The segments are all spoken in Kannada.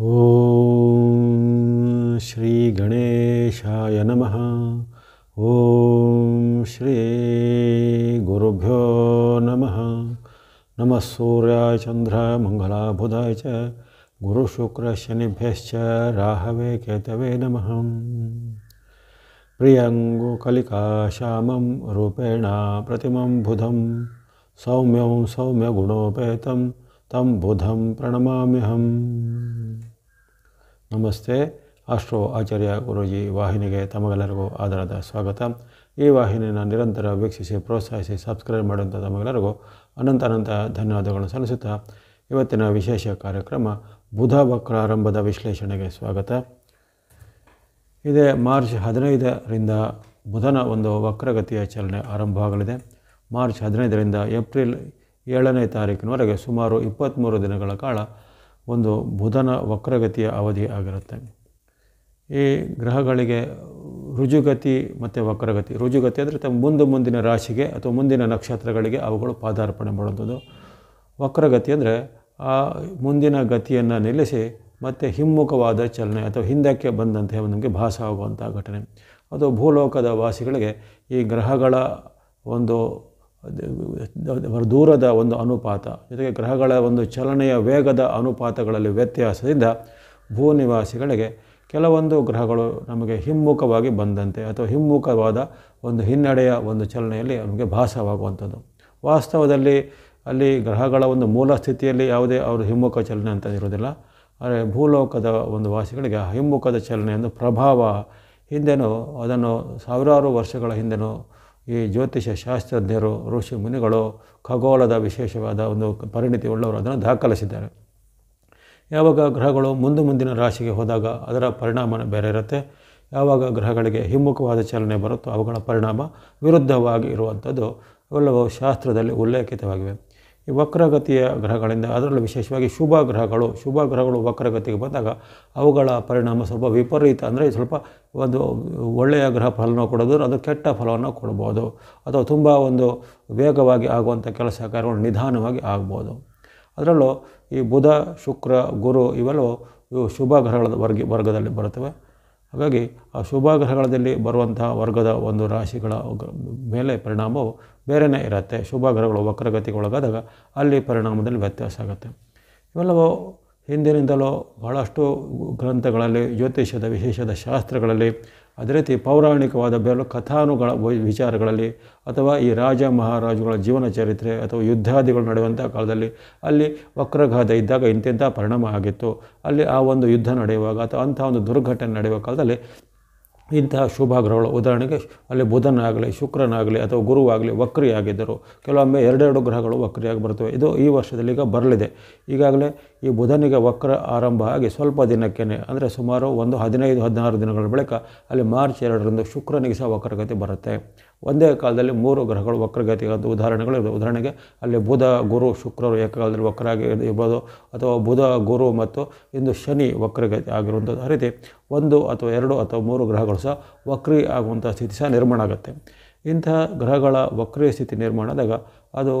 ಓಂ ಶ್ರೀ ಗಣೇಶಾಯ ನಮಃ. ಓಂ ಶ್ರೀ ಗುರುಭ್ಯೋ ನಮಃ. ನಮಃ ಸೂರ್ಯಾಯ ಚಂದ್ರಾಯ ಮಂಗಲಾಯ ಬುಧಾಯ ಚ ಗುರು ಶುಕ್ರ ಶನಿಭ್ಯಶ್ಚ ರಾಹವೇ ಕೇತವೇ ನಮಃ. ಪ್ರಿಯಂಗು ಕಲಿಕಾ ಶ್ಯಾಮಂ ರೂಪೇಣ ಪ್ರತಿಮಂ ಬುಧಂ ಸೌಮ್ಯಂ ಸೌಮ್ಯ ಗುಣೋಪೇತಂ ತಂ ಬುಧಂ ಪ್ರಣಮಾಮ್ಯಹಂ. ನಮಸ್ತೆ. ಆಸ್ಟ್ರೋ ಆಚಾರ್ಯ ಗುರೂಜಿ ವಾಹಿನಿಗೆ ತಮಗೆಲ್ಲರಿಗೂ ಆದರದ ಸ್ವಾಗತ. ಈ ವಾಹಿನಿಯನ್ನು ನಿರಂತರ ವೀಕ್ಷಿಸಿ ಪ್ರೋತ್ಸಾಹಿಸಿ ಸಬ್ಸ್ಕ್ರೈಬ್ ಮಾಡುವಂಥ ತಮಗೆಲ್ಲರಿಗೂ ಅನಂತ ಧನ್ಯವಾದಗಳನ್ನು ಸಲ್ಲಿಸುತ್ತಾ ಇವತ್ತಿನ ವಿಶೇಷ ಕಾರ್ಯಕ್ರಮ ಬುಧ ವಕ್ರಾರಂಭದ ವಿಶ್ಲೇಷಣೆಗೆ ಸ್ವಾಗತ. ಇದೇ ಮಾರ್ಚ್ 15ರಿಂದ ಬುಧನ ಒಂದು ವಕ್ರಗತಿಯ ಚಲನೆ ಆರಂಭವಾಗಲಿದೆ. ಮಾರ್ಚ್ 15ರಿಂದ ಏಪ್ರಿಲ್ 7ನೇ ತಾರೀಕಿನವರೆಗೆ ಸುಮಾರು 23 ದಿನಗಳ ಕಾಲ ಒಂದು ಬುಧನ ವಕ್ರಗತಿಯ ಅವಧಿ ಆಗಿರುತ್ತೆ. ಈ ಗ್ರಹಗಳಿಗೆ ರುಜುಗತಿ ಮತ್ತು ವಕ್ರಗತಿ. ರುಜುಗತಿ ಅಂದರೆ ತಮ್ಮ ಮುಂದಿನ ರಾಶಿಗೆ ಅಥವಾ ಮುಂದಿನ ನಕ್ಷತ್ರಗಳಿಗೆ ಅವುಗಳು ಪಾದಾರ್ಪಣೆ ಮಾಡುವಂಥದ್ದು. ವಕ್ರಗತಿ ಅಂದರೆ ಆ ಮುಂದಿನ ಗತಿಯನ್ನು ನಿಲ್ಲಿಸಿ ಮತ್ತು ಹಿಮ್ಮುಖವಾದ ಚಲನೆ ಅಥವಾ ಹಿಂದಕ್ಕೆ ಬಂದಂತೆ ನಮಗೆ ಭಾಸ ಆಗುವಂಥ ಘಟನೆ. ಅದು ಭೂಲೋಕದ ವಾಸಿಗಳಿಗೆ ಈ ಗ್ರಹಗಳ ಒಂದು ದೂರದ ಒಂದು ಅನುಪಾತ ಜೊತೆಗೆ ಗ್ರಹಗಳ ಒಂದು ಚಲನೆಯ ವೇಗದ ಅನುಪಾತಗಳಲ್ಲಿ ವ್ಯತ್ಯಾಸದಿಂದ ಭೂನಿವಾಸಿಗಳಿಗೆ ಕೆಲವೊಂದು ಗ್ರಹಗಳು ನಮಗೆ ಹಿಮ್ಮುಖವಾಗಿ ಬಂದಂತೆ ಅಥವಾ ಹಿಮ್ಮುಖವಾದ ಒಂದು ಹಿನ್ನಡೆಯ ಒಂದು ಚಲನೆಯಲ್ಲಿ ನಮಗೆ ಭಾಸವಾಗುವಂಥದ್ದು. ವಾಸ್ತವದಲ್ಲಿ ಅಲ್ಲಿ ಗ್ರಹಗಳ ಒಂದು ಮೂಲ ಸ್ಥಿತಿಯಲ್ಲಿ ಯಾವುದೇ ಅವರು ಹಿಮ್ಮುಖ ಚಲನೆ ಅಂತ ಇರೋದಿಲ್ಲ. ಆದರೆ ಭೂಲೋಕದ ಒಂದು ವಾಸಿಗಳಿಗೆ ಹಿಮ್ಮುಖದ ಚಲನೆಯ ಪ್ರಭಾವ ಹಿಂದೆನೂ ಅದನ್ನು ಸಾವಿರಾರು ವರ್ಷಗಳ ಹಿಂದೆನೂ ಈ ಜ್ಯೋತಿಷ ಶಾಸ್ತ್ರಜ್ಞರು ಋಷಿ ಮುನಿಗಳು ಖಗೋಳದ ವಿಶೇಷವಾದ ಒಂದು ಪರಿಣಿತಿ ಉಳ್ಳವರು ಅದನ್ನು ದಾಖಲಿಸಿದ್ದಾರೆ. ಯಾವಾಗ ಗ್ರಹಗಳು ಮುಂದಿನ ರಾಶಿಗೆ ಹೋದಾಗ ಅದರ ಪರಿಣಾಮ ಬೇರೆ ಇರುತ್ತೆ. ಯಾವಾಗ ಗ್ರಹಗಳಿಗೆ ಹಿಮ್ಮುಖವಾದ ಚಲನೆ ಬರುತ್ತೋ ಅವುಗಳ ಪರಿಣಾಮ ವಿರುದ್ಧವಾಗಿ ಇರುವಂಥದ್ದು ಇವೆಲ್ಲವೂ ಶಾಸ್ತ್ರದಲ್ಲಿ ಉಲ್ಲೇಖಿತವಾಗಿವೆ. ಈ ವಕ್ರಗತಿಯ ಗ್ರಹಗಳಿಂದ ಅದರಲ್ಲೂ ವಿಶೇಷವಾಗಿ ಶುಭ ಗ್ರಹಗಳು ವಕ್ರಗತಿಗೆ ಬಂದಾಗ ಅವುಗಳ ಪರಿಣಾಮ ಸ್ವಲ್ಪ ವಿಪರೀತ, ಅಂದರೆ ಸ್ವಲ್ಪ ಒಂದು ಒಳ್ಳೆಯ ಗ್ರಹ ಫಲವನ್ನು ಕೊಡೋದು ಅದು ಕೆಟ್ಟ ಫಲವನ್ನು ಕೊಡ್ಬೋದು, ಅಥವಾ ತುಂಬ ಒಂದು ವೇಗವಾಗಿ ಆಗುವಂಥ ಕೆಲಸ ಕಾರ್ಯಗಳು ನಿಧಾನವಾಗಿ ಆಗ್ಬೋದು. ಅದರಲ್ಲೂ ಈ ಬುಧ ಶುಕ್ರ ಗುರು ಇವೆಲ್ಲವೂ ಇವು ಶುಭ ಗ್ರಹಗಳ ವರ್ಗದಲ್ಲಿ ಬರುತ್ತವೆ. ಹಾಗಾಗಿ ಆ ಶುಭ ಗ್ರಹಗಳಲ್ಲಿ ಬರುವಂತಹ ವರ್ಗದ ಒಂದು ರಾಶಿಗಳ ಮೇಲೆ ಪರಿಣಾಮವು ಬೇರೆಯೇ ಇರುತ್ತೆ. ಶುಭ ಗ್ರಹಗಳು ವಕ್ರಗತಿಗೆ ಒಳಗಾದಾಗ ಅಲ್ಲಿ ಪರಿಣಾಮದಲ್ಲಿ ವ್ಯತ್ಯಾಸ ಆಗುತ್ತೆ. ಇವೆಲ್ಲವೂ ಹಿಂದಿನಿಂದಲೂ ಬಹಳಷ್ಟು ಗ್ರಂಥಗಳಲ್ಲಿ ಜ್ಯೋತಿಷ್ಯದ ವಿಶೇಷದ ಶಾಸ್ತ್ರಗಳಲ್ಲಿ ಅದೇ ರೀತಿ ಪೌರಾಣಿಕವಾದ ಬೇರೆ ಕಥಾನುಗಳ ವಿಚಾರಗಳಲ್ಲಿ ಅಥವಾ ಈ ರಾಜ ಮಹಾರಾಜುಗಳ ಜೀವನ ಚರಿತ್ರೆ ಅಥವಾ ಯುದ್ಧಾದಿಗಳು ನಡೆಯುವಂಥ ಕಾಲದಲ್ಲಿ ಅಲ್ಲಿ ವಕ್ರಘಾತ ಇದ್ದಾಗ ಇಂತಿಂಥ ಪರಿಣಾಮ ಆಗಿತ್ತು. ಅಲ್ಲಿ ಆ ಒಂದು ಯುದ್ಧ ನಡೆಯುವಾಗ ಅಥವಾ ಅಂಥ ಒಂದು ದುರ್ಘಟನೆ ನಡೆಯುವ ಕಾಲದಲ್ಲಿ ಇಂತಹ ಶುಭ ಗ್ರಹಗಳು, ಉದಾಹರಣೆಗೆ ಅಲ್ಲಿ ಬುಧನಾಗಲಿ ಶುಕ್ರನಾಗಲಿ ಅಥವಾ ಗುರುವಾಗಲಿ ವಕ್ರಿಯಾಗಿದ್ದರು. ಕೆಲವೊಮ್ಮೆ ಎರಡೆರಡು ಗ್ರಹಗಳು ವಕ್ರಿಯಾಗಿ ಬರ್ತವೆ. ಇದು ಈ ವರ್ಷದಲ್ಲಿ ಈಗ ಬರಲಿದೆ. ಈಗಾಗಲೇ ಈ ಬುಧನಿಗೆ ವಕ್ರ ಆರಂಭ ಆಗಿ ಸ್ವಲ್ಪ ದಿನಕ್ಕೇ, ಅಂದರೆ ಸುಮಾರು ಒಂದು 15-16 ದಿನಗಳ ಬಳಿಕ ಅಲ್ಲಿ ಮಾರ್ಚ್ 2ರಂದು ಶುಕ್ರನಿಗೆ ಸಹ ವಕ್ರಗತಿ ಬರುತ್ತೆ. ಒಂದೇ ಕಾಲದಲ್ಲಿ 3 ಗ್ರಹಗಳು ವಕ್ರಗತಿಯಾದ ಉದಾಹರಣೆಗಳು ಇವೆ. ಉದಾಹರಣೆಗೆ ಅಲ್ಲಿ ಬುಧ ಗುರು ಶುಕ್ರರು ಏಕಕಾಲದಲ್ಲಿ ವಕ್ರಾಗಿ ಇರ್ಬೋದು, ಅಥವಾ ಬುಧ ಗುರು ಮತ್ತು ಇಂದು ಶನಿ ವಕ್ರಗತಿ ಆಗಿರುವಂಥದ್ದು. ಆ ರೀತಿ 1 ಅಥವಾ 2 ಅಥವಾ 3 ಗ್ರಹಗಳು ಸಹ ವಕ್ರಿ ಆಗುವಂಥ ಸ್ಥಿತಿ ಸಹ ನಿರ್ಮಾಣ ಆಗುತ್ತೆ. ಇಂತಹ ಗ್ರಹಗಳ ವಕ್ರಿಯ ಸ್ಥಿತಿ ನಿರ್ಮಾಣ ಆದಾಗ ಅದು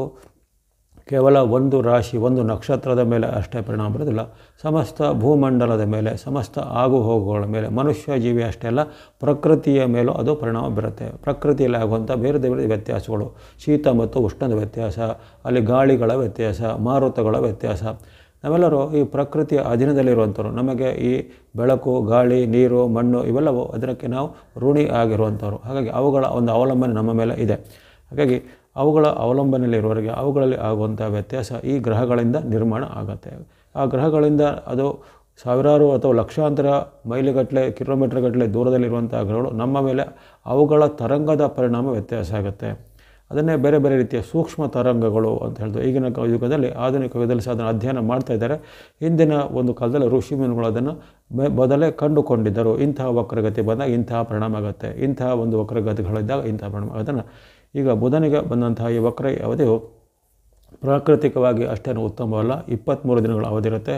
ಕೇವಲ ಒಂದು ರಾಶಿ ಒಂದು ನಕ್ಷತ್ರದ ಮೇಲೆ ಅಷ್ಟೇ ಪರಿಣಾಮ ಬರೋದಿಲ್ಲ, ಸಮಸ್ತ ಭೂಮಂಡಲದ ಮೇಲೆ, ಸಮಸ್ತ ಆಗುಹೋಗುಗಳ ಮೇಲೆ, ಮನುಷ್ಯ ಜೀವಿ ಅಷ್ಟೇ ಅಲ್ಲ ಪ್ರಕೃತಿಯ ಮೇಲೂ ಅದು ಪರಿಣಾಮ ಬೀರುತ್ತೆ. ಪ್ರಕೃತಿಯಲ್ಲಿ ಆಗುವಂಥ ಬೇರೆ ವ್ಯತ್ಯಾಸಗಳು, ಶೀತ ಮತ್ತು ಉಷ್ಣದ ವ್ಯತ್ಯಾಸ, ಅಲ್ಲಿ ಗಾಳಿಗಳ ವ್ಯತ್ಯಾಸ, ಮಾರುತಗಳ ವ್ಯತ್ಯಾಸ, ನಾವೆಲ್ಲರೂ ಈ ಪ್ರಕೃತಿಯ ಅಧೀನದಲ್ಲಿರುವಂಥವ್ರು. ನಮಗೆ ಈ ಬೆಳಕು ಗಾಳಿ ನೀರು ಮಣ್ಣು ಇವೆಲ್ಲವೂ ಅದಕ್ಕೆ ನಾವು ಋಣಿ ಆಗಿರುವಂಥವ್ರು. ಹಾಗಾಗಿ ಅವುಗಳ ಒಂದು ಅವಲಂಬನೆ ನಮ್ಮ ಮೇಲೆ ಇದೆ. ಹಾಗಾಗಿ ಅವುಗಳ ಅವಲಂಬನೆಯಲ್ಲಿರುವವರೆಗೆ ಅವುಗಳಲ್ಲಿ ಆಗುವಂಥ ವ್ಯತ್ಯಾಸ ಈ ಗ್ರಹಗಳಿಂದ ನಿರ್ಮಾಣ ಆಗುತ್ತೆ. ಆ ಗ್ರಹಗಳಿಂದ ಅದು ಸಾವಿರಾರು ಅಥವಾ ಲಕ್ಷಾಂತರ ಮೈಲಿಗಟ್ಟಲೆ ಕಿಲೋಮೀಟರ್ಗಟ್ಟಲೆ ದೂರದಲ್ಲಿರುವಂಥ ಗ್ರಹಗಳು ನಮ್ಮ ಮೇಲೆ ಅವುಗಳ ತರಂಗದ ಪರಿಣಾಮ ವ್ಯತ್ಯಾಸ ಆಗುತ್ತೆ. ಅದನ್ನೇ ಬೇರೆ ರೀತಿಯ ಸೂಕ್ಷ್ಮ ತರಂಗಗಳು ಅಂತ ಹೇಳ್ತಾರೆ. ಈಗಿನ ಯುಗದಲ್ಲಿ ಆಧುನಿಕ ಯುಗದಲ್ಲಿ ಸಹ ಅದನ್ನು ಅಧ್ಯಯನ ಮಾಡ್ತಾ ಇದ್ದಾರೆ. ಹಿಂದಿನ ಒಂದು ಕಾಲದಲ್ಲಿ ಋಷಿ ಮುನಿಗಳು ಅದನ್ನು ಮೊದಲೇ ಕಂಡುಕೊಂಡಿದ್ದರು. ಇಂತಹ ವಕ್ರಗತಿ ಬಂದಾಗ ಇಂತಹ ಪರಿಣಾಮ ಆಗುತ್ತೆ, ಇಂತಹ ಒಂದು ವಕ್ರಗತಿಗಳಿದ್ದಾಗ ಇಂತಹ ಪರಿಣಾಮ. ಅದನ್ನು ಈಗ ಬುಧನಿಗೆ ಬಂದಂತಹ ಈ ವಕ್ರ ಅವಧಿಯು ಪ್ರಾಕೃತಿಕವಾಗಿ ಅಷ್ಟೇನು ಉತ್ತಮವಲ್ಲ. 23 ದಿನಗಳ ಅವಧಿ ಇರುತ್ತೆ.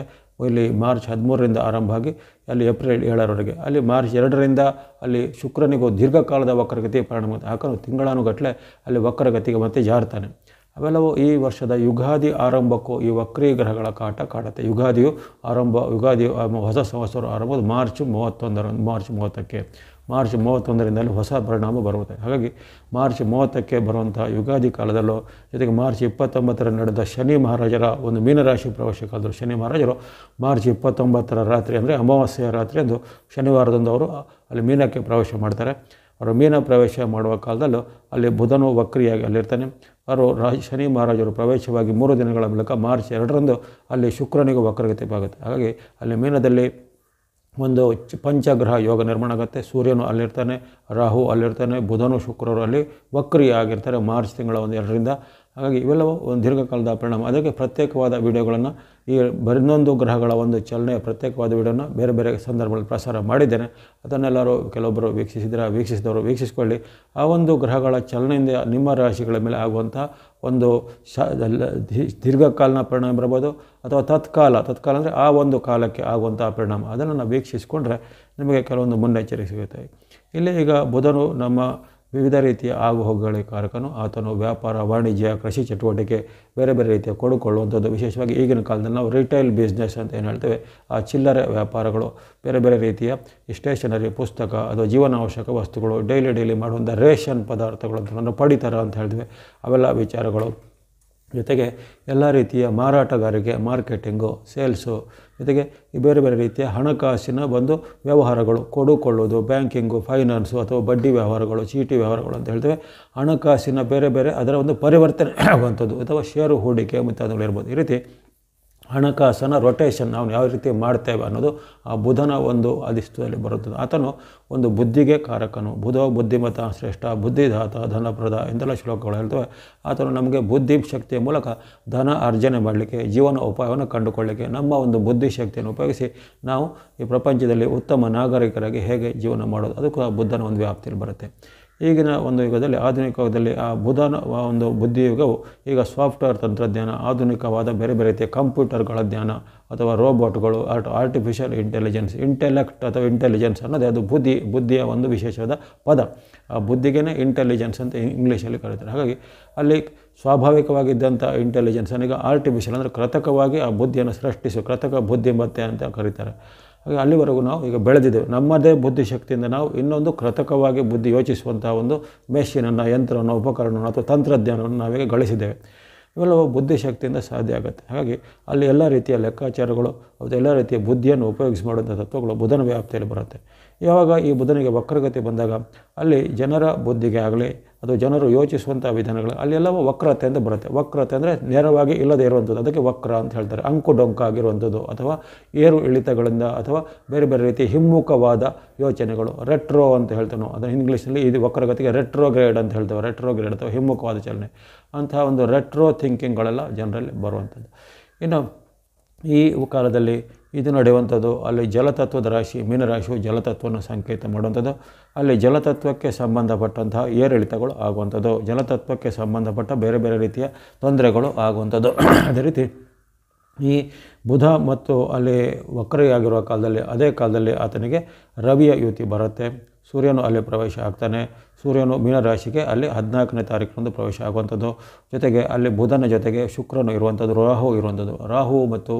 ಇಲ್ಲಿ ಮಾರ್ಚ್ 13ರಿಂದ ಆರಂಭ ಆಗಿ ಅಲ್ಲಿ ಏಪ್ರಿಲ್ 7ರವರೆಗೆ, ಅಲ್ಲಿ ಮಾರ್ಚ್ 2ರಿಂದ ಅಲ್ಲಿ ಶುಕ್ರನಿಗೂ ದೀರ್ಘಕಾಲದ ವಕ್ರಗತಿ ಪರಿಣಾಮ ಹಾಕೊಂಡು ತಿಂಗಳಾನುಗಟ್ಟಲೆ ಅಲ್ಲಿ ವಕ್ರಗತಿಗೆ ಮತ್ತೆ ಜಾರ್ತಾನೆ. ಅವೆಲ್ಲವೂ ಈ ವರ್ಷದ ಯುಗಾದಿ ಆರಂಭಕ್ಕೂ ಈ ವಕ್ರೀ ಗ್ರಹಗಳ ಕಾಟ ಕಾಡುತ್ತೆ. ಯುಗಾದಿ ಹೊಸ ಸಂವತ್ಸರ ಆರಂಭ ಮಾರ್ಚ್ 30ಕ್ಕೆ. ಮಾರ್ಚ್ 31ರಿಂದಲೇ ಹೊಸ ಪರಿಣಾಮ ಬರುತ್ತೆ. ಹಾಗಾಗಿ ಮಾರ್ಚ್ 30ಕ್ಕೆ ಬರುವಂಥ ಯುಗಾದಿ ಕಾಲದಲ್ಲೂ, ಜೊತೆಗೆ ಮಾರ್ಚ್ 29ರ ನಡೆದ ಶನಿ ಮಹಾರಾಜರ ಒಂದು ಮೀನರಾಶಿ ಪ್ರವೇಶ ಕಾಲದಲ್ಲಿ ಶನಿ ಮಹಾರಾಜರು ಮಾರ್ಚ್ 29ರ ರಾತ್ರಿ ಅಂದರೆ ಅಮಾವಾಸ್ಯೆಯ ರಾತ್ರಿ ಎಂದು ಶನಿವಾರದಂದು ಅವರು ಅಲ್ಲಿ ಮೀನಕ್ಕೆ ಪ್ರವೇಶ ಮಾಡ್ತಾರೆ. ಅವರು ಮೀನ ಪ್ರವೇಶ ಮಾಡುವ ಕಾಲದಲ್ಲೂ ಅಲ್ಲಿ ಬುಧನು ವಕ್ರಿಯಾಗಿ ಅಲ್ಲಿರ್ತಾನೆ. ಅವರು ಶನಿ ಮಹಾರಾಜರು ಪ್ರವೇಶವಾಗಿ 3 ದಿನಗಳ ಬಳಿಕ ಮಾರ್ಚ್ 2ರಂದು ಅಲ್ಲಿ ಶುಕ್ರನಿಗೂ ವಕ್ರಗತಿ ಆಗುತ್ತೆ. ಹಾಗಾಗಿ ಅಲ್ಲಿ ಮೀನದಲ್ಲಿ ಒಂದು ಪಂಚಗ್ರಹ ಯೋಗ ನಿರ್ಮಾಣ ಆಗುತ್ತೆ. ಸೂರ್ಯನು ಅಲ್ಲಿರ್ತಾನೆ, ರಾಹು ಅಲ್ಲಿರ್ತಾನೆ, ಬುಧನು ಶುಕ್ರರು ಅಲ್ಲಿ ವಕ್ರಿಯಾಗಿರ್ತಾರೆ ಮಾರ್ಚ್ ತಿಂಗಳ 1-2ರಿಂದ. ಹಾಗಾಗಿ ಇವೆಲ್ಲವೂ ಒಂದು ದೀರ್ಘಕಾಲದ ಪರಿಣಾಮ. ಅದಕ್ಕೆ ಪ್ರತ್ಯೇಕವಾದ ವಿಡಿಯೋಗಳನ್ನು ಈ ಇನ್ನೊಂದು ಗ್ರಹಗಳ ಒಂದು ಚಲನೆಯ ಪ್ರತ್ಯೇಕವಾದ ವಿಡಿಯೋನ ಬೇರೆ ಬೇರೆ ಸಂದರ್ಭಗಳಲ್ಲಿ ಪ್ರಸಾರ ಮಾಡಿದ್ದೇನೆ. ಅದನ್ನೆಲ್ಲರೂ ಕೆಲವೊಬ್ಬರು ವೀಕ್ಷಿಸಿದವರು ವೀಕ್ಷಿಸಿಕೊಳ್ಳಿ. ಆ ಒಂದು ಗ್ರಹಗಳ ಚಲನೆಯಿಂದ ನಿಮ್ಮ ರಾಶಿಗಳ ಮೇಲೆ ಆಗುವಂಥ ಒಂದು ದೀರ್ಘಕಾಲನ ಪರಿಣಾಮ ಇರ್ಬೋದು, ಅಥವಾ ತತ್ಕಾಲ ಅಂದರೆ ಆ ಒಂದು ಕಾಲಕ್ಕೆ ಆಗುವಂಥ ಪರಿಣಾಮ, ಅದನ್ನು ನಾವು ವೀಕ್ಷಿಸಿಕೊಂಡ್ರೆ ನಿಮಗೆ ಕೆಲವೊಂದು ಮುನ್ನೆಚ್ಚರಿಕೆ ಸಿಗುತ್ತೆ. ಇಲ್ಲಿ ಈಗ ಬುಧನು ನಮ್ಮ ವಿವಿಧ ರೀತಿಯ ಆಗುಹೋಗುಗಳಿಗೆ ಕಾರಕನು. ಆತನು ವ್ಯಾಪಾರ, ವಾಣಿಜ್ಯ, ಕೃಷಿ ಚಟುವಟಿಕೆ, ಬೇರೆ ಬೇರೆ ರೀತಿಯ ಕೊಡುಕೊಳ್ಳುವಂಥದ್ದು. ವಿಶೇಷವಾಗಿ ಈಗಿನ ಕಾಲದಲ್ಲಿ ನಾವು ರಿಟೈಲ್ ಬಿಸ್ನೆಸ್ ಅಂತ ಏನು ಹೇಳ್ತೇವೆ, ಆ ಚಿಲ್ಲರೆ ವ್ಯಾಪಾರಗಳು, ಬೇರೆ ಬೇರೆ ರೀತಿಯ ಸ್ಟೇಷನರಿ, ಪುಸ್ತಕ ಅಥವಾ ಜೀವನಾವಶ್ಯಕ ವಸ್ತುಗಳು, ಡೈಲಿ ಮಾಡುವಂಥ ರೇಷನ್ ಪದಾರ್ಥಗಳು ಅಂತ ನಾನು ಪಡಿತರ ಅಂತ ಹೇಳ್ತೇವೆ, ಅವೆಲ್ಲ ವಿಚಾರಗಳು. ಜೊತೆಗೆ ಎಲ್ಲ ರೀತಿಯ ಮಾರಾಟಗಾರಿಕೆ, ಮಾರ್ಕೆಟಿಂಗು, ಸೇಲ್ಸು, ಜೊತೆಗೆ ಈ ಬೇರೆ ಬೇರೆ ರೀತಿಯ ಹಣಕಾಸಿನ ಒಂದು ವ್ಯವಹಾರಗಳು, ಕೊಡುಕೊಳ್ಳೋದು, ಬ್ಯಾಂಕಿಂಗು, ಫೈನಾನ್ಸು ಅಥವಾ ಬಡ್ಡಿ ವ್ಯವಹಾರಗಳು, ಚೀಟಿ ವ್ಯವಹಾರಗಳು ಅಂತ ಹೇಳ್ತೇವೆ. ಹಣಕಾಸಿನ ಬೇರೆ ಬೇರೆ ಅದರ ಒಂದು ಪರಿವರ್ತನೆ ಆಗುವಂಥದ್ದು, ಅಥವಾ ಷೇರು ಹೂಡಿಕೆ ಮುಂತಾದವುಗಳಿರ್ಬೋದು. ಈ ರೀತಿ ಹಣಕಾಸನ ರೊಟೇಷನ್ ನಾವು ಯಾವ ರೀತಿ ಮಾಡ್ತೇವೆ ಅನ್ನೋದು ಆ ಬುಧನ ಒಂದು ಅಧಿಷ್ಠದಲ್ಲಿ ಬರುತ್ತದೆ. ಆತನು ಒಂದು ಬುದ್ಧಿಗೆ ಕಾರಕನು. ಬುಧ ಬುದ್ಧಿಮತ ಶ್ರೇಷ್ಠ, ಬುದ್ಧಿದಾತ, ಧನಪ್ರದ ಎಂತೆಲ್ಲ ಶ್ಲೋಕಗಳು ಹೇಳ್ತವೆ. ಆತನು ನಮಗೆ ಬುದ್ಧಿ ಶಕ್ತಿಯ ಮೂಲಕ ಧನ ಅರ್ಜನೆ ಮಾಡಲಿಕ್ಕೆ, ಜೀವನ ಉಪಾಯವನ್ನು ಕಂಡುಕೊಳ್ಳಲಿಕ್ಕೆ, ನಮ್ಮ ಒಂದು ಬುದ್ಧಿಶಕ್ತಿಯನ್ನು ಉಪಯೋಗಿಸಿ ನಾವು ಈ ಪ್ರಪಂಚದಲ್ಲಿ ಉತ್ತಮ ನಾಗರಿಕರಾಗಿ ಹೇಗೆ ಜೀವನ ಮಾಡೋದು, ಅದಕ್ಕೂ ಆ ಬುದ್ಧನ ಒಂದು ವ್ಯಾಪ್ತಿಯಲ್ಲಿ ಬರುತ್ತೆ. ಈಗಿನ ಒಂದು ಯುಗದಲ್ಲಿ, ಆಧುನಿಕ ಯುಗದಲ್ಲಿ ಆ ಬುಧನ ಒಂದು ಬುದ್ಧಿಯುಗವು ಈಗ ಸಾಫ್ಟ್ವೇರ್ ತಂತ್ರಜ್ಞಾನ, ಆಧುನಿಕವಾದ ಬೇರೆ ಬೇರೆ ರೀತಿಯ ಕಂಪ್ಯೂಟರ್ಗಳ ಜ್ಞಾನ ಅಥವಾ ರೋಬೋಟ್ಗಳು, ಆರ್ಟಿಫಿಷಿಯಲ್ ಇಂಟೆಲೆಕ್ಟ್ ಅಥವಾ ಇಂಟೆಲಿಜೆನ್ಸ್ ಅನ್ನೋದೇ ಅದು ಬುದ್ಧಿಯ ಒಂದು ವಿಶೇಷವಾದ ಪದ. ಆ ಬುದ್ಧಿಗೇ ಇಂಟೆಲಿಜೆನ್ಸ್ ಅಂತ ಇಂಗ್ಲೀಷಲ್ಲಿ ಕರೀತಾರೆ. ಹಾಗಾಗಿ ಅಲ್ಲಿ ಸ್ವಾಭಾವಿಕವಾಗಿದ್ದಂಥ ಇಂಟೆಲಿಜೆನ್ಸನ್ನು ಈಗ ಆರ್ಟಿಫಿಷಿಯಲ್ ಅಂದರೆ ಕೃತಕವಾಗಿ ಆ ಬುದ್ಧಿಯನ್ನು ಕೃತಕ ಬುದ್ಧಿಮತ್ತೆ ಅಂತ ಕರೀತಾರೆ. ಹಾಗೆ ಅಲ್ಲಿವರೆಗೂ ನಾವು ಈಗ ಬೆಳೆದಿದ್ದೇವೆ. ನಮ್ಮದೇ ಬುದ್ಧಿಶಕ್ತಿಯಿಂದ ನಾವು ಇನ್ನೊಂದು ಕೃತಕವಾಗಿ ಬುದ್ಧಿ ಯೋಚಿಸುವಂಥ ಒಂದು ಮೆಷಿನನ್ನು, ಯಂತ್ರವನ್ನು, ಉಪಕರಣವನ್ನು ಅಥವಾ ತಂತ್ರಜ್ಞಾನವನ್ನು ನಾವೀಗ ಗಳಿಸಿದ್ದೇವೆ. ಇವೆಲ್ಲವೂ ಬುದ್ಧಿಶಕ್ತಿಯಿಂದ ಸಾಧ್ಯ ಆಗುತ್ತೆ. ಹಾಗಾಗಿ ಅಲ್ಲಿ ಎಲ್ಲ ರೀತಿಯ ಲೆಕ್ಕಾಚಾರಗಳು ಮತ್ತು ಎಲ್ಲ ರೀತಿಯ ಬುದ್ಧಿಯನ್ನು ಉಪಯೋಗಿಸಿ ಮಾಡುವಂಥ ತತ್ವಗಳು ಬುಧನ ವ್ಯಾಪ್ತಿಯಲ್ಲಿ ಬರುತ್ತೆ. ಯಾವಾಗ ಈ ಬುಧನಿಗೆ ವಕ್ರಗತಿ ಬಂದಾಗ ಅಲ್ಲಿ ಜನರ ಬುದ್ಧಿಗೆ ಆಗಲಿ ಅಥವಾ ಜನರು ಯೋಚಿಸುವಂಥ ವಿಧಾನಗಳು ಅಲ್ಲೆಲ್ಲವೂ ವಕ್ರತೆ ಅಂತ ಬರುತ್ತೆ. ವಕ್ರತೆ ಅಂದರೆ ನೇರವಾಗಿ ಇಲ್ಲದೇ ಇರುವಂಥದ್ದು, ಅದಕ್ಕೆ ವಕ್ರ ಅಂತ ಹೇಳ್ತಾರೆ. ಅಂಕು ಡೊಂಕ ಆಗಿರುವಂಥದ್ದು ಅಥವಾ ಏರು ಇಳಿತಗಳಿಂದ ಅಥವಾ ಬೇರೆ ಬೇರೆ ರೀತಿಯ ಹಿಮ್ಮುಖವಾದ ಯೋಚನೆಗಳು, ರೆಟ್ರೋ ಅಂತ ಹೇಳ್ತೇವೆ ನಾವು. ಅದನ್ನು ಇಂಗ್ಲೀಷಲ್ಲಿ ಇದು ವಕ್ರಗತಿಗೆ ರೆಟ್ರೋಗ್ರೇಡ್ ಅಂತ ಹೇಳ್ತೇವೆ. ರೆಟ್ರೋಗ್ರೇಡ್ ಅಥವಾ ಹಿಮ್ಮುಖವಾದ ಚಲನೆ, ಅಂತಹ ಒಂದು ರೆಟ್ರೋ ಥಿಂಕಿಂಗ್ಗಳೆಲ್ಲ ಜನರಲ್ಲಿ ಬರುವಂಥದ್ದು. ಇನ್ನು ಈ ಕಾಲದಲ್ಲಿ ಇದು ನಡೆಯುವಂಥದ್ದು ಅಲ್ಲಿ ಜಲತತ್ವದ ರಾಶಿ, ಮೀನರಾಶಿಯು ಜಲತತ್ವವನ್ನು ಸಂಕೇತ ಮಾಡುವಂಥದ್ದು. ಅಲ್ಲಿ ಜಲತತ್ವಕ್ಕೆ ಸಂಬಂಧಪಟ್ಟಂತಹ ಏರಿಳಿತಗಳು ಆಗುವಂಥದ್ದು, ಜಲತತ್ವಕ್ಕೆ ಸಂಬಂಧಪಟ್ಟ ಬೇರೆ ಬೇರೆ ರೀತಿಯ ತೊಂದರೆಗಳು ಆಗುವಂಥದ್ದು. ಅದೇ ರೀತಿ ಈ ಬುಧ ಮತ್ತು ಅಲ್ಲಿ ವಕ್ರಿಯಾಗಿರುವ ಕಾಲದಲ್ಲಿ, ಅದೇ ಕಾಲದಲ್ಲಿ ಆತನಿಗೆ ರವಿಯ ಯುತಿ ಬರುತ್ತೆ. ಸೂರ್ಯನು ಅಲ್ಲಿ ಪ್ರವೇಶ ಆಗ್ತಾನೆ. ಸೂರ್ಯನು ಮೀನರಾಶಿಗೆ ಅಲ್ಲಿ 14ನೇ ತಾರೀಕಿನಂದು ಪ್ರವೇಶ ಆಗುವಂಥದ್ದು. ಜೊತೆಗೆ ಅಲ್ಲಿ ಬುಧನ ಜೊತೆಗೆ ಶುಕ್ರನು ಇರುವಂಥದ್ದು, ರಾಹು ಇರುವಂಥದ್ದು. ರಾಹು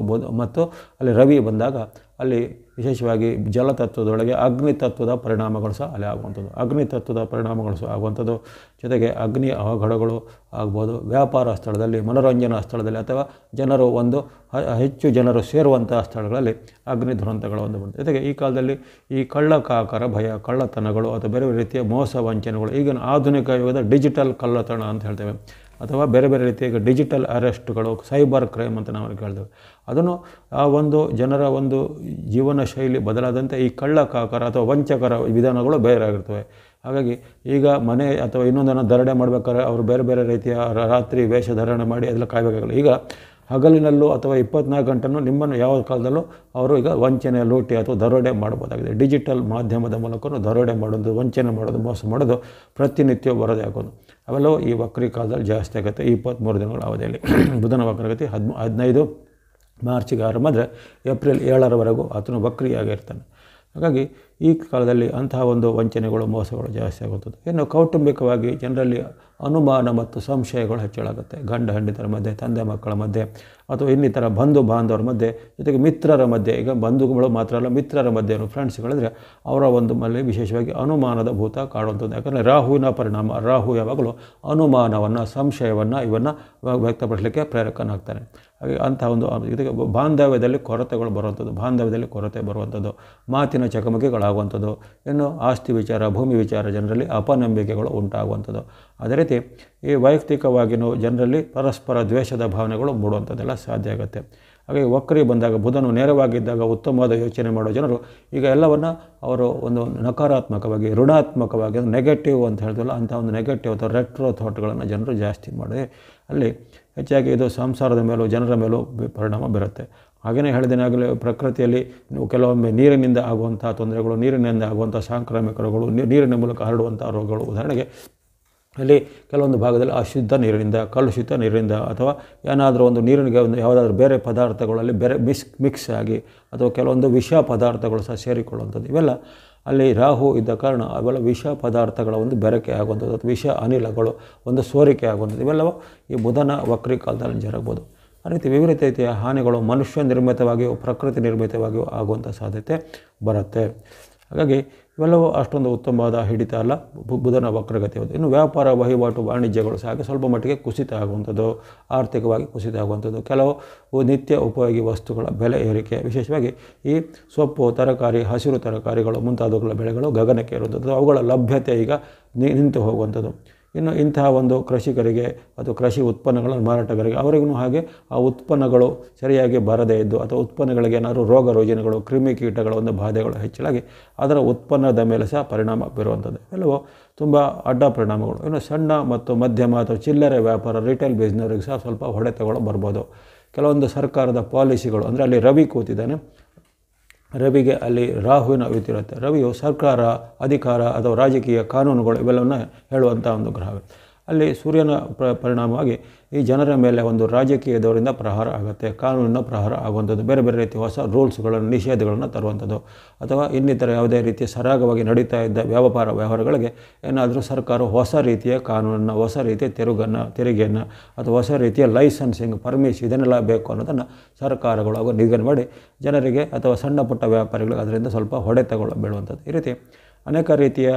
ಮತ್ತು ಅಲ್ಲಿ ರವಿ ಬಂದಾಗ ಅಲ್ಲಿ ವಿಶೇಷವಾಗಿ ಜಲತತ್ವದೊಳಗೆ ಅಗ್ನಿತತ್ವದ ಪರಿಣಾಮಗಳು ಸಹ ಅಲ್ಲಿ ಆಗುವಂಥದ್ದು. ಅಗ್ನಿತತ್ವದ ಪರಿಣಾಮಗಳು ಸಹ ಆಗುವಂಥದ್ದು. ಜೊತೆಗೆ ಅಗ್ನಿ ಅವಘಡಗಳು ಆಗ್ಬೋದು. ವ್ಯಾಪಾರ ಸ್ಥಳದಲ್ಲಿ, ಮನೋರಂಜನಾ ಸ್ಥಳದಲ್ಲಿ ಅಥವಾ ಜನರು ಹೆಚ್ಚು ಜನರು ಸೇರುವಂತಹ ಸ್ಥಳಗಳಲ್ಲಿ ಅಗ್ನಿ ದುರಂತಗಳ ಒಂದು ಬಂತು. ಜೊತೆಗೆ ಈ ಕಾಲದಲ್ಲಿ ಈ ಕಳ್ಳಕಾಕರ ಭಯ, ಕಳ್ಳತನಗಳು ಅಥವಾ ಬೇರೆ ಬೇರೆ ರೀತಿಯ ಮೋಸ ವಂಚನೆಗಳು, ಈಗಿನ ಆಧುನಿಕ ಯುಗದ ಡಿಜಿಟಲ್ ಕಳ್ಳತನ ಅಂತ ಹೇಳ್ತೇವೆ, ಅಥವಾ ಬೇರೆ ಬೇರೆ ರೀತಿಯ ಡಿಜಿಟಲ್ ಅರೆಸ್ಟ್ಗಳು, ಸೈಬರ್ ಕ್ರೈಮ್ ಅಂತ ನಾವು ಕೇಳ್ತೇವೆ. ಅದನ್ನು ಆ ಒಂದು ಜನರ ಒಂದು ಜೀವನ ಶೈಲಿ ಬದಲಾದಂತೆ ಈ ಕಳ್ಳಕಾಕರ ಅಥವಾ ವಂಚಕರ ವಿಧಾನಗಳು ಬೇರೆ ಆಗಿರ್ತವೆ. ಹಾಗಾಗಿ ಈಗ ಮನೆ ಅಥವಾ ಇನ್ನೊಂದನ್ನು ದರೋಡೆ ಮಾಡಬೇಕಾದ್ರೆ ಅವರು ಬೇರೆ ಬೇರೆ ರೀತಿಯ ರಾತ್ರಿ ವೇಷಧಾರಣೆ ಮಾಡಿ ಅದೆಲ್ಲ ಕಾಯಬೇಕಾಗಲ್ಲ. ಈಗ ಹಗಲಿನಲ್ಲೂ ಅಥವಾ 24 ಗಂಟೆನೂ ನಿಮ್ಮನ್ನು ಯಾವ ಕಾಲದಲ್ಲೂ ಅವರು ಈಗ ವಂಚನೆ, ಲೂಟಿ ಅಥವಾ ದರೋಡೆ ಮಾಡ್ಬೋದಾಗಿದೆ. ಡಿಜಿಟಲ್ ಮಾಧ್ಯಮದ ಮೂಲಕ ದರೋಡೆ ಮಾಡೋದು, ವಂಚನೆ ಮಾಡೋದು, ಮೋಸ ಮಾಡೋದು ಪ್ರತಿನಿತ್ಯ ಬರೋದೇ ಆಗೋದು. ಅವೆಲ್ಲವೂ ಈ ವಕ್ರಿ ಕಾಲದಲ್ಲಿ ಜಾಸ್ತಿ ಆಗುತ್ತೆ. 23 ದಿನಗಳ ಅವಧಿಯಲ್ಲಿ ಬುಧನ ವಕ್ರಗತಿ 15 ಮಾರ್ಚಿಗೆ ಆರಂಭ ಅಂದರೆ ಏಪ್ರಿಲ್ 7ರವರೆಗೂ ಆತನು ವಕ್ರಿಯಾಗಿರ್ತಾನೆ. ಹಾಗಾಗಿ ಈ ಕಾಲದಲ್ಲಿ ಅಂತಹ ಒಂದು ವಂಚನೆಗಳು ಮೋಸಗಳು ಜಾಸ್ತಿ ಆಗುತ್ತದೆ. ಇನ್ನು ಕೌಟುಂಬಿಕವಾಗಿ ಜನರಲ್ಲಿ ಅನುಮಾನ ಮತ್ತು ಸಂಶಯಗಳು ಹೆಚ್ಚಳಾಗುತ್ತೆ. ಗಂಡ ಹೆಂಡತಿಯರ ಮಧ್ಯೆ, ತಂದೆ ಮಕ್ಕಳ ಮಧ್ಯೆ, ಅಥವಾ ಇನ್ನಿತರ ಬಂಧು ಬಾಂಧವರ ಮಧ್ಯೆ, ಜೊತೆಗೆ ಮಿತ್ರರ ಮಧ್ಯೆ. ಈಗ ಬಂಧುಗಳು ಮಾತ್ರ ಅಲ್ಲ, ಮಿತ್ರರ ಮಧ್ಯೆ ಫ್ರೆಂಡ್ಸ್ಗಳಿದ್ರೆ ಅವರ ಒಂದು ಮೇಲೆ ವಿಶೇಷವಾಗಿ ಅನುಮಾನದ ಭೂತ ಕಾಡುವಂಥದ್ದು. ಯಾಕಂದರೆ ರಾಹುವಿನ ಪರಿಣಾಮ, ರಾಹು ಯಾವಾಗಲೂ ಅನುಮಾನವನ್ನು, ಸಂಶಯವನ್ನು ಇವನ್ನು ವ್ಯಕ್ತಪಡಿಸಲಿಕ್ಕೆ ಪ್ರೇರಕನಾಗ್ತಾನೆ. ಹಾಗೆ ಅಂಥ ಒಂದು ಇದಕ್ಕೆ ಬಾಂಧವ್ಯದಲ್ಲಿ ಕೊರತೆಗಳು ಬರುವಂಥದ್ದು, ಮಾತಿನ ಚಕಮಕಿಗಳಾಗುವಂಥದ್ದು, ಇನ್ನು ಆಸ್ತಿ ವಿಚಾರ, ಭೂಮಿ ವಿಚಾರ ಜನರಲ್ಲಿ ಅಪನಂಬಿಕೆಗಳು ಉಂಟಾಗುವಂಥದ್ದು. ಅದೇ ರೀತಿ ಈ ವೈಯಕ್ತಿಕವಾಗಿಯೂ ಜನರಲ್ಲಿ ಪರಸ್ಪರ ದ್ವೇಷದ ಭಾವನೆಗಳು ಮೂಡುವಂಥದ್ದೆಲ್ಲ ಸಾಧ್ಯ ಆಗುತ್ತೆ. ಹಾಗೆ ವಕ್ರಿ ಬಂದಾಗ, ಬುಧನು ನೇರವಾಗಿದ್ದಾಗ ಉತ್ತಮವಾದ ಯೋಚನೆ ಮಾಡೋ ಜನರು ಈಗ ಎಲ್ಲವನ್ನು ಅವರು ಒಂದು ನಕಾರಾತ್ಮಕವಾಗಿ, ಋಣಾತ್ಮಕವಾಗಿ, ನೆಗೆಟಿವ್ ಅಂತ ಹೇಳ್ತೀವಲ್ಲ, ಅಂಥ ಒಂದು ನೆಗೆಟಿವ್ ಅಥವಾ ರೆಟ್ರೋ ಥಾಟ್ಗಳನ್ನು ಜನರು ಜಾಸ್ತಿ ಮಾಡಿ ಅಲ್ಲಿ ಹೆಚ್ಚಾಗಿ ಇದು ಸಂಸಾರದ ಮೇಲೂ ಜನರ ಮೇಲೂ ಪರಿಣಾಮ ಬೀರುತ್ತೆ. ಹಾಗೆಯೇ ಹೇಳಿದನಾಗಲೇ ಪ್ರಕೃತಿಯಲ್ಲಿ ಕೆಲವೊಮ್ಮೆ ನೀರಿನಿಂದ ಆಗುವಂಥ ತೊಂದರೆಗಳು, ನೀರಿನಿಂದ ಆಗುವಂಥ ಸಾಂಕ್ರಾಮಿಕ ರೋಗಗಳು, ನೀರಿನ ಮೂಲಕ ಹರಡುವಂಥ ರೋಗಗಳು. ಉದಾಹರಣೆಗೆ ಅಲ್ಲಿ ಕೆಲವೊಂದು ಭಾಗದಲ್ಲಿ ಅಶುದ್ಧ ನೀರಿನಿಂದ, ಕಲುಷಿತ ನೀರಿನಿಂದ, ಅಥವಾ ಏನಾದರೂ ಒಂದು ನೀರಿನಿಗೆ ಒಂದು ಯಾವುದಾದ್ರೂ ಬೇರೆ ಪದಾರ್ಥಗಳಲ್ಲಿ ಬೇರೆ ಮಿಕ್ಸ್ ಆಗಿ, ಅಥವಾ ಕೆಲವೊಂದು ವಿಷ ಪದಾರ್ಥಗಳು ಸಹ ಸೇರಿಕೊಳ್ಳುವಂಥದ್ದು. ಇವೆಲ್ಲ ಅಲ್ಲಿ ರಾಹು ಇದ್ದ ಕಾರಣ ಅವೆಲ್ಲ ವಿಷ ಪದಾರ್ಥಗಳ ಒಂದು ಬೆರಕೆ ಆಗುವಂಥದ್ದು, ಅಥವಾ ವಿಷ ಅನಿಲಗಳು ಒಂದು ಸೋರಿಕೆ ಆಗುವಂಥದ್ದು. ಇವೆಲ್ಲವೂ ಈ ಬುಧನ ವಕ್ರಿ ಕಾಲದಲ್ಲಿ ಜರುಗಬಹುದು. ಆ ರೀತಿ ವಿವಿಧ ರೀತಿಯ ಹಾನಿಗಳು ಮನುಷ್ಯ ನಿರ್ಮಿತವಾಗಿಯೂ ಪ್ರಕೃತಿ ನಿರ್ಮಿತವಾಗಿಯೂ ಆಗುವಂಥ ಸಾಧ್ಯತೆ ಬರುತ್ತೆ. ಹಾಗಾಗಿ ಇವೆಲ್ಲವೂ ಅಷ್ಟೊಂದು ಉತ್ತಮವಾದ ಹಿಡಿತ ಅಲ್ಲ ಬುಧನ ವಕ್ರಗತಿ. ಇನ್ನು ವ್ಯಾಪಾರ, ವಹಿವಾಟು, ವಾಣಿಜ್ಯಗಳು ಸಹ ಹಾಗೆ ಸ್ವಲ್ಪ ಮಟ್ಟಿಗೆ ಕುಸಿತ ಆಗುವಂಥದ್ದು, ಆರ್ಥಿಕವಾಗಿ ಕುಸಿತ ಆಗುವಂಥದ್ದು. ಕೆಲವು ನಿತ್ಯ ಉಪಯೋಗಿ ವಸ್ತುಗಳ ಬೆಲೆ ಏರಿಕೆ, ವಿಶೇಷವಾಗಿ ಈ ಸೊಪ್ಪು, ತರಕಾರಿ, ಹಸಿರು ತರಕಾರಿಗಳು ಮುಂತಾದವುಗಳ ಬೆಳೆಗಳು ಗಗನಕ್ಕೆ ಇರುವಂಥದ್ದು, ಅವುಗಳ ಲಭ್ಯತೆ ಈಗ ನಿಂತು ಹೋಗುವಂಥದ್ದು. ಇನ್ನು ಇಂತಹ ಒಂದು ಕೃಷಿಕರಿಗೆ ಅಥವಾ ಕೃಷಿ ಉತ್ಪನ್ನಗಳ ಮಾರಾಟಗಾರರಿಗೆ ಅವರಿಗೂ ಹಾಗೆ ಆ ಉತ್ಪನ್ನಗಳು ಸರಿಯಾಗಿ ಬರದೇ ಇದ್ದು, ಅಥವಾ ಉತ್ಪನ್ನಗಳಿಗೆ ಏನಾದರೂ ರೋಗ ರುಜಿನಗಳು, ಕ್ರಿಮಿಕೀಟಗಳ ಒಂದು ಬಾಧೆಗಳು ಹೆಚ್ಚಳಾಗಿ ಅದರ ಉತ್ಪನ್ನದ ಮೇಲೆ ಸಹ ಪರಿಣಾಮ ಬೀರುವಂಥದ್ದು. ಎಲ್ಲವೂ ತುಂಬ ಅಡ್ಡ ಪರಿಣಾಮಗಳು. ಇನ್ನು ಸಣ್ಣ ಮತ್ತು ಮಧ್ಯಮ ಅಥವಾ ಚಿಲ್ಲರೆ ವ್ಯಾಪಾರ, ರಿಟೇಲ್ ಬಿಸ್ನೆಸ್ಗೆ ಸಹ ಸ್ವಲ್ಪ ಹೊಡೆತಗಳು ಬರ್ಬೋದು. ಕೆಲವೊಂದು ಸರ್ಕಾರದ ಪಾಲಿಸಿಗಳು, ಅಂದರೆ ಅಲ್ಲಿ ರವಿ ಕೂತಿದ್ದಾನೆ, ರವಿಗೆ ಅಲ್ಲಿ ರಾಹುವಿನ ಯುತಿರುತ್ತೆ. ರವಿಯು ಸರ್ಕಾರ, ಅಧಿಕಾರ ಅಥವಾ ರಾಜಕೀಯ ಕಾನೂನುಗಳು ಇವೆಲ್ಲವನ್ನು ಹೇಳುವಂಥ ಒಂದು ಗ್ರಹ. ಅಲ್ಲಿ ಸೂರ್ಯನ ಪರಿಣಾಮವಾಗಿ ಈ ಜನರ ಮೇಲೆ ಒಂದು ರಾಜಕೀಯದವರಿಂದ ಪ್ರಹಾರ ಆಗುತ್ತೆ, ಕಾನೂನಿನ ಪ್ರಹಾರ ಆಗುವಂಥದ್ದು, ಬೇರೆ ಬೇರೆ ರೀತಿಯ ಹೊಸ ರೂಲ್ಸ್ಗಳನ್ನು, ನಿಷೇಧಗಳನ್ನು ತರುವಂಥದ್ದು, ಅಥವಾ ಇನ್ನಿತರ ಯಾವುದೇ ರೀತಿಯ ಸರಾಗವಾಗಿ ನಡೀತಾ ಇದ್ದ ವ್ಯವಹಾರಗಳಿಗೆ ಏನಾದರೂ ಸರ್ಕಾರ ಹೊಸ ರೀತಿಯ ಕಾನೂನನ್ನು, ಹೊಸ ರೀತಿಯ ತೆರಿಗೆಯನ್ನು ಅಥವಾ ಹೊಸ ರೀತಿಯ ಲೈಸೆನ್ಸಿಂಗ್, ಪರ್ಮಿಷನ್ ಇದನ್ನೆಲ್ಲ ಬೇಕು ಅನ್ನೋದನ್ನು ಸರ್ಕಾರಗಳು ಹಾಗೂ ನಿಗದಿ ಮಾಡಿ ಜನರಿಗೆ ಅಥವಾ ಸಣ್ಣ ಪುಟ್ಟ ವ್ಯಾಪಾರಿಗಳಿಗೆ ಅದರಿಂದ ಸ್ವಲ್ಪ ಹೊಡೆತಗಳು ಬೀಳುವಂಥದ್ದು. ಈ ರೀತಿ ಅನೇಕ ರೀತಿಯ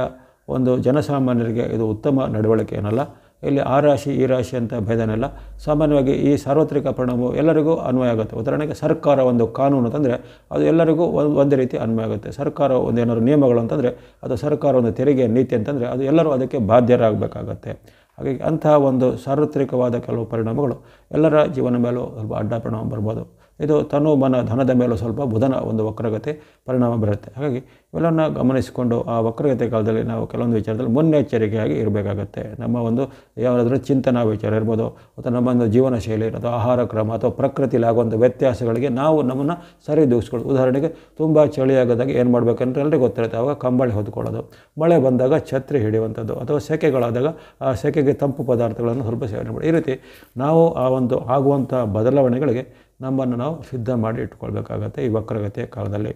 ಒಂದು ಜನಸಾಮಾನ್ಯರಿಗೆ ಇದು ಉತ್ತಮ ನಡವಳಿಕೆ ಏನಲ್ಲ. ಇಲ್ಲಿ ಆ ರಾಶಿ ಈ ರಾಶಿ ಅಂತ ಭೇದನೆಲ್ಲ. ಸಾಮಾನ್ಯವಾಗಿ ಈ ಸಾರ್ವತ್ರಿಕ ಪರಿಣಾಮವು ಎಲ್ಲರಿಗೂ ಅನ್ವಯ ಆಗುತ್ತೆ. ಉದಾಹರಣೆಗೆ ಸರ್ಕಾರ ಒಂದು ಕಾನೂನು ಅಂತಂದರೆ ಅದು ಎಲ್ಲರಿಗೂ ಒಂದೇ ರೀತಿ ಅನ್ವಯ ಆಗುತ್ತೆ. ಸರ್ಕಾರ ಒಂದು ಏನಾದರೂ ನಿಯಮಗಳು ಅಂತಂದರೆ, ಅದು ಸರ್ಕಾರ ಒಂದು ತೆರಿಗೆ ನೀತಿ ಅಂತಂದರೆ ಅದು ಎಲ್ಲರೂ ಅದಕ್ಕೆ ಬಾಧ್ಯರಾಗಬೇಕಾಗತ್ತೆ. ಹಾಗಾಗಿ ಅಂತಹ ಒಂದು ಸಾರ್ವತ್ರಿಕವಾದ ಕೆಲವು ಪರಿಣಾಮಗಳು ಎಲ್ಲರ ಜೀವನ ಮೇಲೂ ಸ್ವಲ್ಪ ಅಡ್ಡ ಪರಿಣಾಮ ಬರ್ಬೋದು. ಇದು ತನು ಮನ ಧನದ ಮೇಲೂ ಸ್ವಲ್ಪ ಬುಧನ ಒಂದು ವಕ್ರಗತಿ ಪರಿಣಾಮ ಬೀರುತ್ತೆ. ಹಾಗಾಗಿ ಇವೆಲ್ಲವನ್ನು ಗಮನಿಸಿಕೊಂಡು ಆ ವಕ್ರಗತಿ ಕಾಲದಲ್ಲಿ ನಾವು ಕೆಲವೊಂದು ವಿಚಾರದಲ್ಲಿ ಮುನ್ನೆಚ್ಚರಿಕೆಯಾಗಿ ಇರಬೇಕಾಗತ್ತೆ. ನಮ್ಮ ಒಂದು ಯಾವುದಾದ್ರೂ ಚಿಂತನಾ ವಿಚಾರ ಇರ್ಬೋದು, ಅಥವಾ ನಮ್ಮ ಒಂದು ಜೀವನ ಶೈಲಿ, ಅಥವಾ ಆಹಾರ ಕ್ರಮ, ಅಥವಾ ಪ್ರಕೃತಿಯಲ್ಲಿ ಆಗುವಂಥ ವ್ಯತ್ಯಾಸಗಳಿಗೆ ನಾವು ನಮ್ಮನ್ನು ಸರಿದೂಗಿಸ್ಕೊಳ್ಳೋದು. ಉದಾಹರಣೆಗೆ ತುಂಬ ಚಳಿಯಾಗದಾಗ ಏನು ಮಾಡಬೇಕಂತ ಎಲ್ಲರಿಗೂ ಗೊತ್ತಿರುತ್ತೆ. ಆವಾಗ ಕಂಬಳಿ ಹೊದ್ಕೊಳ್ಳೋದು, ಮಳೆ ಬಂದಾಗ ಛತ್ರಿ ಹಿಡಿಯುವಂಥದ್ದು, ಅಥವಾ ಸೆಕೆಗಳಾದಾಗ ಆ ಸೆಕೆಗೆ ತಂಪು ಪದಾರ್ಥಗಳನ್ನು ಸ್ವಲ್ಪ ಸೇವನೆ ಮಾಡಿ. ಈ ರೀತಿ ನಾವು ಆ ಒಂದು ಆಗುವಂಥ ಬದಲಾವಣೆಗಳಿಗೆ ನಮ್ಮನ್ನು ನಾವು ಸಿದ್ಧ ಮಾಡಿ ಇಟ್ಕೊಳ್ಬೇಕಾಗತ್ತೆ ಈ ವಕ್ರಗತಿಯ ಕಾಲದಲ್ಲಿ.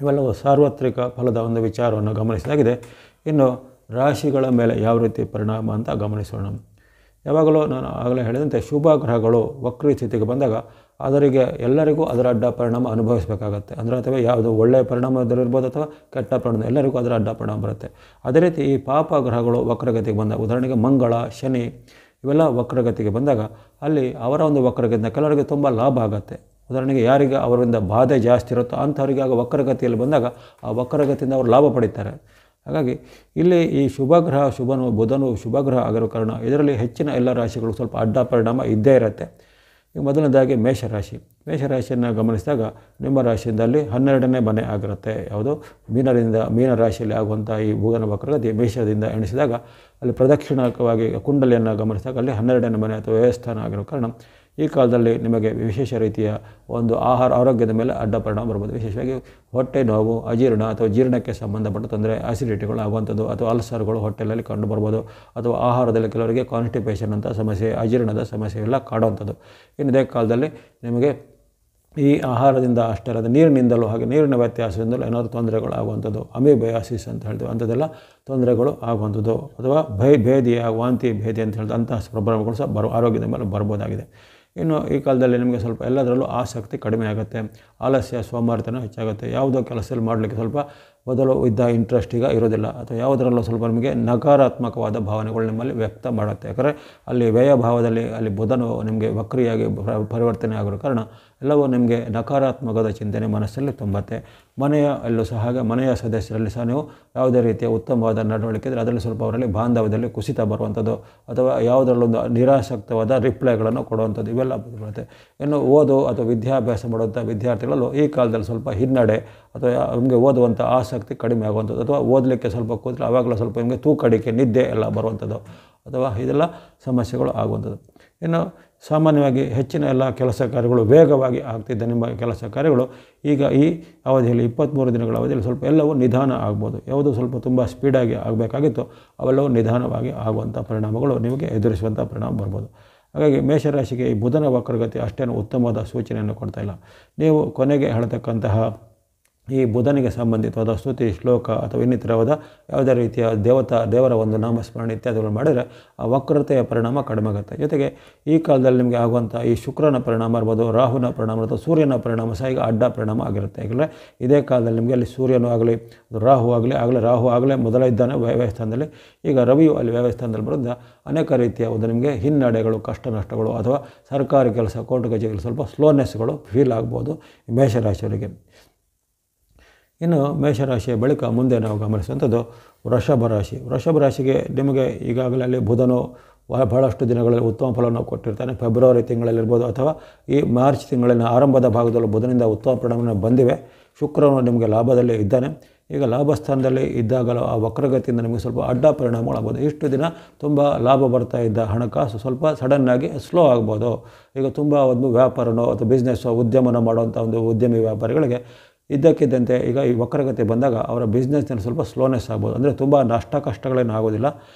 ಇವೆಲ್ಲವೂ ಸಾರ್ವತ್ರಿಕ ಫಲದ ಒಂದು ವಿಚಾರವನ್ನು ಗಮನಿಸಿದಾಗಿದೆ. ಇನ್ನು ರಾಶಿಗಳ ಮೇಲೆ ಯಾವ ರೀತಿ ಪರಿಣಾಮ ಅಂತ ಗಮನಿಸೋಣ. ಯಾವಾಗಲೂ ನಾನು ಆಗಲೇ ಹೇಳಿದಂತೆ ಶುಭ ಗ್ರಹಗಳು ವಕ್ರಿ ಸ್ಥಿತಿಗೆ ಬಂದಾಗ ಅದರಿಗೆ ಎಲ್ಲರಿಗೂ ಅದರ ಅಡ್ಡ ಪರಿಣಾಮ ಅನುಭವಿಸಬೇಕಾಗತ್ತೆ. ಅಂದರೆ ಅಥವಾ ಯಾವುದು ಒಳ್ಳೆಯ ಪರಿಣಾಮದಲ್ಲಿರ್ಬೋದು ಅಥವಾ ಕೆಟ್ಟ ಪರಿಣಾಮ, ಎಲ್ಲರಿಗೂ ಅದರ ಅಡ್ಡ ಪರಿಣಾಮ ಬರುತ್ತೆ. ಅದೇ ರೀತಿ ಈ ಪಾಪ ಗ್ರಹಗಳು ವಕ್ರಗತಿಗೆ ಬಂದಾಗ, ಉದಾಹರಣೆಗೆ ಮಂಗಳ, ಶನಿ ಇವೆಲ್ಲ ವಕ್ರಗತಿಗೆ ಬಂದಾಗ ಅಲ್ಲಿ ಅವರ ಒಂದು ವಕ್ರಗತಿಯಿಂದ ಕೆಲವರಿಗೆ ತುಂಬ ಲಾಭ ಆಗುತ್ತೆ. ಉದಾಹರಣೆಗೆ ಯಾರಿಗೆ ಅವರಿಂದ ಬಾಧೆ ಜಾಸ್ತಿ ಇರುತ್ತೋ ಅಂಥವರಿಗೆ ಆಗ ವಕ್ರಗತಿಯಲ್ಲಿ ಬಂದಾಗ ಆ ವಕ್ರಗತಿಯಿಂದ ಅವರು ಲಾಭ ಪಡೀತಾರೆ. ಹಾಗಾಗಿ ಇಲ್ಲಿ ಈ ಶುಭಗ್ರಹ ಬುಧನು ಶುಭಗ್ರಹ ಆಗಿರೋ ಕಾರಣ ಇದರಲ್ಲಿ ಹೆಚ್ಚಿನ ಎಲ್ಲ ರಾಶಿಗಳು ಸ್ವಲ್ಪ ಅಡ್ಡ ಪರಿಣಾಮ ಇದ್ದೇ ಇರುತ್ತೆ. ಈಗ ಮೊದಲನೇದಾಗಿ ಮೇಷರಾಶಿಯನ್ನು ಗಮನಿಸಿದಾಗ ನಿಮ್ಮ ರಾಶಿಯಿಂದಲ್ಲಿ 12ನೇ ಮನೆ ಆಗಿರುತ್ತೆ. ಯಾವುದು ಮೀನ ರಾಶಿಯಲ್ಲಿ ಆಗುವಂಥ ಈ ಬುಧನ ವಕ್ರಗತಿ ಮೇಷದಿಂದ ಎಣಿಸಿದಾಗ ಅಲ್ಲಿ ಪ್ರದಕ್ಷಿಣಾತ್ಮಕವಾಗಿ ಕುಂಡಲಿಯನ್ನು ಗಮನಿಸಿದಾಗ ಅಲ್ಲಿ 12ನೇ ಮನೆ ಅಥವಾ ವ್ಯವಸ್ಥಾನ ಆಗಿರೋ ಕಾರಣ ಈ ಕಾಲದಲ್ಲಿ ನಿಮಗೆ ವಿಶೇಷ ರೀತಿಯ ಒಂದು ಆರೋಗ್ಯದ ಮೇಲೆ ಅಡ್ಡ ಪರಿಣಾಮ ಬರ್ಬೋದು. ವಿಶೇಷವಾಗಿ ಹೊಟ್ಟೆ ನೋವು, ಅಜೀರ್ಣ ಅಥವಾ ಜೀರ್ಣಕ್ಕೆ ಸಂಬಂಧಪಟ್ಟ ತೊಂದರೆ, ಆಸಿಡಿಟಿಗಳು ಆಗುವಂಥದ್ದು, ಅಥವಾ ಅಲ್ಸರ್ಗಳು ಹೊಟ್ಟೆಯಲ್ಲಿ ಕಂಡು ಬರ್ಬೋದು, ಅಥವಾ ಆಹಾರದಲ್ಲಿ ಕೆಲವರಿಗೆ ಕಾನ್ಸ್ಟಿಪೇಷನ್ ಅಂತ ಸಮಸ್ಯೆ, ಅಜೀರ್ಣದ ಸಮಸ್ಯೆ ಎಲ್ಲ ಕಾಡುವಂಥದ್ದು. ಇನ್ನು ಇದೇ ಕಾಲದಲ್ಲಿ ನಿಮಗೆ ಈ ಆಹಾರದಿಂದ ಅಷ್ಟೇ ಅಲ್ಲದೆ ನೀರಿನಿಂದಲೂ ಹಾಗೆ ನೀರಿನ ವ್ಯತ್ಯಾಸದಿಂದಲೂ ಏನಾದರೂ ತೊಂದರೆಗಳು ಆಗುವಂಥದ್ದು, ಅಮೀಬಯಾಸಿಸ್ ಅಂತ ಹೇಳ್ತೀವಿ ಅಂಥದ್ದೆಲ್ಲ ತೊಂದರೆಗಳು ಆಗುವಂಥದ್ದು, ಅಥವಾ ಭೇದಿ ವಾಂತಿ ಭೇದಿ ಅಂತ ಹೇಳಿದ ಅಂತಹ ಪ್ರಾಬ್ಲಮ್ಗಳು ಸಹ ಆರೋಗ್ಯದ ಮೇಲೆ ಬರ್ಬೋದಾಗಿದೆ. ಇನ್ನು ಈ ಕಾಲದಲ್ಲಿ ನಿಮಗೆ ಸ್ವಲ್ಪ ಎಲ್ಲದರಲ್ಲೂ ಆಸಕ್ತಿ ಕಡಿಮೆ ಆಗುತ್ತೆ, ಆಲಸ್ಯ ಸೋಮಾರಿತನ ಹೆಚ್ಚಾಗುತ್ತೆ, ಯಾವುದೋ ಕೆಲಸದಲ್ಲಿ ಮಾಡಲಿಕ್ಕೆ ಸ್ವಲ್ಪ ಮೊದಲು ಇದ್ದ ಇಂಟ್ರೆಸ್ಟ್ ಈಗ ಇರೋದಿಲ್ಲ, ಅಥವಾ ಯಾವುದರಲ್ಲೂ ಸ್ವಲ್ಪ ನಿಮಗೆ ನಕಾರಾತ್ಮಕವಾದ ಭಾವನೆಗಳು ನಿಮ್ಮಲ್ಲಿ ವ್ಯಕ್ತ ಮಾಡುತ್ತೆ. ಯಾಕಂದರೆ ಅಲ್ಲಿ ವ್ಯಯಭಾವದಲ್ಲಿ ಅಲ್ಲಿ ಬುಧನು ನಿಮಗೆ ವಕ್ರಿಯಾಗಿ ಪರಿವರ್ತನೆ ಆಗಿರೋ ಕಾರಣ ಎಲ್ಲವೂ ನಿಮಗೆ ನಕಾರಾತ್ಮಕವಾದ ಚಿಂತನೆ ಮನಸ್ಸಲ್ಲಿ ತುಂಬುತ್ತೆ. ಮನೆಯಲ್ಲೂ ಸಹ ಹಾಗೆ ಮನೆಯ ಸದಸ್ಯರಲ್ಲಿ ಸಹ ನೀವು ಯಾವುದೇ ರೀತಿಯ ಉತ್ತಮವಾದ ನಡವಳಿಕೆ ಇದ್ದರೆ ಅದರಲ್ಲಿ ಸ್ವಲ್ಪ ಅವರಲ್ಲಿ ಬಾಂಧವ್ಯದಲ್ಲಿ ಕುಸಿತ ಬರುವಂಥದ್ದು, ಅಥವಾ ಯಾವುದರಲ್ಲೊಂದು ನಿರಾಸಕ್ತವಾದ ರಿಪ್ಲೈಗಳನ್ನು ಕೊಡುವಂಥದ್ದು ಇವೆಲ್ಲ ಬರುತ್ತೆ. ಇನ್ನು ಓದು ಅಥವಾ ವಿದ್ಯಾಭ್ಯಾಸ ಮಾಡುವಂಥ ವಿದ್ಯಾರ್ಥಿಗಳಲ್ಲೂ ಈ ಕಾಲದಲ್ಲಿ ಸ್ವಲ್ಪ ಹಿನ್ನಡೆ ಅಥವಾ ನಿಮಗೆ ಓದುವಂಥ ಆಸಕ್ತಿ ಕಡಿಮೆ ಆಗುವಂಥದ್ದು, ಅಥವಾ ಓದಲಿಕ್ಕೆ ಸ್ವಲ್ಪ ಕೂತರೆ ಆವಾಗಲೂ ಸ್ವಲ್ಪ ನಿಮಗೆ ತೂಕಡಿಕೆ ನಿದ್ದೆ ಎಲ್ಲ ಬರುವಂಥದ್ದು, ಅಥವಾ ಇದೆಲ್ಲ ಸಮಸ್ಯೆಗಳು ಆಗುವಂಥದ್ದು. ಇನ್ನು ಸಾಮಾನ್ಯವಾಗಿ ಹೆಚ್ಚಿನ ಎಲ್ಲ ಕೆಲಸ ಕಾರ್ಯಗಳು ವೇಗವಾಗಿ ಆಗ್ತಿದ್ದ ನಿಮ್ಮ ಕೆಲಸ ಕಾರ್ಯಗಳು ಈಗ ಈ ಅವಧಿಯಲ್ಲಿ 23 ದಿನಗಳ ಅವಧಿಯಲ್ಲಿ ಸ್ವಲ್ಪ ಎಲ್ಲವೂ ನಿಧಾನ ಆಗ್ಬೋದು. ಯಾವುದು ಸ್ವಲ್ಪ ತುಂಬ ಸ್ಪೀಡಾಗಿ ಆಗಬೇಕಾಗಿತ್ತು ಅವೆಲ್ಲವೂ ನಿಧಾನವಾಗಿ ಆಗುವಂಥ ಪರಿಣಾಮಗಳು ನಿಮಗೆ ಎದುರಿಸುವಂಥ ಪರಿಣಾಮ ಬರ್ಬೋದು. ಹಾಗಾಗಿ ಮೇಷರಾಶಿಗೆ ಈ ಬುಧನ ವಕ್ರಗತಿ ಅಷ್ಟೇನು ಉತ್ತಮವಾದ ಸೂಚನೆಯನ್ನು ಕೊಡ್ತಾಯಿಲ್ಲ. ನೀವು ಕೊನೆಗೆ ಹೇಳ್ತಕ್ಕಂತಹ ಈ ಬುಧನಿಗೆ ಸಂಬಂಧಿತವಾದ ಸ್ತುತಿ ಶ್ಲೋಕ ಅಥವಾ ಇನ್ನಿತರವಾದ ಯಾವುದೇ ರೀತಿಯ ದೇವರ ಒಂದು ನಾಮಸ್ಮರಣೆ ಇತ್ಯಾದಿಗಳು ಮಾಡಿದರೆ ಆ ವಕ್ರತೆಯ ಪರಿಣಾಮ ಕಡಿಮೆ ಆಗುತ್ತೆ. ಜೊತೆಗೆ ಈ ಕಾಲದಲ್ಲಿ ನಿಮಗೆ ಆಗುವಂಥ ಈ ಶುಕ್ರನ ಪರಿಣಾಮ ಇರ್ಬೋದು, ರಾಹುನ ಪರಿಣಾಮ ಅಥವಾ ಸೂರ್ಯನ ಪರಿಣಾಮ ಸಹ ಈಗ ಅಡ್ಡ ಪರಿಣಾಮ ಆಗಿರುತ್ತೆ. ಯಾಕಂದರೆ ಇದೇ ಕಾಲದಲ್ಲಿ ನಿಮಗೆ ಅಲ್ಲಿ ಸೂರ್ಯನೂ ಆಗಲಿ ರಾಹು ಆಗಲೇ ಮೊದಲ ಇದ್ದಾನೆ ವ್ಯವಸ್ಥಾನದಲ್ಲಿ, ಈಗ ರವಿಯು ಅಲ್ಲಿ ವ್ಯವಸ್ಥಾನದಲ್ಲಿ ಬರೋದ್ರಿಂದ ಅನೇಕ ರೀತಿಯ ಒಂದು ನಿಮಗೆ ಹಿನ್ನಡೆಗಳು, ಕಷ್ಟ ನಷ್ಟಗಳು ಅಥವಾ ಸರ್ಕಾರಿ ಕೆಲಸ ಕೋರ್ಟ್ ಕಚೇರಿಗಳು ಸ್ವಲ್ಪ ಸ್ಲೋನೆಸ್ಗಳು ಫೀಲ್ ಆಗ್ಬೋದು ಮೇಷರಾಶಿಯವರಿಗೆ. ಇನ್ನು ಮೇಷರಾಶಿಯ ಬಳಿಕ ಮುಂದೆ ನಾವು ಗಮನಿಸುವಂಥದ್ದು ವೃಷಭ ರಾಶಿಗೆ ನಿಮಗೆ ಈಗಾಗಲೇ ಅಲ್ಲಿ ಬುಧನು ಬಹಳಷ್ಟು ದಿನಗಳಲ್ಲಿ ಉತ್ತಮ ಫಲವನ್ನು ಕೊಟ್ಟಿರ್ತಾನೆ. ಫೆಬ್ರವರಿ ತಿಂಗಳಲ್ಲಿರ್ಬೋದು ಅಥವಾ ಈ ಮಾರ್ಚ್ ತಿಂಗಳಿನ ಆರಂಭದ ಭಾಗದಲ್ಲೂ ಬುಧನಿಂದ ಉತ್ತಮ ಪರಿಣಾಮ ಬಂದಿವೆ. ಶುಕ್ರನು ನಿಮಗೆ ಲಾಭದಲ್ಲಿ ಇದ್ದಾನೆ. ಈಗ ಲಾಭಸ್ಥಾನದಲ್ಲಿ ಇದ್ದಾಗಲೂ ಆ ವಕ್ರಗತಿಯಿಂದ ನಿಮಗೆ ಸ್ವಲ್ಪ ಅಡ್ಡ ಪರಿಣಾಮಗಳಾಗ್ಬೋದು. ಇಷ್ಟು ದಿನ ತುಂಬ ಲಾಭ ಬರ್ತಾ ಇದ್ದ ಹಣಕಾಸು ಸ್ವಲ್ಪ ಸಡನ್ನಾಗಿ ಸ್ಲೋ ಆಗ್ಬೋದು. ಈಗ ತುಂಬ ಒಂದು ವ್ಯಾಪಾರನೋ ಅಥವಾ ಬಿಸ್ನೆಸ್ಸೋ ಉದ್ಯಮನ ಮಾಡುವಂಥ ಒಂದು ಉದ್ಯಮಿ ವ್ಯಾಪಾರಿಗಳಿಗೆ ಇದ್ದಕ್ಕಿದ್ದಂತೆ ಈಗ ಈ ವಕ್ರಗತಿ ಬಂದಾಗ ಅವರ ಬಿಸ್ನೆಸ್ನಲ್ಲಿ ಸ್ವಲ್ಪ ಸ್ಲೋನೆಸ್ ಆಗ್ಬೋದು. ಅಂದರೆ ತುಂಬ ಕಷ್ಟಗಳೇನು ಆಗೋದಿಲ್ಲ.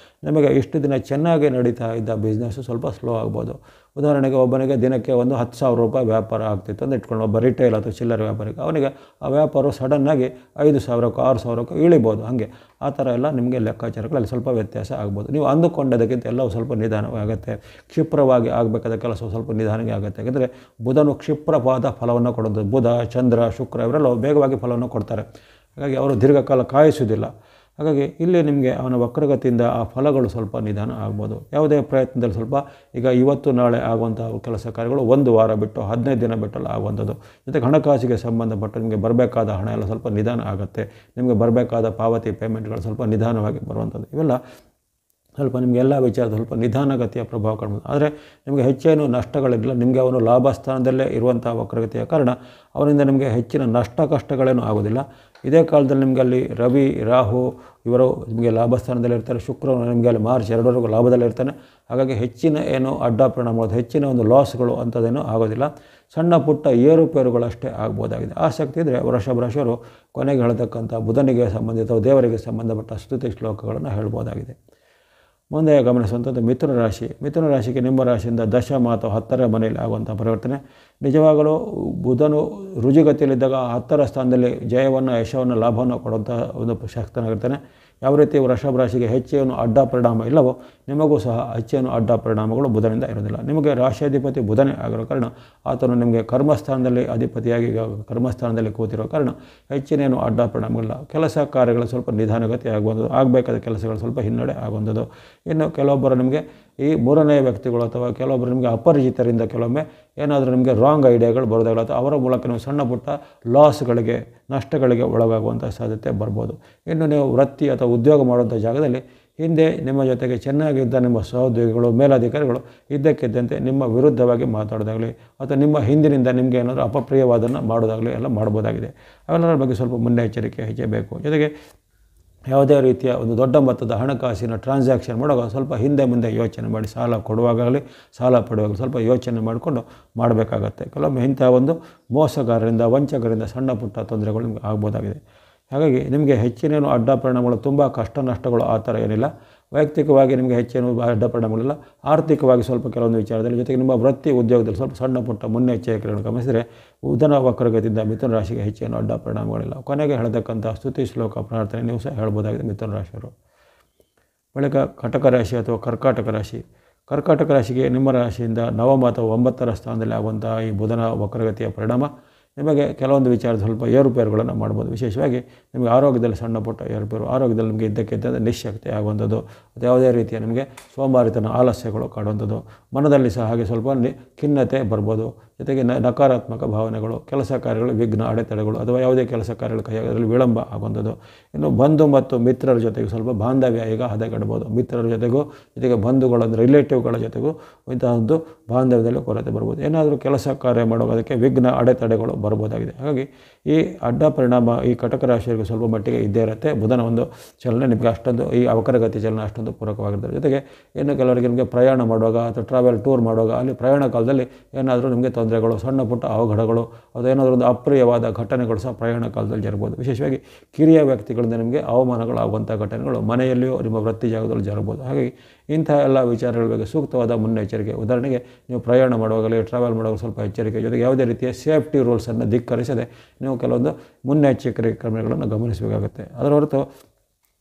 ನಿಮಗೆ ಇಷ್ಟು ದಿನ ಚೆನ್ನಾಗಿ ನಡೀತಾ ಇದ್ದ ಬಿಸ್ನೆಸ್ಸು ಸ್ವಲ್ಪ ಸ್ಲೋ ಆಗ್ಬೋದು. ಉದಾಹರಣೆಗೆ ಒಬ್ಬನಿಗೆ ದಿನಕ್ಕೆ ಒಂದು 10,000 ರೂಪಾಯಿ ವ್ಯಾಪಾರ ಆಗ್ತಿತ್ತು ಅಂತ ಇಟ್ಕೊಂಡು, ಒಬ್ಬ ರಿಟೇಲ್ ಅಥವಾ ಚಿಲ್ಲರೆ ವ್ಯಾಪಾರಿಗೆ ಅವನಿಗೆ ಆ ವ್ಯಾಪಾರ ಸಡನ್ನಾಗಿ 5,000ಕ್ಕೋ 6,000ಕ್ಕೋ ಇಳಿಬೋದು. ಹಾಗೆ ಆ ಥರ ಎಲ್ಲ ನಿಮಗೆ ಲೆಕ್ಕಾಚಾರಗಳಲ್ಲಿ ಸ್ವಲ್ಪ ವ್ಯತ್ಯಾಸ ಆಗ್ಬೋದು. ನೀವು ಅಂದುಕೊಂಡದಕ್ಕಿಂತ ಎಲ್ಲವೂ ಸ್ವಲ್ಪ ನಿಧಾನವಾಗುತ್ತೆ. ಕ್ಷಿಪ್ರವಾಗಿ ಆಗಬೇಕಾದ ಕೆಲಸ ಸ್ವಲ್ಪ ನಿಧಾನಕ್ಕೆ ಆಗುತ್ತೆ. ಯಾಕೆಂದರೆ ಬುಧನು ಕ್ಷಿಪ್ರವಾದ ಫಲವನ್ನು ಕೊಡೋದು. ಬುಧ, ಚಂದ್ರ, ಶುಕ್ರ ಇವರೆಲ್ಲ ವೇಗವಾಗಿ ಫಲವನ್ನು ಕೊಡ್ತಾರೆ. ಹಾಗಾಗಿ ಅವರು ದೀರ್ಘಕಾಲ ಕಾಯಿಸುವುದಿಲ್ಲ. ಹಾಗಾಗಿ ಇಲ್ಲಿ ನಿಮಗೆ ಅವನ ವಕ್ರಗತಿಯಿಂದ ಆ ಫಲಗಳು ಸ್ವಲ್ಪ ನಿಧಾನ ಆಗ್ಬೋದು. ಯಾವುದೇ ಪ್ರಯತ್ನದಲ್ಲಿ ಸ್ವಲ್ಪ ಈಗ ಇವತ್ತು ನಾಳೆ ಆಗುವಂಥ ಕೆಲಸ ಕಾರ್ಯಗಳು 1 ವಾರ ಬಿಟ್ಟು 15 ದಿನ ಬಿಟ್ಟಲ್ಲ ಆಗುವಂಥದ್ದು. ಜೊತೆಗೆ ಹಣಕಾಸಿಗೆ ಸಂಬಂಧಪಟ್ಟ ನಿಮಗೆ ಬರಬೇಕಾದ ಹಣ ಎಲ್ಲ ಸ್ವಲ್ಪ ನಿಧಾನ ಆಗುತ್ತೆ. ನಿಮಗೆ ಬರಬೇಕಾದ ಪಾವತಿ ಪೇಮೆಂಟ್ಗಳು ಸ್ವಲ್ಪ ನಿಧಾನವಾಗಿ ಬರುವಂಥದ್ದು. ಇವೆಲ್ಲ ಸ್ವಲ್ಪ ನಿಮಗೆ ಎಲ್ಲ ವಿಚಾರದ ಸ್ವಲ್ಪ ನಿಧಾನಗತಿಯ ಪ್ರಭಾವ ಕಾಣ್ಬೋದು. ಆದರೆ ನಿಮಗೆ ಹೆಚ್ಚೇನು ನಷ್ಟಗಳಿರಲಿಲ್ಲ. ನಿಮಗೆ ಅವನು ಲಾಭ ಸ್ಥಾನದಲ್ಲೇ ಇರುವಂಥ ವಕ್ರಗತಿಯ ಕಾರಣ ಅವನಿಂದ ನಿಮಗೆ ಹೆಚ್ಚಿನ ಕಷ್ಟಗಳೇನೂ ಆಗೋದಿಲ್ಲ. ಇದೇ ಕಾಲದಲ್ಲಿ ನಿಮಗೆ ಅಲ್ಲಿ ರವಿ, ರಾಹು ಇವರು ನಿಮಗೆ ಲಾಭ ಸ್ಥಾನದಲ್ಲಿರ್ತಾರೆ. ಶುಕ್ರನು ನಿಮಗೆ ಅಲ್ಲಿ ಮಾರ್ಚ್ 2ವರೆಗೂ ಲಾಭದಲ್ಲಿರ್ತಾನೆ. ಹಾಗಾಗಿ ಹೆಚ್ಚಿನ ಏನು ಅಡ್ಡ ಪರಿಣಾಮಗಳು, ಹೆಚ್ಚಿನ ಒಂದು ಲಾಸ್ಗಳು ಅಂಥದ್ದೇನೂ ಆಗೋದಿಲ್ಲ. ಸಣ್ಣ ಪುಟ್ಟ ಏರುಪೇರುಗಳಷ್ಟೇ ಆಗ್ಬೋದಾಗಿದೆ. ಆಸಕ್ತಿ ಇದ್ದರೆ ವೃಷಭ ರಾಶಿಯವರು ಕೊನೆಗೆ ಹೇಳ್ತಕ್ಕಂಥ ಬುಧನಿಗೆ ಸಂಬಂಧಿತ ದೇವರಿಗೆ ಸಂಬಂಧಪಟ್ಟ ಸ್ತುತಿ ಶ್ಲೋಕಗಳನ್ನು ಹೇಳ್ಬೋದಾಗಿದೆ. ಮುಂದೆ ಗಮನಿಸುವಂಥದ್ದು ಮಿಥುನ ರಾಶಿಗೆ ನಿಮ್ಮ ರಾಶಿಯಿಂದ ದಶಮ ಅಥವಾ 10ರ ಮನೆಯಲ್ಲಿ ಆಗುವಂಥ ಪರಿವರ್ತನೆ. ನಿಜವಾಗಲೂ ಬುಧನು ರುಜುಗತಿಯಲ್ಲಿದ್ದಾಗ 10ರ ಸ್ಥಾನದಲ್ಲಿ ಜಯವನ್ನು, ಯಶವನ್ನು, ಲಾಭವನ್ನು ಕೊಡುವಂಥ ಒಂದು ಶಕ್ತನಾಗಿರ್ತಾನೆ. ಯಾವ ರೀತಿ ವೃಷಭ ರಾಶಿಗೆ ಹೆಚ್ಚೇನು ಅಡ್ಡ ಪರಿಣಾಮ ಇಲ್ಲವೋ ನಿಮಗೂ ಸಹ ಹೆಚ್ಚೇನು ಅಡ್ಡ ಪರಿಣಾಮಗಳು ಬುಧನಿಂದ ಇರೋದಿಲ್ಲ. ನಿಮಗೆ ರಾಶಿಯಾಧಿಪತಿ ಬುಧನೇ ಆಗಿರೋ ಕಾರಣ ಆತನು ನಿಮಗೆ ಕರ್ಮಸ್ಥಾನದಲ್ಲಿ ಅಧಿಪತಿಯಾಗಿ ಕರ್ಮಸ್ಥಾನದಲ್ಲಿ ಕೂತಿರೋ ಕಾರಣ ಹೆಚ್ಚಿನೇನು ಅಡ್ಡ ಪರಿಣಾಮಗಳಿಲ್ಲ. ಕೆಲಸ ಕಾರ್ಯಗಳು ಸ್ವಲ್ಪ ನಿಧಾನಗತಿ ಆಗುವಂಥದ್ದು, ಆಗಬೇಕಾದ ಕೆಲಸಗಳು ಸ್ವಲ್ಪ ಹಿನ್ನಡೆ ಆಗುವಂಥದ್ದು. ಇನ್ನು ಕೆಲವೊಬ್ಬರು ನಿಮಗೆ ಈ ಮೂರನೇ ವ್ಯಕ್ತಿಗಳು ಅಥವಾ ಕೆಲವೊಬ್ಬರು ನಿಮಗೆ ಅಪರಿಚಿತರಿಂದ ಕೆಲವೊಮ್ಮೆ ಏನಾದರೂ ನಿಮಗೆ ರಾಂಗ್ ಐಡಿಯಾಗಳು ಬರೋದಾಗಲ್ಲ, ಅಥವಾ ಅವರ ಮೂಲಕ ನೀವು ಸಣ್ಣ ಪುಟ್ಟ ಲಾಸ್ಗಳಿಗೆ, ನಷ್ಟಗಳಿಗೆ ಒಳಗಾಗುವಂಥ ಸಾಧ್ಯತೆ ಬರ್ಬೋದು. ಇನ್ನು ನೀವು ವೃತ್ತಿ ಅಥವಾ ಉದ್ಯೋಗ ಮಾಡುವಂಥ ಜಾಗದಲ್ಲಿ ಹಿಂದೆ ನಿಮ್ಮ ಜೊತೆಗೆ ಚೆನ್ನಾಗಿದ್ದ ನಿಮ್ಮ ಸಹೋದ್ಯೋಗಿಗಳು, ಮೇಲಧಿಕಾರಿಗಳು ಇದ್ದಕ್ಕಿದ್ದಂತೆ ನಿಮ್ಮ ವಿರುದ್ಧವಾಗಿ ಮಾತಾಡೋದಾಗಲಿ ಅಥವಾ ನಿಮ್ಮ ಹಿಂದಿನಿಂದ ನಿಮಗೆ ಏನಾದರೂ ಅಪಪ್ರಿಯವಾದನ್ನು ಮಾಡೋದಾಗಲಿ ಎಲ್ಲ ಮಾಡ್ಬೋದಾಗಿದೆ. ಅವೆಲ್ಲರ ಬಗ್ಗೆ ಸ್ವಲ್ಪ ಮುನ್ನೆಚ್ಚರಿಕೆ ಹೆಚ್ಚಬೇಕು. ಜೊತೆಗೆ ಯಾವುದೇ ರೀತಿಯ ಒಂದು ದೊಡ್ಡ ಮೊತ್ತದ ಹಣಕಾಸಿನ ಟ್ರಾನ್ಸಾಕ್ಷನ್ ಮಾಡುವಾಗ ಸ್ವಲ್ಪ ಹಿಂದೆ ಮುಂದೆ ಯೋಚನೆ ಮಾಡಿ, ಸಾಲ ಕೊಡುವಾಗಲಿ ಸಾಲ ಪಡೆಯುವಾಗಲಿ ಸ್ವಲ್ಪ ಯೋಚನೆ ಮಾಡಿಕೊಂಡು ಮಾಡಬೇಕಾಗತ್ತೆ. ಕೆಲವೊಮ್ಮೆ ಇಂಥ ಒಂದು ಮೋಸಗಾರರಿಂದ, ವಂಚಕರಿಂದ ಸಣ್ಣ ಪುಟ್ಟ ತೊಂದರೆಗಳು ನಿಮಗೆ ಆಗ್ಬೋದಾಗಿದೆ. ಹಾಗಾಗಿ ನಿಮಗೆ ಹೆಚ್ಚಿನೇನು ಅಡ್ಡ ಪರಿಣಾಮಗಳು ತುಂಬ ಕಷ್ಟ ನಷ್ಟಗಳು ಆ ಥರ ಏನಿಲ್ಲ. ವೈಯಕ್ತಿಕವಾಗಿ ನಿಮಗೆ ಹೆಚ್ಚೇನು ಅಡ್ಡ ಪರಿಣಾಮಗಳಿಲ್ಲ. ಆರ್ಥಿಕವಾಗಿ ಸ್ವಲ್ಪ ಕೆಲವೊಂದು ವಿಚಾರದಲ್ಲಿ, ಜೊತೆಗೆ ನಿಮ್ಮ ವೃತ್ತಿ ಉದ್ಯೋಗದಲ್ಲಿ ಸ್ವಲ್ಪ ಸಣ್ಣ ಪುಟ್ಟ ಮುನ್ನೆಚ್ಚರಿಕೆಗಳನ್ನು ಗಮನಿಸಿದರೆ ಬುಧನ ವಕ್ರಗತಿಯಿಂದ ಮಿಥುನ ರಾಶಿಗೆ ಹೆಚ್ಚೇನು ಅಡ್ಡ ಪರಿಣಾಮಗಳಿಲ್ಲ. ಕೊನೆಗೆ ಹೇಳ್ತಕ್ಕಂಥ ಸ್ತುತಿ ಶ್ಲೋಕ ಪ್ರಾರ್ಥನೆ ನೀವು ಸಹ ಹೇಳ್ಬೋದಾಗಿದೆ ಮಿಥುನ ರಾಶಿಯವರು. ಬಳಿಕ ಕಟಕ ರಾಶಿ ಅಥವಾ ಕರ್ಕಾಟಕ ರಾಶಿ. ಕರ್ಕಾಟಕ ರಾಶಿಗೆ ನಿಮ್ಮ ರಾಶಿಯಿಂದ ನವಮ ಅಥವಾ 9ರ ಸ್ಥಾನದಲ್ಲಿ ಆಗುವಂಥ ಈ ಬುಧನ ವಕ್ರಗತಿಯ ಪರಿಣಾಮ ನಿಮಗೆ ಕೆಲವೊಂದು ವಿಚಾರದ ಸ್ವಲ್ಪ ಏರುಪೇರುಗಳನ್ನು ಮಾಡ್ಬೋದು. ವಿಶೇಷವಾಗಿ ನಿಮಗೆ ಆರೋಗ್ಯದಲ್ಲಿ ಸಣ್ಣ ಪುಟ್ಟ ಏರುಪೇರು, ಆರೋಗ್ಯದಲ್ಲಿ ನಿಮಗೆ ಇದ್ದಕ್ಕಿದ್ದಂತೆ ನಿಶ್ಶಕ್ತಿ ಆಗುವಂಥದ್ದು, ಅದು ಯಾವುದೇ ರೀತಿಯ ನಿಮಗೆ ಸೋಮಾರಿತನ ಆಲಸ್ಯಗಳು ಕಾಡುವಂಥದ್ದು, ಮನದಲ್ಲಿ ಸಹ ಹಾಗೆ ಸ್ವಲ್ಪ ಖಿನ್ನತೆ ಬರ್ಬೋದು. ಜೊತೆಗೆ ನಕಾರಾತ್ಮಕ ಭಾವನೆಗಳು, ಕೆಲಸ ಕಾರ್ಯಗಳು ವಿಘ್ನ ಅಡೆತಡೆಗಳು ಅಥವಾ ಯಾವುದೇ ಕೆಲಸ ಕಾರ್ಯಗಳು ಕೈಯಾಗೋದ್ರಲ್ಲಿ ವಿಳಂಬ ಆಗುವಂಥದ್ದು. ಇನ್ನು ಬಂಧು ಮತ್ತು ಮಿತ್ರರ ಜೊತೆಗೂ ಸ್ವಲ್ಪ ಬಾಂಧವ್ಯ ಈಗ ಹದಗೆಡ್ಬೋದು. ಮಿತ್ರರ ಜೊತೆಗೂ, ಜೊತೆಗೆ ಬಂಧುಗಳು ಅಂದರೆ ರಿಲೇಟಿವ್ಗಳ ಜೊತೆಗೂ ಇಂತಹ ಒಂದು ಬಾಂಧವ್ಯದಲ್ಲಿ ಕೊರತೆ ಬರ್ಬೋದು. ಏನಾದರೂ ಕೆಲಸ ಕಾರ್ಯ ಮಾಡೋದಕ್ಕೆ ವಿಘ್ನ ಅಡೆತಡೆಗಳು ಬರ್ಬೋದಾಗಿದೆ. ಹಾಗಾಗಿ ಈ ಅಡ್ಡ ಪರಿಣಾಮ ಈ ಕಟಕ ರಾಶಿಯವರಿಗೆ ಸ್ವಲ್ಪ ಮಟ್ಟಿಗೆ ಇದ್ದೇ ಇರುತ್ತೆ. ಬುಧನ ಒಂದು ಚಲನೆ ನಿಮಗೆ ಅಷ್ಟೊಂದು ಈ ವಕ್ರಗತಿ ಚಲನೆ ಅಷ್ಟೊಂದು ಪೂರಕವಾಗಿರ್ತದೆ. ಜೊತೆಗೆ ಇನ್ನು ಕೆಲವರಿಗೆ ನಿಮಗೆ ಪ್ರಯಾಣ ಮಾಡುವಾಗ ಅಥವಾ ಟ್ರಾವೆಲ್ ಟೂರ್ ಮಾಡುವಾಗ ಅಲ್ಲಿ ಪ್ರಯಾಣ ಕಾಲದಲ್ಲಿ ಏನಾದರೂ ನಿಮಗೆ ತೊಂದರೆಗಳು, ಸಣ್ಣ ಪುಟ್ಟ ಅವಘಡಗಳು, ಅದು ಏನಾದರೂ ಒಂದು ಅಪ್ರಿಯವಾದ ಘಟನೆಗಳು ಸಹ ಪ್ರಯಾಣ ಕಾಲದಲ್ಲಿ ಜರಬಹುದು. ವಿಶೇಷವಾಗಿ ಕಿರಿಯ ವ್ಯಕ್ತಿಗಳಿಂದ ನಿಮಗೆ ಅವಮಾನಗಳಾಗುವಂಥ ಘಟನೆಗಳು ಮನೆಯಲ್ಲಿಯೂ ನಿಮ್ಮ ವೃತ್ತಿ ಜಾಗದಲ್ಲಿ ಜರಬಹುದು. ಹಾಗಾಗಿ ಇಂಥ ಎಲ್ಲ ವಿಚಾರಗಳ ಬಗ್ಗೆ ಸೂಕ್ತವಾದ ಮುನ್ನೆಚ್ಚರಿಕೆ. ಉದಾಹರಣೆಗೆ ನೀವು ಪ್ರಯಾಣ ಮಾಡುವಾಗಲೇ ಟ್ರಾವೆಲ್ ಮಾಡುವಾಗ ಸ್ವಲ್ಪ ಎಚ್ಚರಿಕೆ, ಜೊತೆಗೆ ಯಾವುದೇ ರೀತಿಯ ಸೇಫ್ಟಿ ರೂಲ್ಸನ್ನು ಧಿಕ್ಕರಿಸದೆ ನೀವು ಕೆಲವೊಂದು ಮುನ್ನೆಚ್ಚರಿಕೆ ಕ್ರಮಗಳನ್ನು ಗಮನಿಸಬೇಕಾಗುತ್ತೆ. ಅದರ ಹೊರತು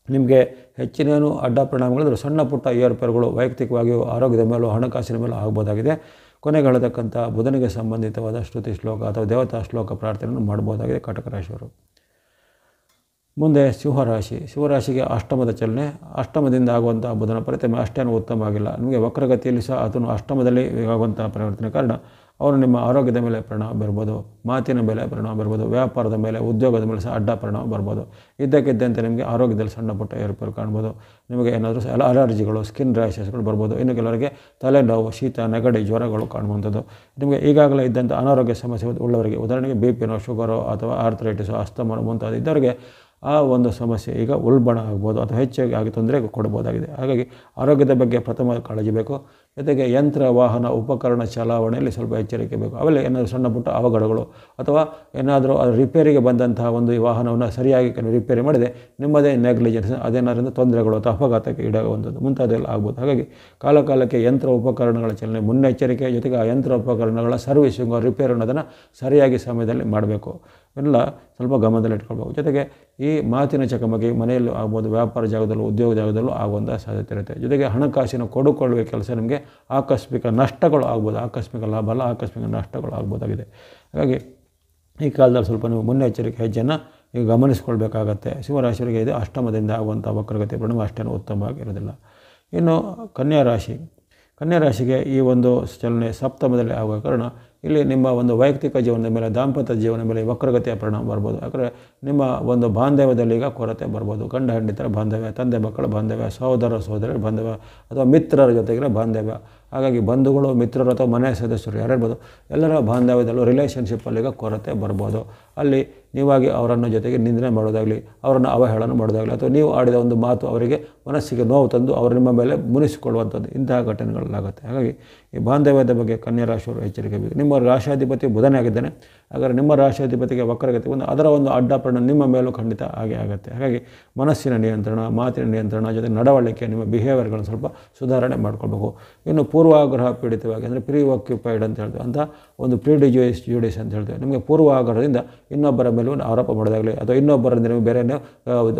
ನಿಮಗೆ ಹೆಚ್ಚಿನೇನು ಅಡ್ಡ ಪರಿಣಾಮಗಳಿದ್ದರೂ ಸಣ್ಣ ಪುಟ್ಟ ಏರುಪೇರುಗಳು ವೈಯಕ್ತಿಕವಾಗಿಯೂ ಆರೋಗ್ಯದ ಮೇಲೂ ಹಣಕಾಸಿನ ಮೇಲೂ ಆಗ್ಬೋದಾಗಿದೆ. ಕೊನೆಗೆ ಹೇಳತಕ್ಕಂಥ ಬುಧನಿಗೆ ಸಂಬಂಧಿತವಾದ ಸ್ತುತಿ ಶ್ಲೋಕ ಅಥವಾ ದೇವತಾ ಶ್ಲೋಕ ಪ್ರಾರ್ಥನೆಯನ್ನು ಮಾಡ್ಬೋದಾಗಿದೆ ಕಟಕ ರಾಶಿಯವರು. ಮುಂದೆ ಸಿಂಹರಾಶಿ. ಸಿಂಹರಾಶಿಗೆ ಅಷ್ಟಮದ ಚಲನೆ. ಅಷ್ಟಮದಿಂದ ಆಗುವಂಥ ಬುಧನ ಪ್ರತಿಮೆ ಅಷ್ಟೇನು ಉತ್ತಮ ಆಗಿಲ್ಲ. ನಿಮಗೆ ವಕ್ರಗತಿಯಲ್ಲಿ ಸಹ ಅದನ್ನು ಅಷ್ಟಮದಲ್ಲಿ ಆಗುವಂಥ ಪರಿವರ್ತನೆ ಕಾರಣ ಅವರು ನಿಮ್ಮ ಆರೋಗ್ಯದ ಮೇಲೆ ಪರಿಣಾಮ ಬೀರ್ಬೋದು, ಮಾತಿನ ಮೇಲೆ ಪರಿಣಾಮ ಬೀರ್ಬೋದು, ವ್ಯಾಪಾರದ ಮೇಲೆ, ಉದ್ಯೋಗದ ಮೇಲೆ ಸಹ ಅಡ್ಡ ಪರಿಣಾಮ ಬರ್ಬೋದು. ಇದ್ದಕ್ಕಿದ್ದಂತೆ ನಿಮಗೆ ಆರೋಗ್ಯದಲ್ಲಿ ಸಣ್ಣ ಪುಟ್ಟ ಏರುಪೇರು ಕಾಣ್ಬೋದು. ನಿಮಗೆ ಏನಾದರೂ ಅಲರ್ಜಿಗಳು, ಸ್ಕಿನ್ ರ್ಯಾಷಸ್ಗಳು ಬರ್ಬೋದು. ಇನ್ನು ಕೆಲವರಿಗೆ ತಲೆನೋವು, ಶೀತ, ನೆಗಡಿ, ಜ್ವರಗಳು ಕಾಣುವಂಥದ್ದು. ನಿಮಗೆ ಈಗಾಗಲೇ ಇದ್ದಂಥ ಅನಾರೋಗ್ಯ ಸಮಸ್ಯೆ ಉಳ್ಳವರಿಗೆ, ಉದಾಹರಣೆಗೆ BP ನೋ, ಶುಗರೋ ಅಥವಾ ಆರ್ಥರೈಟಿಸು, ಅಸ್ತಮ ಮುಂತಾದ ಇದ್ದವರಿಗೆ ಆ ಒಂದು ಸಮಸ್ಯೆ ಈಗ ಉಲ್ಬಣ ಆಗ್ಬೋದು ಅಥವಾ ಹೆಚ್ಚಾಗಿ ಆಗಿ ತೊಂದರೆ ಕೊಡ್ಬೋದಾಗಿದೆ. ಹಾಗಾಗಿ ಆರೋಗ್ಯದ ಬಗ್ಗೆ ಪ್ರಥಮ ಕಾಳಜಿ ಬೇಕು. ಜೊತೆಗೆ ಯಂತ್ರ, ವಾಹನ, ಉಪಕರಣ ಚಲಾವಣೆಯಲ್ಲಿ ಸ್ವಲ್ಪ ಎಚ್ಚರಿಕೆ ಬೇಕು. ಅವೆಲ್ಲ ಏನಾದರೂ ಸಣ್ಣ ಪುಟ್ಟ ಅವಘಡಗಳು ಅಥವಾ ಏನಾದರೂ ಅದು ರಿಪೇರಿಗೆ ಬಂದಂತಹ ಒಂದು ಈ ವಾಹನವನ್ನು ಸರಿಯಾಗಿ ರಿಪೇರಿ ಮಾಡಿದೆ ನಿಮ್ಮದೇ ನೆಗ್ಲಿಜೆನ್ಸ್ ಅದೇನಾದ್ರಿಂದ ತೊಂದರೆಗಳು ಅಥವಾ ಅಪಘಾತಕ್ಕೆ ಈಡಾಗುವಂಥದ್ದು ಮುಂತಾದೆಲ್ಲ ಆಗ್ಬೋದು. ಹಾಗಾಗಿ ಕಾಲಕಾಲಕ್ಕೆ ಯಂತ್ರ ಉಪಕರಣಗಳ ಚಲನೆ ಮುನ್ನೆಚ್ಚರಿಕೆ, ಜೊತೆಗೆ ಆ ಯಂತ್ರ ಉಪಕರಣಗಳ ಸರ್ವಿಸಿಂಗ್, ರಿಪೇರ್ ಅನ್ನೋದನ್ನು ಸರಿಯಾಗಿ ಸಮಯದಲ್ಲಿ ಮಾಡಬೇಕು. ಎಲ್ಲ ಸ್ವಲ್ಪ ಗಮನದಲ್ಲಿಟ್ಕೊಳ್ಬೇಕು. ಜೊತೆಗೆ ಈ ಮಾತಿನ ಚಕಮಕಿ ಮನೆಯಲ್ಲೂ ಆಗ್ಬೋದು, ವ್ಯಾಪಾರ ಜಾಗದಲ್ಲೂ, ಉದ್ಯೋಗ ಜಾಗದಲ್ಲೂ ಆಗುವಂಥ ಸಾಧ್ಯತೆ ಇರುತ್ತೆ. ಜೊತೆಗೆ ಹಣಕಾಸಿನ ಕೊಡುಕೊಳ್ಳುವ ಕೆಲಸ ನಿಮಗೆ ಆಕಸ್ಮಿಕ ನಷ್ಟಗಳು ಆಗ್ಬೋದು. ಆಕಸ್ಮಿಕ ಲಾಭ ಅಲ್ಲ, ಆಕಸ್ಮಿಕ ನಷ್ಟಗಳು ಆಗ್ಬೋದಾಗಿದೆ. ಹಾಗಾಗಿ ಈ ಕಾಲದಲ್ಲಿ ಸ್ವಲ್ಪ ನೀವು ಮುನ್ನೆಚ್ಚರಿಕೆ ಹೆಜ್ಜೆಯನ್ನು ಈಗ ಗಮನಿಸ್ಕೊಳ್ಬೇಕಾಗತ್ತೆ. ಸಿಂಹರಾಶಿಯವರಿಗೆ ಇದು ಅಷ್ಟಮದಿಂದ ಆಗುವಂಥ ವಕ್ರಗತಿ ಪರಿಣಾಮ ಅಷ್ಟೇನು ಉತ್ತಮವಾಗಿರೋದಿಲ್ಲ. ಇನ್ನು ಕನ್ಯಾ ರಾಶಿ. ಕನ್ಯಾ ರಾಶಿಗೆ ಈ ಒಂದು ಚಲನೆ ಸಪ್ತಮದಲ್ಲಿ ಆಗುವ ಕಾರಣ ಇಲ್ಲಿ ನಿಮ್ಮ ಒಂದು ವೈಯಕ್ತಿಕ ಜೀವನದ ಮೇಲೆ, ದಾಂಪತ್ಯ ಜೀವನದ ಮೇಲೆ ವಕ್ರಗತಿಯ ಪರಿಣಾಮ ಬರ್ಬೋದು. ಯಾಕಂದರೆ ನಿಮ್ಮ ಒಂದು ಬಾಂಧವ್ಯದಲ್ಲಿ ಈಗ ಕೊರತೆ ಬರ್ಬೋದು. ಗಂಡ ಹೆಂಡತಿಯರ ಬಾಂಧವ್ಯ, ತಂದೆ ಮಕ್ಕಳ ಬಾಂಧವ್ಯ, ಸಹೋದರ ಸಹೋದರರ ಬಾಂಧವ್ಯ ಅಥವಾ ಮಿತ್ರರ ಜೊತೆಗಿನ ಬಾಂಧವ್ಯ. ಹಾಗಾಗಿ ಬಂಧುಗಳು, ಮಿತ್ರರು ಅಥವಾ ಮನೆಯ ಸದಸ್ಯರು ಯಾರಿರ್ಬೋದು ಎಲ್ಲರ ಬಾಂಧವ್ಯದಲ್ಲೂ ರಿಲೇಷನ್ಶಿಪ್ಪಲ್ಲಿ ಈಗ ಕೊರತೆ ಬರ್ಬೋದು. ಅಲ್ಲಿ ನೀವಾಗಿ ಅವರನ್ನು ಜೊತೆಗೆ ನಿಂದನೆ ಮಾಡೋದಾಗಲಿ, ಅವರನ್ನು ಅವಹೇಳನ ಮಾಡೋದಾಗಲಿ, ಅಥವಾ ನೀವು ಆಡಿದ ಒಂದು ಮಾತು ಅವರಿಗೆ ಮನಸ್ಸಿಗೆ ನೋವು ತಂದು ಅವರು ನಿಮ್ಮ ಮೇಲೆ ಮುನಿಸಿಕೊಳ್ಳುವಂಥದ್ದು ಇಂತಹ ಘಟನೆಗಳಾಗುತ್ತೆ. ಹಾಗಾಗಿ ಈ ಬಾಂಧವ್ಯದ ಬಗ್ಗೆ ಕನ್ಯಾ ರಾಶಿಯವರು ಎಚ್ಚರಿಕೆ ಬೇಕು. ನಿಮ್ಮ ರಾಶಿಯಾಧಿಪತಿ ಬುಧನೇ ಆಗಿದ್ದಾನೆ. ಹಾಗಾದರೆ ನಿಮ್ಮ ರಾಶಿಯಾಧಿಪತಿಗೆ ವಕ್ರಗತಿ ಬಂದು ಅದರ ಒಂದು ಅಡ್ಡ ಪರಿಣಾಮ ನಿಮ್ಮ ಮೇಲೂ ಖಂಡಿತ ಹಾಗೆ ಆಗುತ್ತೆ. ಹಾಗಾಗಿ ಮನಸ್ಸಿನ ನಿಯಂತ್ರಣ, ಮಾತಿನ ನಿಯಂತ್ರಣ, ಜೊತೆ ನಡವಳಿಕೆ, ನಿಮ್ಮ ಬಿಹೇವಿಯರ್ಗಳನ್ನು ಸ್ವಲ್ಪ ಸುಧಾರಣೆ ಮಾಡ್ಕೊಳ್ಬೇಕು. ಇನ್ನು ಪೂರ್ವಾಗ್ರಹ ಪೀಡಿತವಾಗಿ ಅಂದರೆ ಪ್ರೀ ಆಕ್ಯುಪೈಡ್ ಅಂತ ಹೇಳ್ತೇವೆ, ಅಂತ ಒಂದು ಪ್ರಿಡಿಜ್ಯೂಡಿಸ್ ಅಂತ ಹೇಳ್ತೇವೆ. ನಿಮಗೆ ಪೂರ್ವಾಗ್ರಹದಿಂದ ಇನ್ನೊಬ್ಬರ ಮೇಲೂ ಆರೋಪ ಮಾಡೋದಾಗಲಿ ಅಥವಾ ಇನ್ನೊಬ್ಬರಿಂದ ನೀವು ಬೇರೆ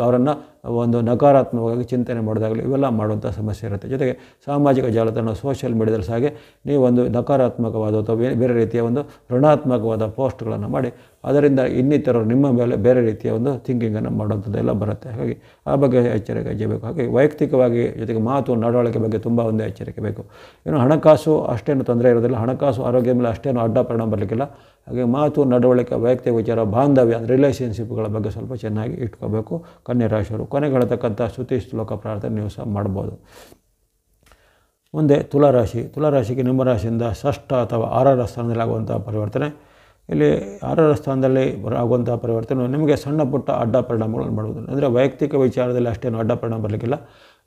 ಅವರನ್ನು ಒಂದು ನಕಾರಾತ್ಮಕವಾಗಿ ಚಿಂತನೆ ಮಾಡೋದಾಗಲಿ ಇವೆಲ್ಲ ಮಾಡುವಂಥ ಸಮಸ್ಯೆ ಇರುತ್ತೆ. ಜೊತೆಗೆ ಸಾಮಾಜಿಕ ಜಾಲತಾಣ, ಸೋಷಿಯಲ್ ಮೀಡಿಯಾದಲ್ಲಿ ಸಹ ಹಾಗೆ ನೀವು ಒಂದು ನಕಾರಾತ್ಮಕವಾದ ಅಥವಾ ಬೇರೆ ರೀತಿಯ ಒಂದು ಋಣಾತ್ಮಕವಾದ ಪೋಸ್ಟ್ಗಳನ್ನು ಮಾಡಿ ಅದರಿಂದ ಇನ್ನಿತರರು ನಿಮ್ಮ ಮೇಲೆ ಬೇರೆ ರೀತಿಯ ಒಂದು ಥಿಂಕಿಂಗನ್ನು ಮಾಡುವಂಥದ್ದೆಲ್ಲ ಬರುತ್ತೆ. ಹಾಗಾಗಿ ಆ ಬಗ್ಗೆ ಎಚ್ಚರಿಕೆ ಬೇಕು. ಹಾಗಾಗಿ ವೈಯಕ್ತಿಕವಾಗಿ ಜೊತೆಗೆ ಮಾತು, ನಡವಳಿಕೆ ಬಗ್ಗೆ ತುಂಬ ಒಂದು ಎಚ್ಚರಿಕೆ ಬೇಕು. ಇನ್ನು ಹಣಕಾಸು ಅಷ್ಟೇನು ತೊಂದರೆ ಇರೋದಿಲ್ಲ, ಹಣಕಾಸು ಆರೋಗ್ಯದ ಮೇಲೆ ಅಷ್ಟೇನು ಅಡ್ಡ ಪರಿಣಾಮ ಬರಲಿಕ್ಕಿಲ್ಲ. ಹಾಗೆ ಮಾತು, ನಡವಳಿಕೆ, ವೈಯಕ್ತಿಕ ವಿಚಾರ, ಬಾಂಧವ್ಯ ರಿಲೇಷನ್ಶಿಪ್ಗಳ ಬಗ್ಗೆ ಸ್ವಲ್ಪ ಚೆನ್ನಾಗಿ ಇಟ್ಕೋಬೇಕು ಕನ್ಯಾ ರಾಶಿಯವರು. ಕೊನೆಗೆ ಹೇಳ್ತಕ್ಕಂಥ ಸ್ತುತಿ ಶ್ಲೋಕ ಪ್ರಾರ್ಥನೆ ನೀವು ಸಹ ಮಾಡ್ಬೋದು. ಮುಂದೆ ತುಲಾರಾಶಿ. ತುಲಾರಾಶಿಗೆ ನಿಮ್ಮ ರಾಶಿಯಿಂದ ಷಷ್ಠ ಅಥವಾ 6ರ ಸ್ಥಾನದಲ್ಲಿ ಆಗುವಂಥ ಪರಿವರ್ತನೆ. ಇಲ್ಲಿ 6ರ ಸ್ಥಾನದಲ್ಲಿ ಆಗುವಂಥ ಪರಿವರ್ತನೆ ನಿಮಗೆ ಸಣ್ಣ ಪುಟ್ಟ ಅಡ್ಡ ಪರಿಣಾಮಗಳನ್ನು ಮಾಡುವುದು. ಅಂದರೆ ವೈಯಕ್ತಿಕ ವಿಚಾರದಲ್ಲಿ ಅಷ್ಟೇನು ಅಡ್ಡ ಪರಿಣಾಮ ಬರಲಿಕ್ಕಿಲ್ಲ.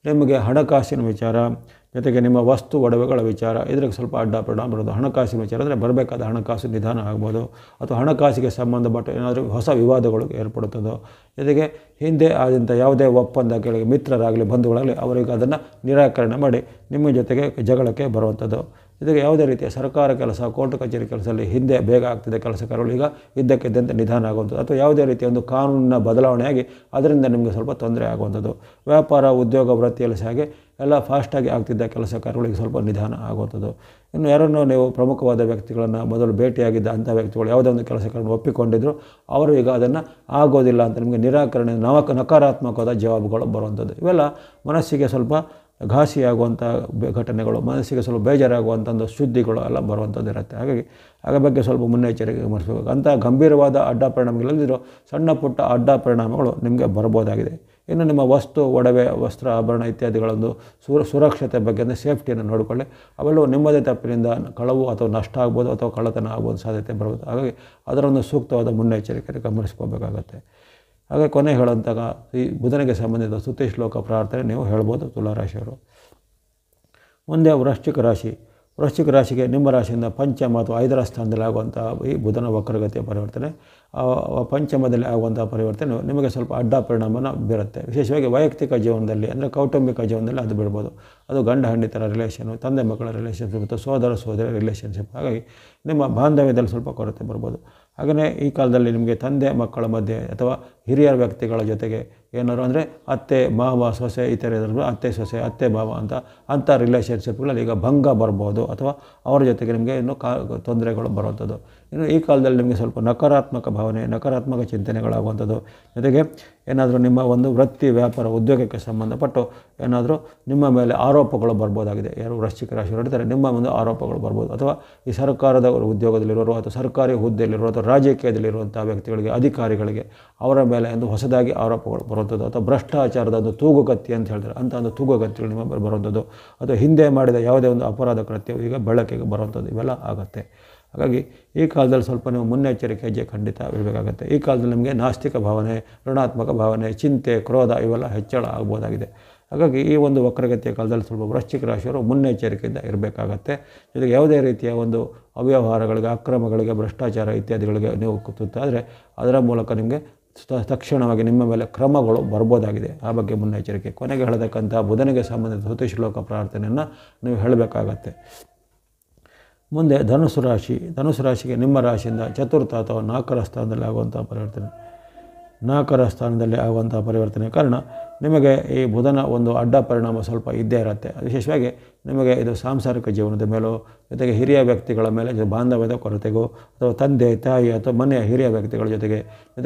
ನಿಮಗೆ ಹಣಕಾಸಿನ ವಿಚಾರ ಜೊತೆಗೆ ನಿಮ್ಮ ವಸ್ತು ಒಡವೆಗಳ ವಿಚಾರ ಇದ್ರಿಗೆ ಸ್ವಲ್ಪ ಅಡ್ಡ ಪರಿಣಾಮ ಬರೋದು. ಹಣಕಾಸಿನ ವಿಚಾರ ಅಂದರೆ ಬರಬೇಕಾದ ಹಣಕಾಸು ನಿಧಾನ ಆಗ್ಬೋದು, ಅಥವಾ ಹಣಕಾಸಿಗೆ ಸಂಬಂಧಪಟ್ಟ ಏನಾದರೂ ಹೊಸ ವಿವಾದಗಳು ಏರ್ಪಡುತ್ತದೋ, ಜೊತೆಗೆ ಹಿಂದೆ ಆದಂಥ ಯಾವುದೇ ಒಪ್ಪಂದ ಕೆಳಗೆ ಮಿತ್ರರಾಗಲಿ ಬಂಧುಗಳಾಗಲಿ ಅವರಿಗೆ ಅದನ್ನು ನಿರಾಕರಣೆ ಮಾಡಿ ನಿಮ್ಮ ಜೊತೆಗೆ ಜಗಳಕ್ಕೆ ಬರುವಂಥದ್ದು. ಜೊತೆಗೆ ಯಾವುದೇ ರೀತಿಯ ಸರ್ಕಾರ ಕೆಲಸ, ಕೋರ್ಟ್ ಕಚೇರಿ ಕೆಲಸದಲ್ಲಿ ಹಿಂದೆ ಬೇಗ ಆಗ್ತಿದೆ ಕೆಲಸ ಕಾರ್ಯಗಳು ಈಗ ಇದ್ದಕ್ಕಿದ್ದಂತೆ ನಿಧಾನ ಆಗುವಂಥದ್ದು, ಅಥವಾ ಯಾವುದೇ ರೀತಿಯ ಒಂದು ಕಾನೂನಿನ ಬದಲಾವಣೆಯಾಗಿ ಅದರಿಂದ ನಿಮಗೆ ಸ್ವಲ್ಪ ತೊಂದರೆ ಆಗುವಂಥದ್ದು. ವ್ಯಾಪಾರ ಉದ್ಯೋಗ ವೃತ್ತಿಯಲ್ಲಿ ಸಹ ಹಾಗೆ ಎಲ್ಲ ಫಾಸ್ಟಾಗಿ ಆಗ್ತಿದ್ದ ಕೆಲಸ ಕಾರ್ಯಗಳಿಗೆ ಸ್ವಲ್ಪ ನಿಧಾನ ಆಗುವಂಥದ್ದು. ಇನ್ನು ಯಾರನ್ನು ನೀವು ಪ್ರಮುಖವಾದ ವ್ಯಕ್ತಿಗಳನ್ನು ಮೊದಲು ಭೇಟಿಯಾಗಿದ್ದ ಅಂಥ ವ್ಯಕ್ತಿಗಳು ಯಾವುದೇ ಒಂದು ಕೆಲಸ ಕಾರ್ಯವನ್ನು ಒಪ್ಪಿಕೊಂಡಿದ್ರು ಅವರು ಈಗ ಅದನ್ನು ಆಗೋದಿಲ್ಲ ಅಂತ ನಿಮಗೆ ನಿರಾಕರಣೆ ನಕಾರಾತ್ಮಕವಾದ ಜವಾಬುಗಳು ಬರುವಂಥದ್ದು. ಇವೆಲ್ಲ ಮನಸ್ಸಿಗೆ ಸ್ವಲ್ಪ ಘಾಸಿಯಾಗುವಂಥ ಘಟನೆಗಳು, ಮನಸ್ಸಿಗೆ ಸ್ವಲ್ಪ ಬೇಜಾರಾಗುವಂಥ ಒಂದು ಸುದ್ದಿಗಳು ಎಲ್ಲ ಬರುವಂಥದ್ದು ಇರುತ್ತೆ. ಹಾಗಾಗಿ ಅದರ ಬಗ್ಗೆ ಸ್ವಲ್ಪ ಮುನ್ನೆಚ್ಚರಿಕೆ ವಹಿಸಬೇಕು. ಅಂಥ ಗಂಭೀರವಾದ ಅಡ್ಡ ಪರಿಣಾಮಗಳಿಲ್ಲದಿರೋ ಸಣ್ಣ ಪುಟ್ಟ ಅಡ್ಡ ಪರಿಣಾಮಗಳು ನಿಮಗೆ ಬರ್ಬೋದಾಗಿದೆ. ಇನ್ನು ನಿಮ್ಮ ವಸ್ತು ಒಡವೆ ವಸ್ತ್ರ ಆಭರಣ ಇತ್ಯಾದಿಗಳೊಂದು ಸುರಕ್ಷತೆ ಬಗ್ಗೆ ಅಂದರೆ ಸೇಫ್ಟಿಯನ್ನು ನೋಡಿಕೊಳ್ಳಿ. ಅವೆಲ್ಲವೂ ನಿಮ್ಮದೇ ತಪ್ಪಿನಿಂದ ಕಳವು ಅಥವಾ ನಷ್ಟ ಆಗ್ಬೋದು ಅಥವಾ ಕಳ್ಳತನ ಆಗ್ಬೋದು ಸಾಧ್ಯತೆ ಬರ್ಬೋದು. ಹಾಗಾಗಿ ಅದರೊಂದು ಸೂಕ್ತವಾದ ಮುನ್ನೆಚ್ಚರಿಕೆ ಗಮನಿಸ್ಕೋಬೇಕಾಗತ್ತೆ. ಹಾಗೆ ಕೊನೆ ಹೇಳುವಂತಹ ಈ ಬುಧನಿಗೆ ಸಂಬಂಧಿಸಿದ ಸ್ತುತಿ ಶ್ಲೋಕ ಪ್ರಾರ್ಥನೆ ನೀವು ಹೇಳ್ಬೋದು ತುಲಾರಾಶಿಯವರು. ಮುಂದೆ ವೃಶ್ಚಿಕ ರಾಶಿ. ವೃಶ್ಚಿಕ ರಾಶಿಗೆ ನಿಮ್ಮ ರಾಶಿಯಿಂದ ಪಂಚಮ ಅಥವಾ 5ರ ಸ್ಥಾನದಲ್ಲಿ ಆಗುವಂಥ ಈ ಬುಧನ ವಕ್ರಗತಿಯ ಪರಿವರ್ತನೆ, ಪಂಚಮದಲ್ಲಿ ಆಗುವಂಥ ಪರಿವರ್ತನೆ ನಿಮಗೆ ಸ್ವಲ್ಪ ಅಡ್ಡ ಪರಿಣಾಮನ ಬೀರುತ್ತೆ. ವಿಶೇಷವಾಗಿ ವೈಯಕ್ತಿಕ ಜೀವನದಲ್ಲಿ ಅಂದರೆ ಕೌಟುಂಬಿಕ ಜೀವನದಲ್ಲಿ ಅದು ಬಿಡ್ಬೋದು. ಅದು ಗಂಡ ಹೆಂಡತಿರ ರಿಲೇಷನು, ತಂದೆ ಮಕ್ಕಳ ರಿಲೇಷನ್ಶಿಪ್ ಮತ್ತು ಸೋದರ ಸೋದರಿ ರಿಲೇಷನ್ಶಿಪ್. ಹಾಗಾಗಿ ನಿಮ್ಮ ಬಾಂಧವ್ಯದಲ್ಲಿ ಸ್ವಲ್ಪ ಕೊರತೆ ಬರ್ಬೋದು. ಹಾಗೆಯೇ ಈ ಕಾಲದಲ್ಲಿ ನಿಮಗೆ ತಂದೆ ಮಕ್ಕಳ ಮಧ್ಯೆ ಅಥವಾ ಹಿರಿಯ ವ್ಯಕ್ತಿಗಳ ಜೊತೆಗೆ ಏನಾದ್ರು ಅಂದರೆ ಅತ್ತೆ ಮಾವ ಸೊಸೆ ಇತರ ಅತ್ತೆ ಸೊಸೆ ಅತ್ತೆ ಮಾವ ಅಂಥ ರಿಲೇಷನ್ಶಿಪ್ಗಳಲ್ಲಿ ಈಗ ಭಂಗ ಬರ್ಬೋದು, ಅಥವಾ ಅವರ ಜೊತೆಗೆ ನಿಮಗೆ ಇನ್ನೂ ತೊಂದರೆಗಳು ಬರುವಂಥದ್ದು. ಇನ್ನು ಈ ಕಾಲದಲ್ಲಿ ನಿಮಗೆ ಸ್ವಲ್ಪ ನಕಾರಾತ್ಮಕ ಭಾವನೆ, ನಕಾರಾತ್ಮಕ ಚಿಂತನೆಗಳಾಗುವಂಥದ್ದು. ಜೊತೆಗೆ ಏನಾದರೂ ನಿಮ್ಮ ಒಂದು ವೃತ್ತಿ ವ್ಯಾಪಾರ ಉದ್ಯೋಗಕ್ಕೆ ಸಂಬಂಧಪಟ್ಟು ಏನಾದರೂ ನಿಮ್ಮ ಮೇಲೆ ಆರೋಪಗಳು ಬರ್ಬೋದಾಗಿದೆ. ಯಾರು ವೃಶ್ಚಿಕ ರಾಶಿ ಹೊರಡ್ತಾರೆ ನಿಮ್ಮ ಒಂದು ಆರೋಪಗಳು ಬರ್ಬೋದು, ಅಥವಾ ಈ ಸರ್ಕಾರದ ಉದ್ಯೋಗದಲ್ಲಿರೋರು ಅಥವಾ ಸರ್ಕಾರಿ ಹುದ್ದೆಯಲ್ಲಿರೋ ಅಥವಾ ರಾಜಕೀಯದಲ್ಲಿರುವಂಥ ವ್ಯಕ್ತಿಗಳಿಗೆ ಅಧಿಕಾರಿಗಳಿಗೆ ಅವರ ಮೇಲೆ ಒಂದು ಹೊಸದಾಗಿ ಆರೋಪಗಳು ಬರುವಂಥದ್ದು, ಅಥವಾ ಭ್ರಷ್ಟಾಚಾರದ ಒಂದು ತೂಗುಗತ್ತಿ ಅಂತ ಹೇಳ್ತಾರೆ ಅಂಥ ಒಂದು ತೂಗುಗತ್ತಿಗಳು ನಿಮ್ಮ ಮೇಲೆ ಬರುವಂಥದ್ದು, ಅಥವಾ ಹಿಂದೆ ಮಾಡಿದ ಯಾವುದೇ ಒಂದು ಅಪರಾಧ ಕೃತ್ಯವು ಈಗ ಬೆಳಕಿಗೆ ಬರುವಂಥದ್ದು ಇವೆಲ್ಲ ಆಗುತ್ತೆ. ಹಾಗಾಗಿ ಈ ಕಾಲದಲ್ಲಿ ಸ್ವಲ್ಪ ನೀವು ಮುನ್ನೆಚ್ಚರಿಕೆ ಹೆಜ್ಜೆ ಖಂಡಿತ ಇರಬೇಕಾಗತ್ತೆ. ಈ ಕಾಲದಲ್ಲಿ ನಿಮಗೆ ನಾಸ್ತಿಕ ಭಾವನೆ, ಋಣಾತ್ಮಕ ಭಾವನೆ, ಚಿಂತೆ, ಕ್ರೋಧ ಇವೆಲ್ಲ ಹೆಚ್ಚಳ ಆಗ್ಬೋದಾಗಿದೆ. ಹಾಗಾಗಿ ಈ ಒಂದು ವಕ್ರಗತಿಯ ಕಾಲದಲ್ಲಿ ಸ್ವಲ್ಪ ವೃಶ್ಚಿಕ ರಾಶಿಯವರು ಮುನ್ನೆಚ್ಚರಿಕೆಯಿಂದ ಇರಬೇಕಾಗತ್ತೆ. ಜೊತೆಗೆ ಯಾವುದೇ ರೀತಿಯ ಒಂದು ಅವ್ಯವಹಾರಗಳಿಗೆ, ಅಕ್ರಮಗಳಿಗೆ, ಭ್ರಷ್ಟಾಚಾರ ಇತ್ಯಾದಿಗಳಿಗೆ ನೀವು ತುತ್ತಾದರೆ ಅದರ ಮೂಲಕ ನಿಮಗೆ ತಕ್ಷಣವಾಗಿ ನಿಮ್ಮ ಮೇಲೆ ಕ್ರಮಗಳು ಬರ್ಬೋದಾಗಿದೆ. ಆ ಬಗ್ಗೆ ಮುನ್ನೆಚ್ಚರಿಕೆ. ಕೊನೆಗೆ ಹೇಳತಕ್ಕಂಥ ಬುಧನಿಗೆ ಸಂಬಂಧಿಸಿದ ಸ್ತುತಿ ಶ್ಲೋಕ ಪ್ರಾರ್ಥನೆಯನ್ನು ನೀವು ಹೇಳಬೇಕಾಗತ್ತೆ. ಮುಂದೆ ಧನುಸು ರಾಶಿ. ಧನುಸು ರಾಶಿಗೆ ನಿಮ್ಮ ರಾಶಿಯಿಂದ ಚತುರ್ಥ ಅಥವಾ 4ರ ಸ್ಥಾನದಲ್ಲಿ ಆಗುವಂಥ ಪರಿವರ್ತನೆ. 4ರ ಸ್ಥಾನದಲ್ಲಿ ಆಗುವಂಥ ಪರಿವರ್ತನೆ ಕಾರಣ ನಿಮಗೆ ಈ ಬುಧನ ಒಂದು ಅಡ್ಡ ಪರಿಣಾಮ ಸ್ವಲ್ಪ ಇದ್ದೇ ಇರುತ್ತೆ. ವಿಶೇಷವಾಗಿ ನಿಮಗೆ ಇದು ಸಾಂಸಾರಿಕ ಜೀವನದ ಮೇಲೂ, ಜೊತೆಗೆ ಹಿರಿಯ ವ್ಯಕ್ತಿಗಳ ಮೇಲೆ ಬಾಂಧವ್ಯದ ಕೊರತೆಗೂ, ಅಥವಾ ತಂದೆ ತಾಯಿ ಅಥವಾ ಮನೆಯ ಹಿರಿಯ ವ್ಯಕ್ತಿಗಳ ಜೊತೆಗೆ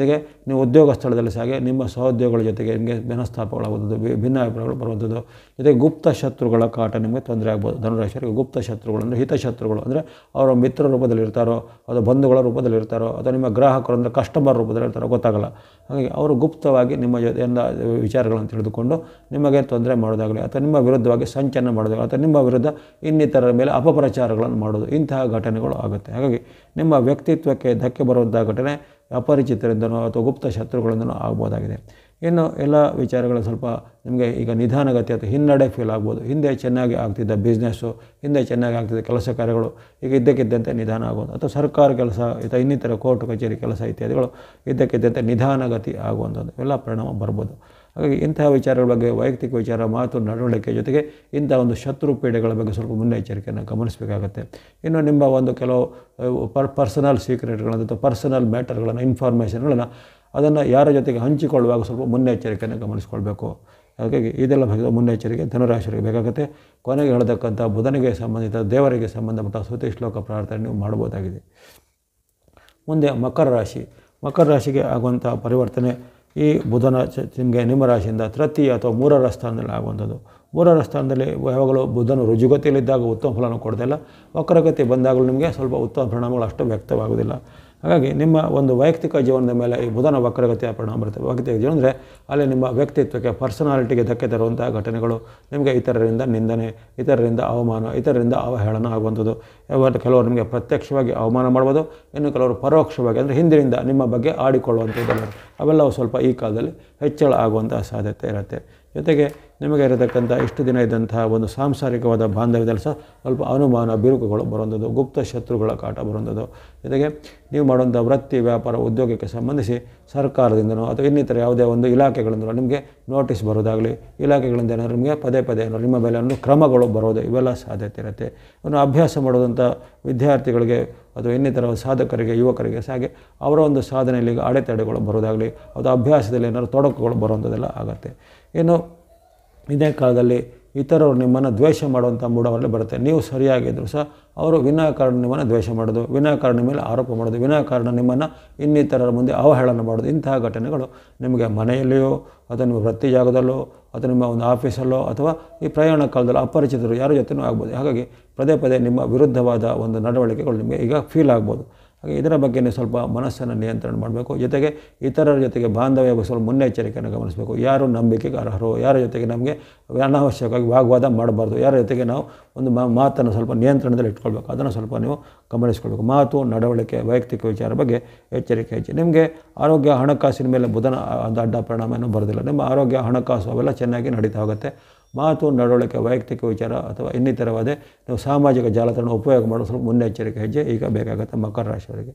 ನೀವು ಉದ್ಯೋಗ ಸ್ಥಳದಲ್ಲಿ ಸಾಗೆ ನಿಮ್ಮ ಸಹೋದ್ಯೋಗಗಳ ಜೊತೆಗೆ ನಿಮಗೆ ಮನಸ್ತಾಪಗಳಾಗುವುದು, ಭಿನ್ನಾಭಿಪ್ರಾಯಗಳು ಬರುವಂಥದ್ದು. ಜೊತೆಗೆ ಗುಪ್ತ ಶತ್ರುಗಳ ಕಾಟ ನಿಮಗೆ ತೊಂದರೆ ಆಗ್ಬೋದು. ಧನುರಾಶಿಯವರಿಗೆ ಗುಪ್ತ ಶತ್ರುಗಳು ಅಂದರೆ ಹಿತಶತ್ರುಗಳು ಅಂದರೆ ಅವರ ಮಿತ್ರ ರೂಪದಲ್ಲಿರ್ತಾರೋ, ಅಥವಾ ಬಂಧುಗಳ ರೂಪದಲ್ಲಿರ್ತಾರೋ, ಅಥವಾ ನಿಮ್ಮ ಗ್ರಾಹಕರು ಅಂದರೆ ಕಸ್ಟಮರ್ ರೂಪದಲ್ಲಿರ್ತಾರೋ ಗೊತ್ತಾಗಲ್ಲ. ಹಾಗಾಗಿ ಅವರು ಗುಪ್ತವಾಗಿ ನಿಮ್ಮ ಜೊತೆಯಿಂದ ವಿಚಾರಗಳನ್ನು ತಿಳಿದುಕೊಂಡು ನಿಮಗೆ ತೊಂದರೆ ಮಾಡೋದಾಗಲಿ, ಅಥವಾ ನಿಮ್ಮ ವಿರುದ್ಧವಾಗಿ ಸಂಚಲನ ಮಾಡೋದಾಗಲಿ, ಅಥವಾ ನಿಮ್ಮ ವಿರುದ್ಧ ಇನ್ನಿತರರ ಮೇಲೆ ಅಪಪ್ರಚಾರಗಳನ್ನು ಮಾಡೋದು, ಇಂತಹ ಘಟನೆಗಳು ಆಗುತ್ತೆ. ಹಾಗಾಗಿ ನಿಮ್ಮ ವ್ಯಕ್ತಿತ್ವಕ್ಕೆ ಧಕ್ಕೆ ಬರುವಂಥ ಘಟನೆ ಅಪರಿಚಿತರಿಂದನೋ ಅಥವಾ ಗುಪ್ತ ಶತ್ರುಗಳಿಂದನೋ ಆಗ್ಬೋದಾಗಿದೆ. ಇನ್ನು ಎಲ್ಲ ವಿಚಾರಗಳು ಸ್ವಲ್ಪ ನಿಮಗೆ ಈಗ ನಿಧಾನಗತಿ ಅಥವಾ ಹಿನ್ನಡೆ ಫೀಲ್ ಆಗ್ಬೋದು. ಹಿಂದೆ ಚೆನ್ನಾಗಿ ಆಗ್ತಿದ್ದ ಬಿಸ್ನೆಸ್ಸು, ಹಿಂದೆ ಚೆನ್ನಾಗಿ ಆಗ್ತಿದ್ದ ಕೆಲಸ ಕಾರ್ಯಗಳು ಈಗ ಇದ್ದಕ್ಕಿದ್ದಂತೆ ನಿಧಾನ ಆಗೋದು, ಅಥವಾ ಸರ್ಕಾರ ಕೆಲಸ ಅಥವಾ ಇನ್ನಿತರ ಕೋರ್ಟ್ ಕಚೇರಿ ಕೆಲಸ ಇತ್ಯಾದಿಗಳು ಇದ್ದಕ್ಕಿದ್ದಂತೆ ನಿಧಾನಗತಿ ಆಗುವಂಥದ್ದು ಎಲ್ಲ ಪರಿಣಾಮ ಬರ್ಬೋದು. ಹಾಗಾಗಿ ಇಂತಹ ವಿಚಾರಗಳ ಬಗ್ಗೆ ವೈಯಕ್ತಿಕ ವಿಚಾರ, ಮಾತು, ನಡವಳಿಕೆ ಜೊತೆಗೆ ಇಂಥ ಒಂದು ಶತ್ರು ಪೀಡೆಗಳ ಬಗ್ಗೆ ಸ್ವಲ್ಪ ಮುನ್ನೆಚ್ಚರಿಕೆಯನ್ನು ಗಮನಿಸಬೇಕಾಗತ್ತೆ. ಇನ್ನು ನಿಮ್ಮ ಒಂದು ಕೆಲವು ಪರ್ಸನಲ್ ಸೀಕ್ರೆಟ್ಗಳನ್ನು ಅಥವಾ ಪರ್ಸನಲ್ ಮ್ಯಾಟರ್ಗಳನ್ನು, ಇನ್ಫಾರ್ಮೇಷನ್ಗಳನ್ನು ಅದನ್ನು ಯಾರ ಜೊತೆಗೆ ಹಂಚಿಕೊಳ್ಳುವಾಗ ಸ್ವಲ್ಪ ಮುನ್ನೆಚ್ಚರಿಕೆಯನ್ನು ಗಮನಿಸ್ಕೊಳ್ಬೇಕು. ಹಾಗಾಗಿ ಇದೆಲ್ಲ ಬಗ್ಗೆ ಮುನ್ನೆಚ್ಚರಿಕೆ ಧನುರಾಶಿಯವರಿಗೆ ಬೇಕಾಗುತ್ತೆ. ಕೊನೆಗೆ ಹೇಳತಕ್ಕಂಥ ಬುಧನಿಗೆ ಸಂಬಂಧಿತ ದೇವರಿಗೆ ಸಂಬಂಧಪಟ್ಟ ಸ್ತುತಿ ಶ್ಲೋಕ ಪ್ರಾರ್ಥನೆ ನೀವು ಮಾಡ್ಬೋದಾಗಿದೆ. ಮುಂದೆ ಮಕರ ರಾಶಿ. ಮಕರ ರಾಶಿಗೆ ಆಗುವಂಥ ಪರಿವರ್ತನೆ ಈ ಬುಧನ ನಿಮಗೆ ನಿಮ್ಮ ರಾಶಿಯಿಂದ ತೃತೀಯ ಅಥವಾ 3ರ ಸ್ಥಾನದಲ್ಲಿ ಆಗುವಂಥದ್ದು. 3ರ ಸ್ಥಾನದಲ್ಲಿ ಯಾವಾಗಲೂ ಬುಧನು ರುಜುಗತಿಯಲ್ಲಿದ್ದಾಗ ಉತ್ತಮ ಫಲವನ್ನು ಕೊಡೋದಿಲ್ಲ, ವಕ್ರಗತಿ ಬಂದಾಗಲೂ ನಿಮಗೆ ಸ್ವಲ್ಪ ಉತ್ತಮ ಪರಿಣಾಮಗಳು ಅಷ್ಟು ವ್ಯಕ್ತವಾಗುವುದಿಲ್ಲ. ಹಾಗಾಗಿ ನಿಮ್ಮ ಒಂದು ವೈಯಕ್ತಿಕ ಜೀವನದ ಮೇಲೆ ಈ ಬುಧನ ವಕ್ರಗತಿಯ ಪರಿಣಾಮ ಬರುತ್ತೆ. ವೈಯಕ್ತಿಕ ಜೀವನ ಅಂದರೆ ಅಲ್ಲಿ ನಿಮ್ಮ ವ್ಯಕ್ತಿತ್ವಕ್ಕೆ, ಪರ್ಸನಾಲಿಟಿಗೆ ಧಕ್ಕೆ ತರುವಂಥ ಘಟನೆಗಳು, ನಿಮಗೆ ಇತರರಿಂದ ನಿಂದನೆ, ಇತರರಿಂದ ಅವಮಾನ, ಇತರರಿಂದ ಅವಹೇಳನ ಆಗುವಂಥದ್ದು, ಕೆಲವರು ನಿಮಗೆ ಪ್ರತ್ಯಕ್ಷವಾಗಿ ಅವಮಾನ ಮಾಡ್ಬೋದು, ಇನ್ನು ಕೆಲವರು ಪರೋಕ್ಷವಾಗಿ ಅಂದರೆ ಹಿಂದಿನಿಂದ ನಿಮ್ಮ ಬಗ್ಗೆ ಆಡಿಕೊಳ್ಳುವಂಥದ್ದೆಲ್ಲ ಅವೆಲ್ಲವೂ ಸ್ವಲ್ಪ ಈ ಕಾಲದಲ್ಲಿ ಹೆಚ್ಚಳ ಆಗುವಂಥ ಸಾಧ್ಯತೆ ಇರುತ್ತೆ. ಜೊತೆಗೆ ನಿಮಗೆ ಇರತಕ್ಕಂಥ ಇಷ್ಟು ದಿನ ಇದ್ದಂತಹ ಒಂದು ಸಾಂಸಾರಿಕವಾದ ಬಾಂಧವ್ಯದಲ್ಲಿ ಸಹ ಸ್ವಲ್ಪ ಅನುಮಾನ ಬಿರುಕುಗಳು ಬರುವಂಥದ್ದು, ಗುಪ್ತ ಶತ್ರುಗಳ ಕಾಟ ಬರುವಂಥದ್ದು. ಜೊತೆಗೆ ನೀವು ಮಾಡುವಂಥ ವೃತ್ತಿ ವ್ಯಾಪಾರ ಉದ್ಯೋಗಕ್ಕೆ ಸಂಬಂಧಿಸಿ ಸರ್ಕಾರದಿಂದನೋ ಅಥವಾ ಇನ್ನಿತರ ಯಾವುದೇ ಒಂದು ಇಲಾಖೆಗಳಿಂದಲೋ ನಿಮಗೆ ನೋಟಿಸ್ ಬರೋದಾಗಲಿ, ಇಲಾಖೆಗಳಿಂದ ಏನಾದರೂ ನಿಮಗೆ ಪದೇ ಪದೇ ಏನಾದ್ರು ನಿಮ್ಮ ಮೇಲೆ ಒಂದು ಕ್ರಮಗಳು ಬರೋದು ಇವೆಲ್ಲ ಸಾಧ್ಯತೆ ಇರುತ್ತೆ. ಇನ್ನು ಅಭ್ಯಾಸ ಮಾಡೋದಂಥ ವಿದ್ಯಾರ್ಥಿಗಳಿಗೆ ಅಥವಾ ಇನ್ನಿತರ ಸಾಧಕರಿಗೆ ಯುವಕರಿಗೆ ಹಾಗೆ ಅವರ ಒಂದು ಸಾಧನೆಯಲ್ಲಿ ಅಡೆತಡೆಗಳು ಬರೋದಾಗಲಿ, ಅದು ಅಭ್ಯಾಸದಲ್ಲಿ ಏನಾದರೂ ತೊಡಕುಗಳು ಬರುವಂಥದ್ದೆಲ್ಲ ಆಗುತ್ತೆ. ಇನ್ನು ಇದೇ ಕಾಲದಲ್ಲಿ ಇತರರು ನಿಮ್ಮನ್ನು ದ್ವೇಷ ಮಾಡುವಂಥ ಮೂಡವರಲ್ಲಿ ಬರುತ್ತೆ. ನೀವು ಸರಿಯಾಗಿದ್ದರೂ ಸಹ ಅವರು ವಿನಾಕಾರಣ ನಿಮ್ಮನ್ನು ದ್ವೇಷ ಮಾಡೋದು, ವಿನಾಕಾರಣ ನಿಮ್ಮ ಮೇಲೆ ಆರೋಪ ಮಾಡೋದು, ವಿನಾಕಾರಣ ನಿಮ್ಮನ್ನು ಇನ್ನಿತರರ ಮುಂದೆ ಅವಹೇಳನ ಮಾಡೋದು, ಇಂತಹ ಘಟನೆಗಳು ನಿಮಗೆ ಮನೆಯಲ್ಲಿಯೋ ಅಥವಾ ನಿಮ್ಮ ವೃತ್ತಿ ಜಾಗದಲ್ಲೋ ಅಥವಾ ನಿಮ್ಮ ಒಂದು ಆಫೀಸಲ್ಲೋ ಅಥವಾ ಈ ಪ್ರಯಾಣ ಕಾಲದಲ್ಲಿ ಅಪರಿಚಿತರು ಯಾರ ಜೊತೆನೂ ಆಗ್ಬೋದು. ಹಾಗಾಗಿ ಪದೇ ಪದೇ ನಿಮ್ಮ ವಿರುದ್ಧವಾದ ಒಂದು ನಡವಳಿಕೆಗಳು ನಿಮಗೆ ಈಗ ಫೀಲ್ ಆಗ್ಬೋದು. ಹಾಗೆ ಇದರ ಬಗ್ಗೆ ನೀವು ಸ್ವಲ್ಪ ಮನಸ್ಸನ್ನು ನಿಯಂತ್ರಣ ಮಾಡಬೇಕು. ಜೊತೆಗೆ ಇತರರ ಜೊತೆಗೆ ಬಾಂಧವ್ಯ ಸ್ವಲ್ಪ ಮುನ್ನೆಚ್ಚರಿಕೆಯನ್ನು ಗಮನಿಸಬೇಕು. ಯಾರು ನಂಬಿಕೆಗೆ ಅರ್ಹರು, ಯಾರ ಜೊತೆಗೆ ನಮಗೆ ಅನಾವಶ್ಯಕವಾಗಿ ವಾಗ್ವಾದ ಮಾಡಬಾರ್ದು, ಯಾರ ಜೊತೆಗೆ ನಾವು ಒಂದು ಮಾತನ್ನು ಸ್ವಲ್ಪ ನಿಯಂತ್ರಣದಲ್ಲಿ ಇಟ್ಕೊಳ್ಬೇಕು, ಅದನ್ನು ಸ್ವಲ್ಪ ನೀವು ಗಮನಿಸ್ಕೊಳ್ಬೇಕು. ಮಾತು ನಡವಳಿಕೆ ವೈಯಕ್ತಿಕ ವಿಚಾರ ಬಗ್ಗೆ ಎಚ್ಚರಿಕೆ ಹೆಚ್ಚು. ನಿಮಗೆ ಆರೋಗ್ಯ ಹಣಕಾಸಿನ ಮೇಲೆ ಬುಧನ ಒಂದು ಅಡ್ಡ ಪರಿಣಾಮನೂ ಬರೋದಿಲ್ಲ. ನಿಮ್ಮ ಆರೋಗ್ಯ ಹಣಕಾಸು ಅವೆಲ್ಲ ಚೆನ್ನಾಗಿ ನಡೀತಾ ಹೋಗುತ್ತೆ. ಮಾತು ನಡವಳಿಕೆ ವೈಯಕ್ತಿಕ ವಿಚಾರ ಅಥವಾ ಇನ್ನಿತರವಾದ ನೀವು ಸಾಮಾಜಿಕ ಜಾಲತಾಣ ಉಪಯೋಗ ಮಾಡೋ ಸ್ವಲ್ಪ ಮುನ್ನೆಚ್ಚರಿಕೆ ಹೆಜ್ಜೆ ಈಗ ಬೇಕಾಗುತ್ತೆ ಮಕರ ರಾಶಿಯವರಿಗೆ.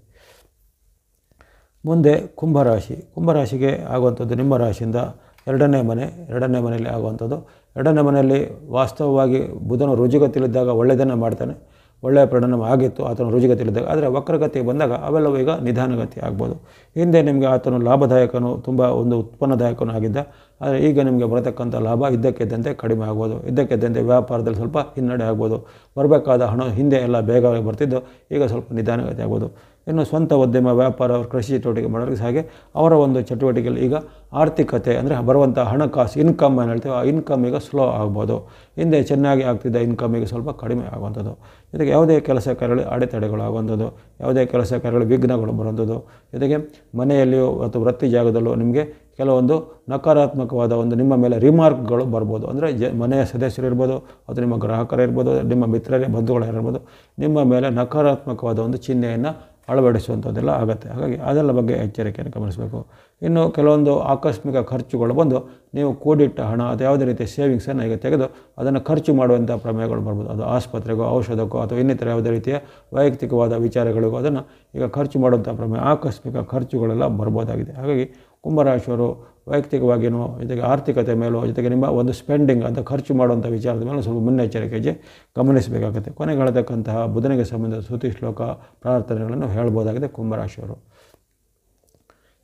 ಮುಂದೆ ಕುಂಭರಾಶಿಗೆ ಆಗುವಂಥದ್ದು ನಿಮ್ಮ ರಾಶಿಯಿಂದ ಎರಡನೇ ಮನೆಯಲ್ಲಿ ಆಗುವಂಥದ್ದು. ಎರಡನೇ ಮನೆಯಲ್ಲಿ ವಾಸ್ತವವಾಗಿ ಬುಧನು ರುಜುಗತಿಲಿದ್ದಾಗ ಒಳ್ಳೆಯದನ್ನು ಮಾಡ್ತಾನೆ, ಒಳ್ಳೆಯ ಪರಿಣಾಮ ಆಗಿತ್ತು ಆತನು ರುಜುಗತಿಲಿದ್ದಾಗ. ಆದರೆ ವಕ್ರಗತಿಗೆ ಬಂದಾಗ ಅವೆಲ್ಲವೂ ಈಗ ನಿಧಾನಗತಿ ಆಗ್ಬೋದು. ಹಿಂದೆ ನಿಮಗೆ ಆತನು ಲಾಭದಾಯಕನು, ತುಂಬ ಒಂದು ಉತ್ಪನ್ನದಾಯಕನೂ ಆಗಿದ್ದ. ಆದರೆ ಈಗ ನಿಮಗೆ ಬರತಕ್ಕಂಥ ಲಾಭ ಇದ್ದಕ್ಕಿದ್ದಂತೆ ಕಡಿಮೆ ಆಗ್ಬೋದು, ಇದ್ದಕ್ಕಿದ್ದಂತೆ ವ್ಯಾಪಾರದಲ್ಲಿ ಸ್ವಲ್ಪ ಹಿನ್ನಡೆ ಆಗ್ಬೋದು. ಬರಬೇಕಾದ ಹಣ ಹಿಂದೆ ಎಲ್ಲ ಬೇಗ ಬರ್ತಿದ್ದು ಈಗ ಸ್ವಲ್ಪ ನಿಧಾನಗತಿ ಆಗ್ಬೋದು. ಇನ್ನು ಸ್ವಂತ ಉದ್ಯಮ ವ್ಯಾಪಾರ ಕೃಷಿ ಚಟುವಟಿಕೆ ಮಾಡೋರಿಗೆ ಹಾಗೆ ಅವರ ಒಂದು ಚಟುವಟಿಕೆಯಲ್ಲಿ ಈಗ ಆರ್ಥಿಕತೆ ಅಂದರೆ ಬರುವಂಥ ಹಣಕಾಸು ಇನ್ಕಮ್ ಏನು ಹೇಳ್ತೀವಿ, ಆ ಇನ್ಕಮ್ ಈಗ ಸ್ಲೋ ಆಗ್ಬೋದು. ಹಿಂದೆ ಚೆನ್ನಾಗಿ ಆಗ್ತಿದ್ದ ಇನ್ಕಮ್ ಈಗ ಸ್ವಲ್ಪ ಕಡಿಮೆ ಆಗುವಂಥದ್ದು. ಜೊತೆಗೆ ಯಾವುದೇ ಕೆಲಸ ಕಾರ್ಯಗಳು ಅಡೆತಡೆಗಳು ಆಗುವಂಥದ್ದು, ಯಾವುದೇ ಕೆಲಸ ಕಾರ್ಯಗಳು ವಿಘ್ನಗಳು ಬರುವಂಥದ್ದು. ಜೊತೆಗೆ ಮನೆಯಲ್ಲಿಯೋ ಅಥವಾ ವೃತ್ತಿ ಜಾಗದಲ್ಲೂ ನಿಮಗೆ ಕೆಲವೊಂದು ನಕಾರಾತ್ಮಕವಾದ ಒಂದು ನಿಮ್ಮ ಮೇಲೆ ರಿಮಾರ್ಕ್ಗಳು ಬರ್ಬೋದು. ಅಂದರೆ ಮನೆಯ ಸದಸ್ಯರು ಇರ್ಬೋದು ಅಥವಾ ನಿಮ್ಮ ಗ್ರಾಹಕರಿರ್ಬೋದು, ನಿಮ್ಮ ಮಿತ್ರರೇ ಬಂಧುಗಳಿರ್ಬೋದು, ನಿಮ್ಮ ಮೇಲೆ ನಕಾರಾತ್ಮಕವಾದ ಒಂದು ಚಿಹ್ನೆಯನ್ನು ಅಳವಡಿಸುವಂಥದ್ದೆಲ್ಲ ಆಗುತ್ತೆ. ಹಾಗಾಗಿ ಅದೆಲ್ಲ ಬಗ್ಗೆ ಎಚ್ಚರಿಕೆಯನ್ನು ಗಮನಿಸಬೇಕು. ಇನ್ನು ಕೆಲವೊಂದು ಆಕಸ್ಮಿಕ ಖರ್ಚುಗಳು ಬಂದು ನೀವು ಕೂಡಿಟ್ಟ ಹಣ ಅಥವಾ ಯಾವುದೇ ರೀತಿಯ ಸೇವಿಂಗ್ಸನ್ನು ಈಗ ತೆಗೆದು ಅದನ್ನು ಖರ್ಚು ಮಾಡುವಂಥ ಪ್ರಮೇಯಗಳು ಬರ್ಬೋದು. ಅದು ಆಸ್ಪತ್ರೆಗೋ ಔಷಧಕ್ಕೋ ಅಥವಾ ಇನ್ನಿತರ ಯಾವುದೇ ರೀತಿಯ ವೈಯಕ್ತಿಕವಾದ ವಿಚಾರಗಳಿಗೂ ಅದನ್ನು ಈಗ ಖರ್ಚು ಮಾಡುವಂಥ ಪ್ರಮೇಯ ಆಕಸ್ಮಿಕ ಖರ್ಚುಗಳೆಲ್ಲ ಬರ್ಬೋದಾಗಿದೆ. ಹಾಗಾಗಿ ಕುಂಭರಾಶಿಯವರು ವೈಯಕ್ತಿಕವಾಗಿಯೂ ಜೊತೆಗೆ ಆರ್ಥಿಕತೆ ಮೇಲೂ ಜೊತೆಗೆ ನಿಮ್ಮ ಒಂದು ಸ್ಪೆಂಡಿಂಗ್ ಅಂತ ಖರ್ಚು ಮಾಡುವಂಥ ವಿಚಾರದ ಮೇಲೆ ಸ್ವಲ್ಪ ಮುನ್ನೆಚ್ಚರಿಕೆಗೆ ಗಮನಿಸಬೇಕಾಗುತ್ತೆ. ಕೊನೆಗೆ ಹೇಳತಕ್ಕಂತಹ ಬುಧನಿಗೆ ಸಂಬಂಧಿಸಿದ ಸ್ತುತಿ ಶ್ಲೋಕ ಪ್ರಾರ್ಥನೆಗಳನ್ನು ಹೇಳ್ಬೋದಾಗಿದೆ ಕುಂಭರಾಶಿಯವರು.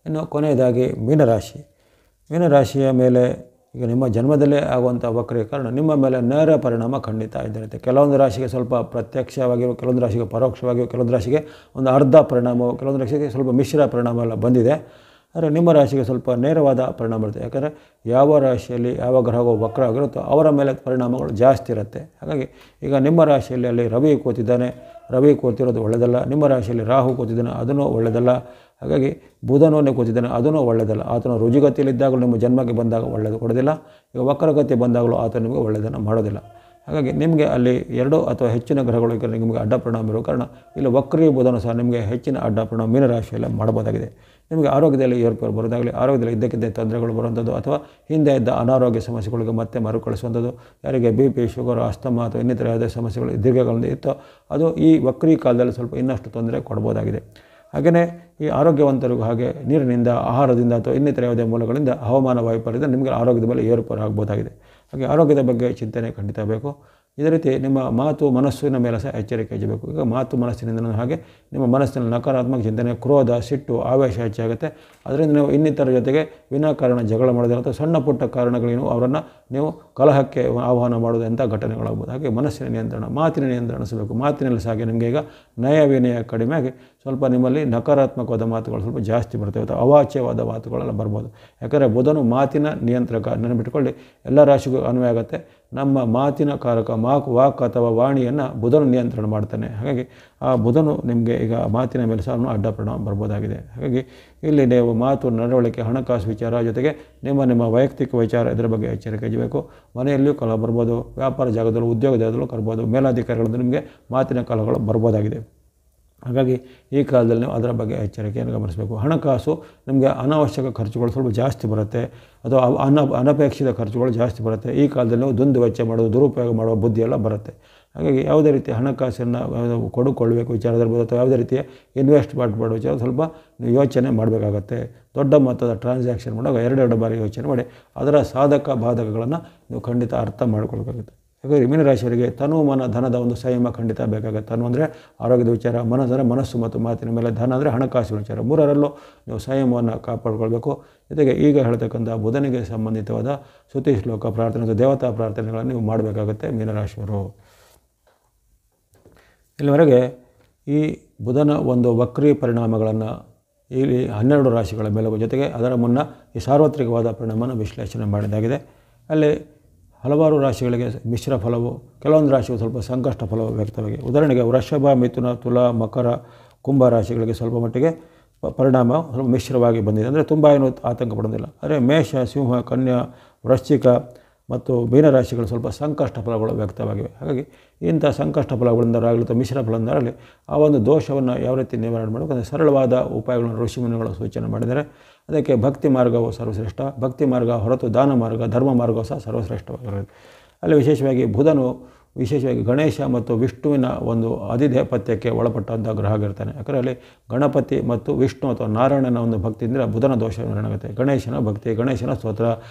ಇನ್ನು ಕೊನೆಯದಾಗಿ ಮೀನರಾಶಿಯ ಮೇಲೆ ಈಗ ನಿಮ್ಮ ಜನ್ಮದಲ್ಲೇ ಆಗುವಂಥ ವಕ್ರೀಕರಣ ನಿಮ್ಮ ಮೇಲೆ ನೇರ ಪರಿಣಾಮ ಖಂಡಿತ ಇದ್ದಿರುತ್ತೆ. ಕೆಲವೊಂದು ರಾಶಿಗೆ ಸ್ವಲ್ಪ ಪ್ರತ್ಯಕ್ಷವಾಗಿಯೋ, ಕೆಲವೊಂದು ರಾಶಿಗೆ ಪರೋಕ್ಷವಾಗಿಯೋ, ಕೆಲವೊಂದು ರಾಶಿಗೆ ಒಂದು ಅರ್ಧ ಪರಿಣಾಮವೋ, ಕೆಲವೊಂದು ರಾಶಿಗೆ ಸ್ವಲ್ಪ ಮಿಶ್ರ ಪರಿಣಾಮ ಎಲ್ಲ ಬಂದಿದೆ. ಆದರೆ ನಿಮ್ಮ ರಾಶಿಗೆ ಸ್ವಲ್ಪ ನೇರವಾದ ಪರಿಣಾಮ ಇರುತ್ತೆ. ಯಾಕಂದರೆ ಯಾವ ರಾಶಿಯಲ್ಲಿ ಯಾವ ಗ್ರಹವು ವಕ್ರ ಆಗಿರುತ್ತೋ ಅವರ ಮೇಲೆ ಪರಿಣಾಮಗಳು ಜಾಸ್ತಿ ಇರುತ್ತೆ. ಹಾಗಾಗಿ ಈಗ ನಿಮ್ಮ ರಾಶಿಯಲ್ಲಿ ಅಲ್ಲಿ ರವಿ ಕೂತಿರೋದು ಒಳ್ಳೆಯದಲ್ಲ. ನಿಮ್ಮ ರಾಶಿಯಲ್ಲಿ ರಾಹು ಕೂತಿದ್ದಾನೆ, ಅದೂ ಒಳ್ಳೆಯದಲ್ಲ. ಹಾಗಾಗಿ ಬುಧನವನ್ನೇ ಕೂತಿದ್ದಾನೆ, ಅದೂ ಒಳ್ಳೆಯದಲ್ಲ. ಆತನ ರುಜುಗತಿಯಲ್ಲಿದ್ದಾಗಲೂ ನಿಮ್ಮ ಜನ್ಮಕ್ಕೆ ಬಂದಾಗ ಒಳ್ಳೆಯದು ಕೊಡೋದಿಲ್ಲ, ಈಗ ವಕ್ರಗತಿ ಬಂದಾಗಲೂ ಆತ ನಿಮಗೆ ಒಳ್ಳೆಯದನ್ನು ಮಾಡೋದಿಲ್ಲ. ಹಾಗಾಗಿ ನಿಮಗೆ ಅಲ್ಲಿ 2 ಅಥವಾ ಹೆಚ್ಚಿನ ಗ್ರಹಗಳು ನಿಮಗೆ ಅಡ್ಡ ಪರಿಣಾಮ ಇರೋ ಕಾರಣ ಇಲ್ಲಿ ವಕ್ರೀ ಬುಧನು ಸಹ ನಿಮಗೆ ಹೆಚ್ಚಿನ ಅಡ್ಡ ಪರಿಣಾಮ ಮೀನರಾಶಿಯಲ್ಲೇ ಮಾಡಬಹುದಾಗಿದೆ. ನಿಮಗೆ ಆರೋಗ್ಯದಲ್ಲಿ ಏರ್ಪೇರು ಬರೋದಾಗಲಿ, ಆರೋಗ್ಯದಲ್ಲಿ ಇದ್ದಕ್ಕಿದ್ದ ತೊಂದರೆಗಳು ಬರುವಂಥದ್ದು ಅಥವಾ ಹಿಂದೆ ಇದ್ದ ಅನಾರೋಗ್ಯ ಸಮಸ್ಯೆಗಳಿಗೆ ಮತ್ತೆ ಮರುಕಳಿಸುವಂಥದ್ದು, ಯಾರಿಗೆ BP, ಶುಗರ್, ಅಸ್ತಮಾ ಅಥವಾ ಇನ್ನಿತರ ಯಾವುದೇ ಸಮಸ್ಯೆಗಳು ದೀರ್ಘಕಾಲದಿಂದ ಇತ್ತೋ ಅದು ಈ ವಕ್ರೀ ಕಾಲದಲ್ಲಿ ಸ್ವಲ್ಪ ಇನ್ನಷ್ಟು ತೊಂದರೆ ಕೊಡ್ಬೋದಾಗಿದೆ. ಹಾಗೆಯೇ ಈ ಆರೋಗ್ಯವಂತರಿಗೂ ಹಾಗೆ ನೀರಿನಿಂದ, ಆಹಾರದಿಂದ ಅಥವಾ ಇನ್ನಿತರ ಯಾವುದೇ ಮೂಲಗಳಿಂದ ಹವಾಮಾನ ವೈಪರೀತ್ಯ ನಿಮಗೆ ಆರೋಗ್ಯದ ಮೇಲೆ ಏರುಪೇರು ಆಗ್ಬೋದಾಗಿದೆ. ಹಾಗೆ ಆರೋಗ್ಯದ ಬಗ್ಗೆ ಚಿಂತನೆ ಖಂಡಿತ ಬೇಕು. ಇದೇ ರೀತಿ ನಿಮ್ಮ ಮಾತು ಮನಸ್ಸಿನ ಮೇಲೆ ಸಹ ಎಚ್ಚರಿಕೆ ಹೆಚ್ಚಬೇಕು. ಈಗ ಮಾತು ಮನಸ್ಸಿನಿಂದ ಹಾಗೆ ನಿಮ್ಮ ಮನಸ್ಸಿನಲ್ಲಿ ನಕಾರಾತ್ಮಕ ಚಿಂತನೆ, ಕ್ರೋಧ, ಸಿಟ್ಟು, ಆವೇಶ ಹೆಚ್ಚಾಗುತ್ತೆ. ಅದರಿಂದ ನೀವು ಇನ್ನಿತರ ಜೊತೆಗೆ ವಿನಾಕಾರಣ ಜಗಳ ಮಾಡೋದಿಲ್ಲ ಅಥವಾ ಸಣ್ಣ ಪುಟ್ಟ ಕಾರಣಗಳೇನು ಅವರನ್ನು ನೀವು ಕಲಹಕ್ಕೆ ಆಹ್ವಾನ ಮಾಡೋದಂಥ ಘಟನೆಗಳಾಗ್ಬೋದು. ಹಾಗೆ ಮನಸ್ಸಿನ ನಿಯಂತ್ರಣ, ಮಾತಿನ ನಿಯಂತ್ರಣಿಸಬೇಕು. ಮಾತಿನಲ್ಲಿ ಸಹ ನಿಮಗೆ ಈಗ ನಯ ವಿನಯ ಕಡಿಮೆ ಆಗಿ ಸ್ವಲ್ಪ ನಿಮ್ಮಲ್ಲಿ ನಕಾರಾತ್ಮಕವಾದ ಮಾತುಗಳು ಸ್ವಲ್ಪ ಜಾಸ್ತಿ ಬರ್ತವೆ ಅಥವಾ ಅವಾಚ್ಯವಾದ ಮಾತುಗಳೆಲ್ಲ ಬರ್ಬೋದು. ಯಾಕಂದರೆ ಬುಧನು ಮಾತಿನ ನಿಯಂತ್ರಕ. ನೆನಪಿಟ್ಕೊಳ್ಳಿ, ಎಲ್ಲ ರಾಶಿಗೂ ಅನ್ವಯ ಆಗುತ್ತೆ. ನಮ್ಮ ಮಾತಿನ ಕಾರಕ ವಾಕ್ ಅಥವಾ ವಾಣಿಯನ್ನು ಬುಧನು ನಿಯಂತ್ರಣ ಮಾಡ್ತಾನೆ. ಹಾಗಾಗಿ ಆ ಬುಧನು ನಿಮಗೆ ಈಗ ಮಾತಿನ ಮೇಲೆ ಸಹ ಅಡ್ಡ ಪರಿಣಾಮ ಬರ್ಬೋದಾಗಿದೆ. ಹಾಗಾಗಿ ಇಲ್ಲಿ ನೀವು ಮಾತು, ನಡವಳಿಕೆ, ಹಣಕಾಸು ವಿಚಾರ ಜೊತೆಗೆ ನಿಮ್ಮ ವೈಯಕ್ತಿಕ ವಿಚಾರ ಇದರ ಬಗ್ಗೆ ಎಚ್ಚರಿಕೆ ವಹಿಸಬೇಕು. ಮನೆಯಲ್ಲಿಯೂ ಕಲಹ ಬರ್ಬೋದು, ವ್ಯಾಪಾರ ಜಾಗದಲ್ಲೂ ಉದ್ಯೋಗ ಜಾಗದಲ್ಲೂ ಬರ್ಬೋದು, ಮೇಲಾಧಿಕಾರಿಗಳಿಂದ ನಿಮಗೆ ಮಾತಿನ ಕಲಹಗಳು ಬರ್ಬೋದಾಗಿದೆ. ಹಾಗಾಗಿ ಈ ಕಾಲದಲ್ಲಿ ನೀವು ಅದರ ಬಗ್ಗೆ ಎಚ್ಚರಿಕೆಯನ್ನು ಗಮನಿಸಬೇಕು. ಹಣಕಾಸು ನಿಮಗೆ ಅನಾವಶ್ಯಕ ಖರ್ಚುಗಳು ಸ್ವಲ್ಪ ಜಾಸ್ತಿ ಬರುತ್ತೆ, ಅಥವಾ ಅನಪೇಕ್ಷಿತ ಖರ್ಚುಗಳು ಜಾಸ್ತಿ ಬರುತ್ತೆ. ಈ ಕಾಲದಲ್ಲಿ ನೀವು ದುಂದು ವೆಚ್ಚ ಮಾಡೋದು, ದುರುಪಯೋಗ ಮಾಡುವ ಬುದ್ಧಿಯೆಲ್ಲ ಬರುತ್ತೆ. ಹಾಗಾಗಿ ಯಾವುದೇ ರೀತಿಯ ಹಣಕಾಸನ್ನು ಕೊಡುಕೊಳ್ಳಬೇಕು ವಿಚಾರದಿರ್ಬೋದು, ಅಥವಾ ಯಾವುದೇ ರೀತಿಯ ಇನ್ವೆಸ್ಟ್ ಮಾಡೋ ವಿಚಾರ ಸ್ವಲ್ಪ ನೀವು ಯೋಚನೆ ಮಾಡಬೇಕಾಗತ್ತೆ. ದೊಡ್ಡ ಮೊತ್ತದ ಟ್ರಾನ್ಸಾಕ್ಷನ್ ಮಾಡುವಾಗ ಎರಡೆರಡು ಬಾರಿ ಯೋಚನೆ ಮಾಡಿ ಅದರ ಸಾಧಕ ಬಾಧಕಗಳನ್ನು ನೀವು ಖಂಡಿತ ಅರ್ಥ ಮಾಡ್ಕೊಳ್ಬೇಕಾಗುತ್ತೆ. ಹಾಗಾಗಿ ಮೀನರಾಶಿಯವರಿಗೆ ತನು ಮನ ಧನದ ಒಂದು ಸಂಯಮ ಖಂಡಿತ ಬೇಕಾಗುತ್ತೆ. ತನು ಅಂದರೆ ಆರೋಗ್ಯದ ವಿಚಾರ, ಮನಸ್ಸು ಮತ್ತು ಮಾತಿನ ಮೇಲೆ, ಧನ ಅಂದರೆ ಹಣಕಾಸಿನ ವಿಚಾರ. ಮೂರರಲ್ಲೂ ನೀವು ಸಂಯಮವನ್ನು ಕಾಪಾಡಿಕೊಳ್ಬೇಕು. ಜೊತೆಗೆ ಈಗ ಹೇಳ್ತಕ್ಕಂಥ ಬುಧನಿಗೆ ಸಂಬಂಧಿತವಾದ ಸ್ತುತಿ ಶ್ಲೋಕ ಪ್ರಾರ್ಥನೆ ಮತ್ತು ದೇವತಾ ಪ್ರಾರ್ಥನೆಗಳನ್ನು ನೀವು ಮಾಡಬೇಕಾಗುತ್ತೆ ಮೀನರಾಶಿಯವರು. ಇಲ್ಲಿವರೆಗೆ ಈ ಬುಧನ ಒಂದು ವಕ್ರಿ ಪರಿಣಾಮಗಳನ್ನು ಇಲ್ಲಿ 12 ರಾಶಿಗಳ ಮೇಲೆ, ಜೊತೆಗೆ ಅದರ ಮುನ್ನ ಈ ಸಾರ್ವತ್ರಿಕವಾದ ಪರಿಣಾಮವನ್ನು ವಿಶ್ಲೇಷಣೆ ಮಾಡಿದ್ದಾಗಿದೆ. ಅಲ್ಲಿ ಹಲವಾರು ರಾಶಿಗಳಿಗೆ ಮಿಶ್ರ ಫಲವು, ಕೆಲವೊಂದು ರಾಶಿಗಳು ಸ್ವಲ್ಪ ಸಂಕಷ್ಟ ಫಲವು ವ್ಯಕ್ತವಾಗಿ. ಉದಾಹರಣೆಗೆ ವೃಷಭ, ಮಿಥುನ, ತುಲಾ, ಮಕರ, ಕುಂಭ ರಾಶಿಗಳಿಗೆ ಸ್ವಲ್ಪ ಮಟ್ಟಿಗೆ ಪರಿಣಾಮ ಸ್ವಲ್ಪ ಮಿಶ್ರವಾಗಿ ಬಂದಿದೆ. ಅಂದರೆ ತುಂಬ ಏನು ಆತಂಕ ಪಡೋದಿಲ್ಲ. ಆದರೆ ಮೇಷ, ಸಿಂಹ, ಕನ್ಯಾ, ವೃಶ್ಚಿಕ ಮತ್ತು ಮೀನರಾಶಿಗಳು ಸ್ವಲ್ಪ ಸಂಕಷ್ಟ ಫಲಗಳು ವ್ಯಕ್ತವಾಗಿವೆ. ಹಾಗಾಗಿ ಇಂಥ ಸಂಕಷ್ಟ ಫಲಗಳಿಂದ ಆಗಲಿ ಅಥವಾ ಮಿಶ್ರ ಫಲದಿಂದಾಗಲಿ ಆ ಒಂದು ದೋಷವನ್ನು ಯಾವ ರೀತಿ ನಿವಾರಣೆ ಮಾಡಬೇಕು ಅಂದರೆ ಸರಳವಾದ ಉಪಾಯಗಳನ್ನು ಋಷಿಮುನಿಗಳು ಸೂಚನೆ ಮಾಡಿದ್ದಾರೆ. ಅದಕ್ಕೆ ಭಕ್ತಿ ಮಾರ್ಗವು ಸರ್ವಶ್ರೇಷ್ಠ. ಭಕ್ತಿ ಮಾರ್ಗ ಹೊರತು ದಾನ ಮಾರ್ಗ, ಧರ್ಮ ಮಾರ್ಗವು ಸಹ ಸರ್ವಶ್ರೇಷ್ಠವಾಗಿರುತ್ತೆ. ಅಲ್ಲಿ ವಿಶೇಷವಾಗಿ ಬುಧನು ವಿಶೇಷವಾಗಿ ಗಣೇಶ ಮತ್ತು ವಿಷ್ಣುವಿನ ಒಂದು ಅಧಿದೇಪತ್ಯಕ್ಕೆ ಒಳಪಟ್ಟಂಥ ಗ್ರಹ ಆಗಿರ್ತಾನೆ. ಯಾಕಂದರೆ ಅಲ್ಲಿ ಗಣಪತಿ ಮತ್ತು ವಿಷ್ಣು ಅಥವಾ ನಾರಾಯಣನ ಒಂದು ಭಕ್ತಿಯಿಂದ ಬುಧನ ದೋಷ ನಿವಾರಣೆ. ಗಣೇಶನ ಭಕ್ತಿ, ಗಣೇಶನ ಸ್ತೋತ್ರ,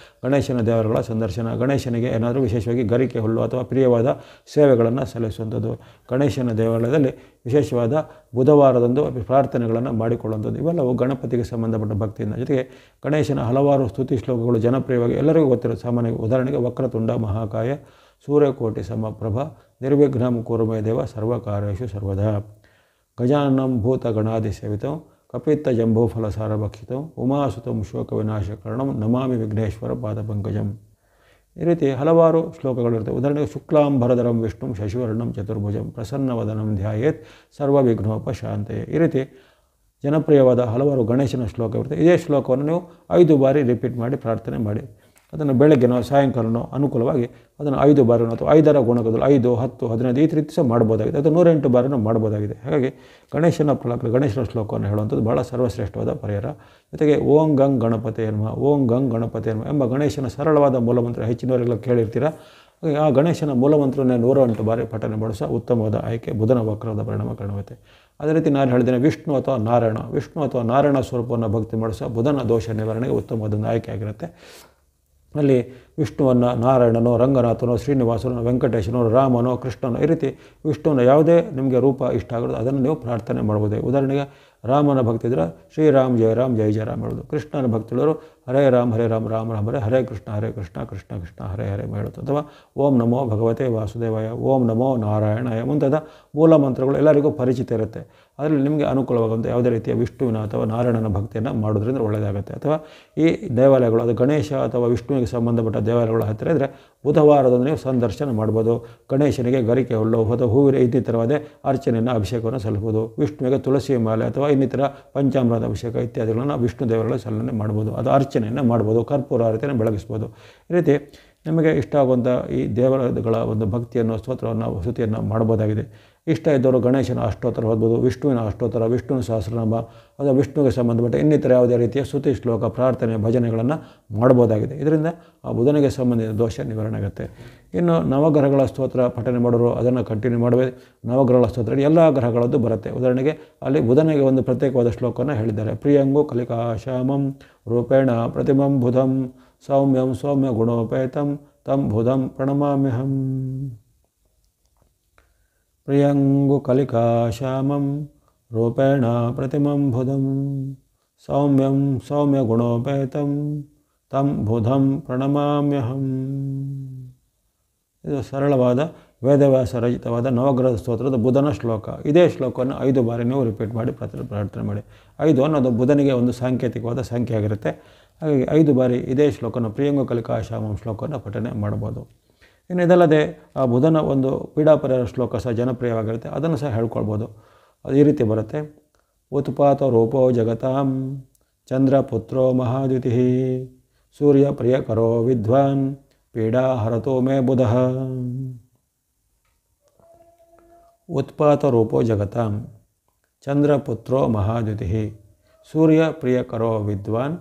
ಗಣೇಶನ ದೇವರುಗಳ ಸಂದರ್ಶನ, ಗಣೇಶನಿಗೆ ಏನಾದರೂ ವಿಶೇಷವಾಗಿ ಗರಿಕೆ ಹುಲ್ಲು ಅಥವಾ ಪ್ರಿಯವಾದ ಸೇವೆಗಳನ್ನು ಸಲ್ಲಿಸುವಂಥದ್ದು, ಗಣೇಶನ ದೇವಾಲಯದಲ್ಲಿ ವಿಶೇಷವಾದ ಬುಧವಾರದಂದು ಪ್ರಾರ್ಥನೆಗಳನ್ನು ಮಾಡಿಕೊಳ್ಳುವಂಥದ್ದು, ಇವೆಲ್ಲವೂ ಗಣಪತಿಗೆ ಸಂಬಂಧಪಟ್ಟ ಭಕ್ತಿಯಿಂದ. ಜೊತೆಗೆ ಗಣೇಶನ ಹಲವಾರು ಸ್ತುತಿ ಶ್ಲೋಕಗಳು ಜನಪ್ರಿಯವಾಗಿ ಎಲ್ಲರಿಗೂ ಗೊತ್ತಿರೋ ಸಾಮಾನ್ಯ. ಉದಾಹರಣೆಗೆ ವಕ್ರತುಂಡ ಮಹಾಕಾಯ, ಸೂರ್ಯಕೋಟಿ ಸಮಪ್ರಭ, ನಿರ್ವಿಘ್ನಂ ಕುರುಮೇ ದೇವ ಸರ್ವಕಾರ್ಯೇಷು ಸರ್ವದಾ, ಗಜಾನನಂ ಭೂತಗಣಾದಿ ಸೇವಿತಂ, ಕಪಿತ್ತ ಜಂಬೂಫಲ ಸಾರಭಕ್ಷಿತಂ, ಉಮಾಸುತಂ ಶೋಕ ವಿನಾಶಕರಣಂ, ನಮಾಮಿ ವಿಘ್ನೇಶ್ವರ ಪಾದಪಂಕಜಂ. ಈ ರೀತಿ ಹಲವಾರು ಶ್ಲೋಕಗಳಿರ್ತವೆ. ಉದಾಹರಣೆಗೆ ಶುಕ್ಲಾಂಬರಧರಂ ವಿಷ್ಣುಂ ಶಶಿವರ್ಣಂ ಚತುರ್ಭುಜಂ ಪ್ರಸನ್ನವದನಂ ಧ್ಯಾಯೇತ್ ಸರ್ವವಿಘ್ನೋಪಶಾಂತಯೇ. ಈ ರೀತಿ ಜನಪ್ರಿಯವಾದ ಹಲವಾರು ಗಣೇಶನ ಶ್ಲೋಕ ಇರುತ್ತೆ. ಇದೇ ಶ್ಲೋಕವನ್ನು ನೀವು 5 ಬಾರಿ ರಿಪೀಟ್ ಮಾಡಿ ಪ್ರಾರ್ಥನೆ ಮಾಡಿ. ಅದನ್ನು ಬೆಳಗ್ಗೆನೋ ಸಾಯಂಕಾಲನೋ ಅನುಕೂಲವಾಗಿ ಅದನ್ನು 5 ಬಾರಿನೋ ಅಥವಾ 5ರ ಗುಣಕದಲ್ಲಿ 5, 10, 15 ಈ ರೀತಿ ಸಹ ಮಾಡ್ಬೋದಾಗಿದೆ. ಅದು 108 ಬಾರಿನೂ ಮಾಡ್ಬೋದಾಗಿದೆ. ಹಾಗಾಗಿ ಗಣೇಶನ ಶ್ಲೋಕವನ್ನು ಹೇಳುವಂಥದ್ದು ಭಾಳ ಸರ್ವಶ್ರೇಷ್ಠವಾದ ಪರಿಹಾರ. ಜೊತೆಗೆ ಓಂ ಗಂಗ್ ಗಣಪತಿಯೇ ನಮಃ, ಓಂ ಗಂಗ್ ಗಣಪತಿಯೇ ನಮಃ ಎಂಬ ಗಣೇಶನ ಸರಳವಾದ ಮೂಲಮಂತ್ರ ಹೆಚ್ಚಿನವರೆಲ್ಲ ಕೇಳಿರ್ತೀರ. ಆ ಗಣೇಶನ ಮೂಲಮಂತ್ರವನ್ನೇ 108 ಬಾರಿ ಪಠನೆ ಮಾಡಿಸ ಉತ್ತಮವಾದ ಆಯ್ಕೆ. ಬುಧನ ವಕ್ರದ ಪರಿಣಾಮ ಕಾಣುತ್ತೆ. ಅದೇ ರೀತಿ ನಾನು ಹೇಳಿದ್ದೇನೆ ವಿಷ್ಣು ಅಥವಾ ನಾರಾಯಣ ಸ್ವರೂಪವನ್ನು ಭಕ್ತಿ ಮಾಡಿಸ ಬುಧನ ದೋಷ ನಿವಾರಣೆಗೆ ಉತ್ತಮವಾದೊಂದು ಆಯ್ಕೆ ಆಗಿರುತ್ತೆ. ಅಲ್ಲಿ ವಿಷ್ಣುವನ್ನು ನಾರಾಯಣನೋ, ರಂಗನಾಥನೋ, ಶ್ರೀನಿವಾಸನೋ, ವೆಂಕಟೇಶನೋ, ರಾಮನೋ, ಕೃಷ್ಣನೋ ಈ ರೀತಿ ವಿಷ್ಣುವಿನ ಯಾವುದೇ ನಿಮಗೆ ರೂಪ ಇಷ್ಟ ಆಗೋದು ಅದನ್ನು ನೀವು ಪ್ರಾರ್ಥನೆ ಮಾಡ್ಬೋದು. ಉದಾಹರಣೆಗೆ ರಾಮನ ಭಕ್ತಿ ಇದ್ದರೆ ಶ್ರೀರಾಮ್ ಜಯ ರಾಮ್ ಜಯ ಜಯ ರಾಮ್ ಹೇಳೋದು. ಕೃಷ್ಣನ ಭಕ್ತಿಗಳವರು ಹರೇ ರಾಮ್ ರಾಮ್ ರಾಮ್ ಹರೇ, ಹರೇ ಕೃಷ್ಣ ಕೃಷ್ಣ ಕೃಷ್ಣ ಹರೇ ಹರೇ ಹೇಳೋದು. ಅಥವಾ ಓಂ ನಮೋ ಭಗವತೆ ವಾಸುದೇವಾಯ, ಓಂ ನಮೋ ನಾರಾಯಣಾಯ ಮುಂತಾದ ಮೂಲ ಮಂತ್ರಗಳು ಎಲ್ಲರಿಗೂ ಪರಿಚಿತ ಇರುತ್ತೆ. ಅದರಲ್ಲಿ ನಿಮಗೆ ಅನುಕೂಲವಾಗುವಂಥ ಯಾವುದೇ ರೀತಿಯ ವಿಷ್ಣುವಿನ ಅಥವಾ ನಾರಾಯಣನ ಭಕ್ತಿಯನ್ನು ಮಾಡೋದ್ರಿಂದ ಒಳ್ಳೆಯದಾಗುತ್ತೆ. ಅಥವಾ ಈ ದೇವಾಲಯಗಳು ಅದು ಗಣೇಶ ಅಥವಾ ವಿಷ್ಣುವಿಗೆ ಸಂಬಂಧಪಟ್ಟ ದೇವಾಲಯಗಳ ಹತ್ತಿರ ಇದ್ದರೆ ಬುಧವಾರದಂದು ನೀವು ಸಂದರ್ಶನ ಮಾಡ್ಬೋದು. ಗಣೇಶನಿಗೆ ಗರಿಕೆ ಹುಲ್ಲು ಅಥವಾ ಹೂವಿನ ಇನ್ನಿತರವಾದ ಅರ್ಚನೆಯನ್ನು ಅಭಿಷೇಕವನ್ನು ಸಲ್ಲಿಸ್ಬೋದು. ವಿಷ್ಣುವಿಗೆ ತುಳಸಿ ಮಾಲೆ ಅಥವಾ ಇನ್ನಿತರ ಪಂಚಾಮೃತ ಅಭಿಷೇಕ ಇತ್ಯಾದಿಗಳನ್ನು ವಿಷ್ಣು ದೇವರುಗಳ ಸಲ್ಲನೆ ಮಾಡ್ಬೋದು. ಅದು ಅರ್ಚನೆಯನ್ನು ಮಾಡ್ಬೋದು, ಕರ್ಪೂರ ಆರತಿಯನ್ನು ಬೆಳಗಿಸ್ಬೋದು. ಈ ರೀತಿ ನಿಮಗೆ ಇಷ್ಟ ಆಗುವಂಥ ಈ ದೇವರುಗಳ ಒಂದು ಭಕ್ತಿಯನ್ನು, ಸ್ತೋತ್ರವನ್ನು, ಸ್ತುತಿಯನ್ನು ಮಾಡ್ಬೋದಾಗಿದೆ. ಇಷ್ಟ ಇದ್ದವರು ಗಣೇಶನ ಅಷ್ಟೋತ್ತರ ಓದ್ಬೋದು, ವಿಷ್ಣುವಿನ ಅಷ್ಟೋತ್ತರ, ವಿಷ್ಣುವಿನ ಸಹಸ್ರನಾಮ ಅಥವಾ ವಿಷ್ಣುವಿಗೆ ಸಂಬಂಧಪಟ್ಟ ಇನ್ನಿತರ ಯಾವುದೇ ರೀತಿಯ ಸ್ತುತಿ ಶ್ಲೋಕ, ಪ್ರಾರ್ಥನೆ, ಭಜನೆಗಳನ್ನು ಮಾಡ್ಬೋದಾಗಿದೆ. ಇದರಿಂದ ಆ ಬುಧನಿಗೆ ಸಂಬಂಧಿಸಿದ ದೋಷ ನಿವಾರಣೆ ಆಗುತ್ತೆ. ಇನ್ನು ನವಗ್ರಹಗಳ ಸ್ತೋತ್ರ ಪಠನೆ ಮಾಡೋರು ಅದನ್ನು ಕಂಟಿನ್ಯೂ ಮಾಡಬೇಕು. ನವಗ್ರಹಗಳ ಸ್ತೋತ್ರ ಎಲ್ಲ ಗ್ರಹಗಳದ್ದು ಬರುತ್ತೆ. ಉದಾಹರಣೆಗೆ ಅಲ್ಲಿ ಬುಧನಿಗೆ ಒಂದು ಪ್ರತ್ಯೇಕವಾದ ಶ್ಲೋಕವನ್ನು ಹೇಳಿದ್ದಾರೆ. ಪ್ರಿಯಂಗು ಕಲಿಕಾ ಶ್ಯಾಮಂ ರೂಪೇಣ ಪ್ರತಿಮಂ ಬುಧಂ ಸೌಮ್ಯಂ ಸೌಮ್ಯ ಗುಣೋಪೇತಂ ತಂ ಬುಧಂ ಪ್ರಣಮಾಮ್ಯಹಂ. ಪ್ರಿಯಂಗು ಕಲಿಕಾ ಶ್ಯಾಮಂ ರೂಪೇಣ ಪ್ರತಿಮಂ ಬುಧಂ ಸೌಮ್ಯಂ ಸೌಮ್ಯ ಗುಣೋಪೇತಂ ತಂ ಬುಧಂ ಪ್ರಣಮಾಮ್ಯಹಂ. ಇದು ಸರಳವಾದ ವೇದವ್ಯಾಸ ರಚಿತವಾದ ನವಗ್ರಹ ಸ್ತೋತ್ರದ ಬುಧನ ಶ್ಲೋಕ. ಇದೇ ಶ್ಲೋಕವನ್ನು 5 ಬಾರಿ ನೀವು ರಿಪೀಟ್ ಮಾಡಿ ಪ್ರಾರ್ಥನೆ ಮಾಡಿ. 5 ಅನ್ನೋದು ಬುಧನಿಗೆ ಒಂದು ಸಾಂಕೇತಿಕವಾದ ಸಂಖ್ಯೆ ಆಗಿರುತ್ತೆ. ಹಾಗಾಗಿ 5 ಬಾರಿ ಇದೇ ಶ್ಲೋಕನ ಪ್ರಿಯಂಗು ಕಲಿಕಾಶಾಮಂ ಶ್ಲೋಕವನ್ನು ಪಠನೆ ಮಾಡ್ಬೋದು. ಇನ್ನು ಇದಲ್ಲದೆ ಆ ಬುಧನ ಒಂದು ಪೀಡಾಪರಿಹಾರ ಶ್ಲೋಕ ಸಹ ಜನಪ್ರಿಯವಾಗಿರುತ್ತೆ, ಅದನ್ನು ಸಹ ಹೇಳ್ಕೊಳ್ಬೋದು. ಅದು ಈ ರೀತಿ ಬರುತ್ತೆ. ಉತ್ಪಾತ ರೂಪೋ ಜಗತಾಂ ಚಂದ್ರಪುತ್ರೋ ಮಹಾದ್ಯುತಿ ಸೂರ್ಯ ಪ್ರಿಯಕರೋ ವಿದ್ವಾನ್ ಪೀಡಾ ಹರತೋ ಮೇ ಬುಧಃ. ಉತ್ಪಾತ ರೂಪೋ ಜಗತಾಂ ಚಂದ್ರಪುತ್ರೋ ಮಹಾದ್ಯುತಿ ಸೂರ್ಯ ಪ್ರಿಯಕರೋ ವಿದ್ವಾನ್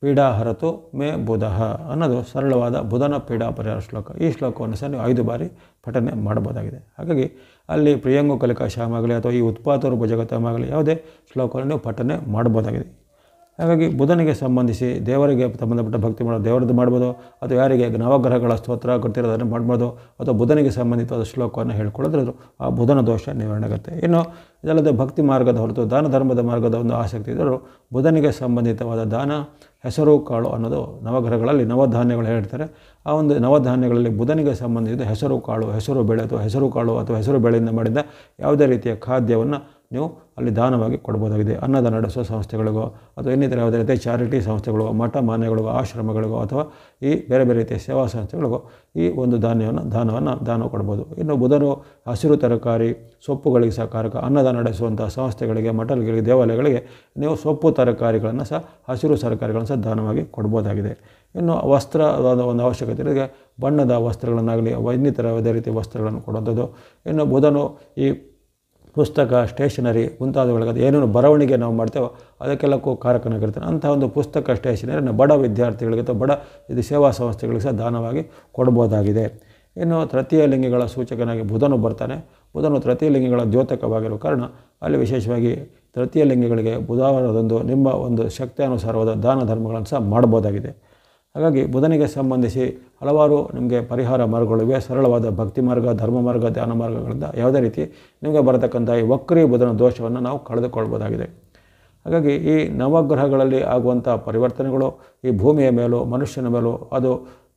ಪೀಡಾ ಹರತು ಮೇ ಬುಧಃ ಅನ್ನೋದು ಸರಳವಾದ ಬುಧನ ಪೀಡಾ ಪರಿಹಾರ ಶ್ಲೋಕ. ಈ ಶ್ಲೋಕವನ್ನು ಸಹ ನೀವು 5 ಬಾರಿ ಪಠನೆ ಮಾಡಬಹುದಾಗಿದೆ. ಹಾಗಾಗಿ ಅಲ್ಲಿ ಪ್ರಿಯಂಗು ಕಲಿಕಾಶಾಮ ಆಗಲಿ ಅಥವಾ ಈ ಉತ್ಪಾತ ರೂಪ ಜಗತ್ತಮಾಗಲಿ ಯಾವುದೇ ಶ್ಲೋಕವನ್ನು ನೀವು ಪಠನೆ ಮಾಡಬಹುದಾಗಿದೆ. ಹಾಗಾಗಿ ಬುಧನಿಗೆ ಸಂಬಂಧಿಸಿ ದೇವರಿಗೆ ಸಂಬಂಧಪಟ್ಟ ಭಕ್ತಿ ಮಾಡೋದು ದೇವರದ್ದು ಮಾಡ್ಬೋದು, ಅಥವಾ ಯಾರಿಗೆ ನವಗ್ರಹಗಳ ಸ್ತೋತ್ರ ಗೊತ್ತಿರೋದನ್ನು ಮಾಡ್ಬೋದು, ಅಥವಾ ಬುಧನಿಗೆ ಸಂಬಂಧಿತವಾದ ಶ್ಲೋಕವನ್ನು ಹೇಳ್ಕೊಳ್ಳೋದ್ರೂ ಆ ಬುಧನ ದೋಷ ನಿವಾರಣೆ ಆಗುತ್ತೆ. ಇನ್ನು ಇದಲ್ಲದೆ ಭಕ್ತಿ ಮಾರ್ಗದ ಹೊರತು ದಾನ ಧರ್ಮದ ಮಾರ್ಗದ ಒಂದು ಆಸಕ್ತಿ ಇದ್ದರೂ ಬುಧನಿಗೆ ಸಂಬಂಧಿತವಾದ ದಾನ, ಹೆಸರು ಕಾಳು ಅನ್ನೋದು ನವಗ್ರಹಗಳಲ್ಲಿ ನವಧಾನ್ಯಗಳು ಹೇಳ್ತಾರೆ. ಆ ಒಂದು ನವಧಾನ್ಯಗಳಲ್ಲಿ ಬುಧನಿಗೆ ಸಂಬಂಧಿಸಿದ ಹೆಸರು ಕಾಳು, ಹೆಸರು ಬೇಳೆ ಅಥವಾ ಹೆಸರು ಕಾಳು ಅಥವಾ ಹೆಸರು ಬೇಳೆಯಿಂದ ಮಾಡಿದ ಯಾವುದೇ ರೀತಿಯ ಖಾದ್ಯವನ್ನು ನೀವು ಅಲ್ಲಿ ದಾನವಾಗಿ ಕೊಡ್ಬೋದಾಗಿದೆ. ಅನ್ನದ ನಡೆಸುವ ಸಂಸ್ಥೆಗಳಿಗೋ ಅಥವಾ ಇನ್ನಿತರ ಯಾವುದೇ ರೀತಿಯ ಚಾರಿಟಿ ಸಂಸ್ಥೆಗಳಿಗೋ, ಮಠ ಮಾನ್ಯಗಳಿಗೋ, ಆಶ್ರಮಗಳಿಗೋ ಅಥವಾ ಈ ಬೇರೆ ಬೇರೆ ರೀತಿಯ ಸೇವಾ ಸಂಸ್ಥೆಗಳಿಗೋ ಈ ಒಂದು ದಾನವನ್ನು ಕೊಡ್ಬೋದು. ಇನ್ನು ಬುಧನು ಹಸಿರು ತರಕಾರಿ, ಸೊಪ್ಪುಗಳಿಗೆ ಸಹ ಕಾರಕ. ಅನ್ನದ ನಡೆಸುವಂಥ ಸಂಸ್ಥೆಗಳಿಗೆ, ಮಠಗಳಿಗೆ, ದೇವಾಲಯಗಳಿಗೆ ನೀವು ಸೊಪ್ಪು ತರಕಾರಿಗಳನ್ನು ಸಹ ಹಸಿರು ತರಕಾರಿಗಳನ್ನು ಸಹ ದಾನವಾಗಿ ಕೊಡ್ಬೋದಾಗಿದೆ. ಇನ್ನು ವಸ್ತ್ರದ ಒಂದು ಅವಶ್ಯಕತೆ ಇರೋದಕ್ಕೆ ಬಣ್ಣದ ವಸ್ತ್ರಗಳನ್ನಾಗಲಿ ಇನ್ನಿತರ ಯಾವುದೇ ರೀತಿಯ ವಸ್ತ್ರಗಳನ್ನು ಕೊಡುವಂಥದ್ದು. ಇನ್ನು ಬುಧನು ಈ ಪುಸ್ತಕ, ಸ್ಟೇಷನರಿ ಮುಂತಾದವುಗಳಿಗೆ ಏನೇನು ಬರವಣಿಗೆ ನಾವು ಮಾಡ್ತೇವೋ ಅದಕ್ಕೆಲ್ಲಕ್ಕೂ ಕಾರಕನಾಗಿರ್ತಾನೆ. ಅಂಥ ಒಂದು ಪುಸ್ತಕ, ಸ್ಟೇಷನರಿಯನ್ನು ಬಡ ವಿದ್ಯಾರ್ಥಿಗಳಿಗೆ ಅಥವಾ ಬಡ ಸೇವಾ ಸಂಸ್ಥೆಗಳಿಗೆ ಸಹ ದಾನವಾಗಿ ಕೊಡ್ಬೋದಾಗಿದೆ. ಇನ್ನು ತೃತೀಯ ಲಿಂಗಿಗಳ ಸೂಚಕನಾಗಿ ಬುಧನು ಬರ್ತಾನೆ. ಬುಧನು ತೃತೀಯ ಲಿಂಗಿಗಳ ದ್ಯೋತಕವಾಗಿರುವ ಕಾರಣ ಅಲ್ಲಿ ವಿಶೇಷವಾಗಿ ತೃತೀಯ ಲಿಂಗಿಗಳಿಗೆ ಬುಧವಾರದಂದು ನಿಮ್ಮ ಒಂದು ಶಕ್ತಿಯಾನುಸಾರವಾದ ದಾನ ಧರ್ಮಗಳನ್ನು ಸಹ ಮಾಡ್ಬೋದಾಗಿದೆ. ಹಾಗಾಗಿ ಬುಧನಿಗೆ ಸಂಬಂಧಿಸಿ ಹಲವಾರು ನಿಮಗೆ ಪರಿಹಾರ ಮಾರ್ಗಗಳಿವೆ. ಸರಳವಾದ ಭಕ್ತಿ ಮಾರ್ಗ, ಧರ್ಮ ಮಾರ್ಗ, ಧ್ಯಾನ ಮಾರ್ಗಗಳಿಂದ ಯಾವುದೇ ರೀತಿ ನಿಮಗೆ ಬರತಕ್ಕಂಥ ಈ ವಕ್ರೀ ಬುಧನ ದೋಷವನ್ನು ನಾವು ಕಳೆದುಕೊಳ್ಬೋದಾಗಿದೆ. ಹಾಗಾಗಿ ಈ ನವಗ್ರಹಗಳಲ್ಲಿ ಆಗುವಂಥ ಪರಿವರ್ತನೆಗಳು ಈ ಭೂಮಿಯ ಮೇಲೂ ಮನುಷ್ಯನ ಮೇಲೂ ಅದು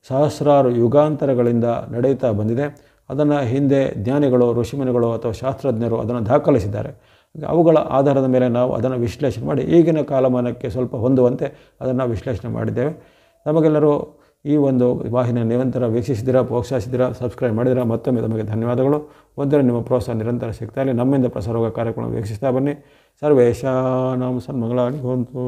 ಸಹಸ್ರಾರು ಯುಗಾಂತರಗಳಿಂದ ನಡೆಯುತ್ತಾ ಬಂದಿದೆ. ಅದನ್ನು ಹಿಂದೆ ಜ್ಞಾನಿಗಳು, ಋಷಿಮುನಿಗಳು ಅಥವಾ ಶಾಸ್ತ್ರಜ್ಞರು ಅದನ್ನು ದಾಖಲಿಸಿದ್ದಾರೆ. ಅವುಗಳ ಆಧಾರದ ಮೇಲೆ ನಾವು ಅದನ್ನು ವಿಶ್ಲೇಷಣೆ ಮಾಡಿ ಈಗಿನ ಕಾಲಮಾನಕ್ಕೆ ಸ್ವಲ್ಪ ಹೊಂದುವಂತೆ ಅದನ್ನು ವಿಶ್ಲೇಷಣೆ ಮಾಡಿದ್ದೇವೆ. ನಮಗೆಲ್ಲರೂ ಈ ಒಂದು ವಾಹಿನಿಯ ನಿರಂತರ ವೀಕ್ಷಿಸಿದ್ದೀರಾ, ಪ್ರೋತ್ಸಾಹಿಸಿದ್ದೀರಾ, ಸಬ್ಸ್ಕ್ರೈಬ್ ಮಾಡಿದ್ದೀರಾ. ಮತ್ತೊಮ್ಮೆ ನಮಗೆ ಧನ್ಯವಾದಗಳು. ಒಂದರ ನಿಮ್ಮ ಪ್ರೋತ್ಸಾಹ ನಿರಂತರ ಸಿಗ್ತಾ ಇರಲಿ. ನಮ್ಮಿಂದ ಪ್ರಸಾರವಾಗುವ ಕಾರ್ಯಕ್ರಮ ವೀಕ್ಷಿಸ್ತಾ ಬನ್ನಿ. ಸರ್ವೇಶಾನಾಂ ಸನ್ಮಂಗಳಾನಿ ಭವಂತು.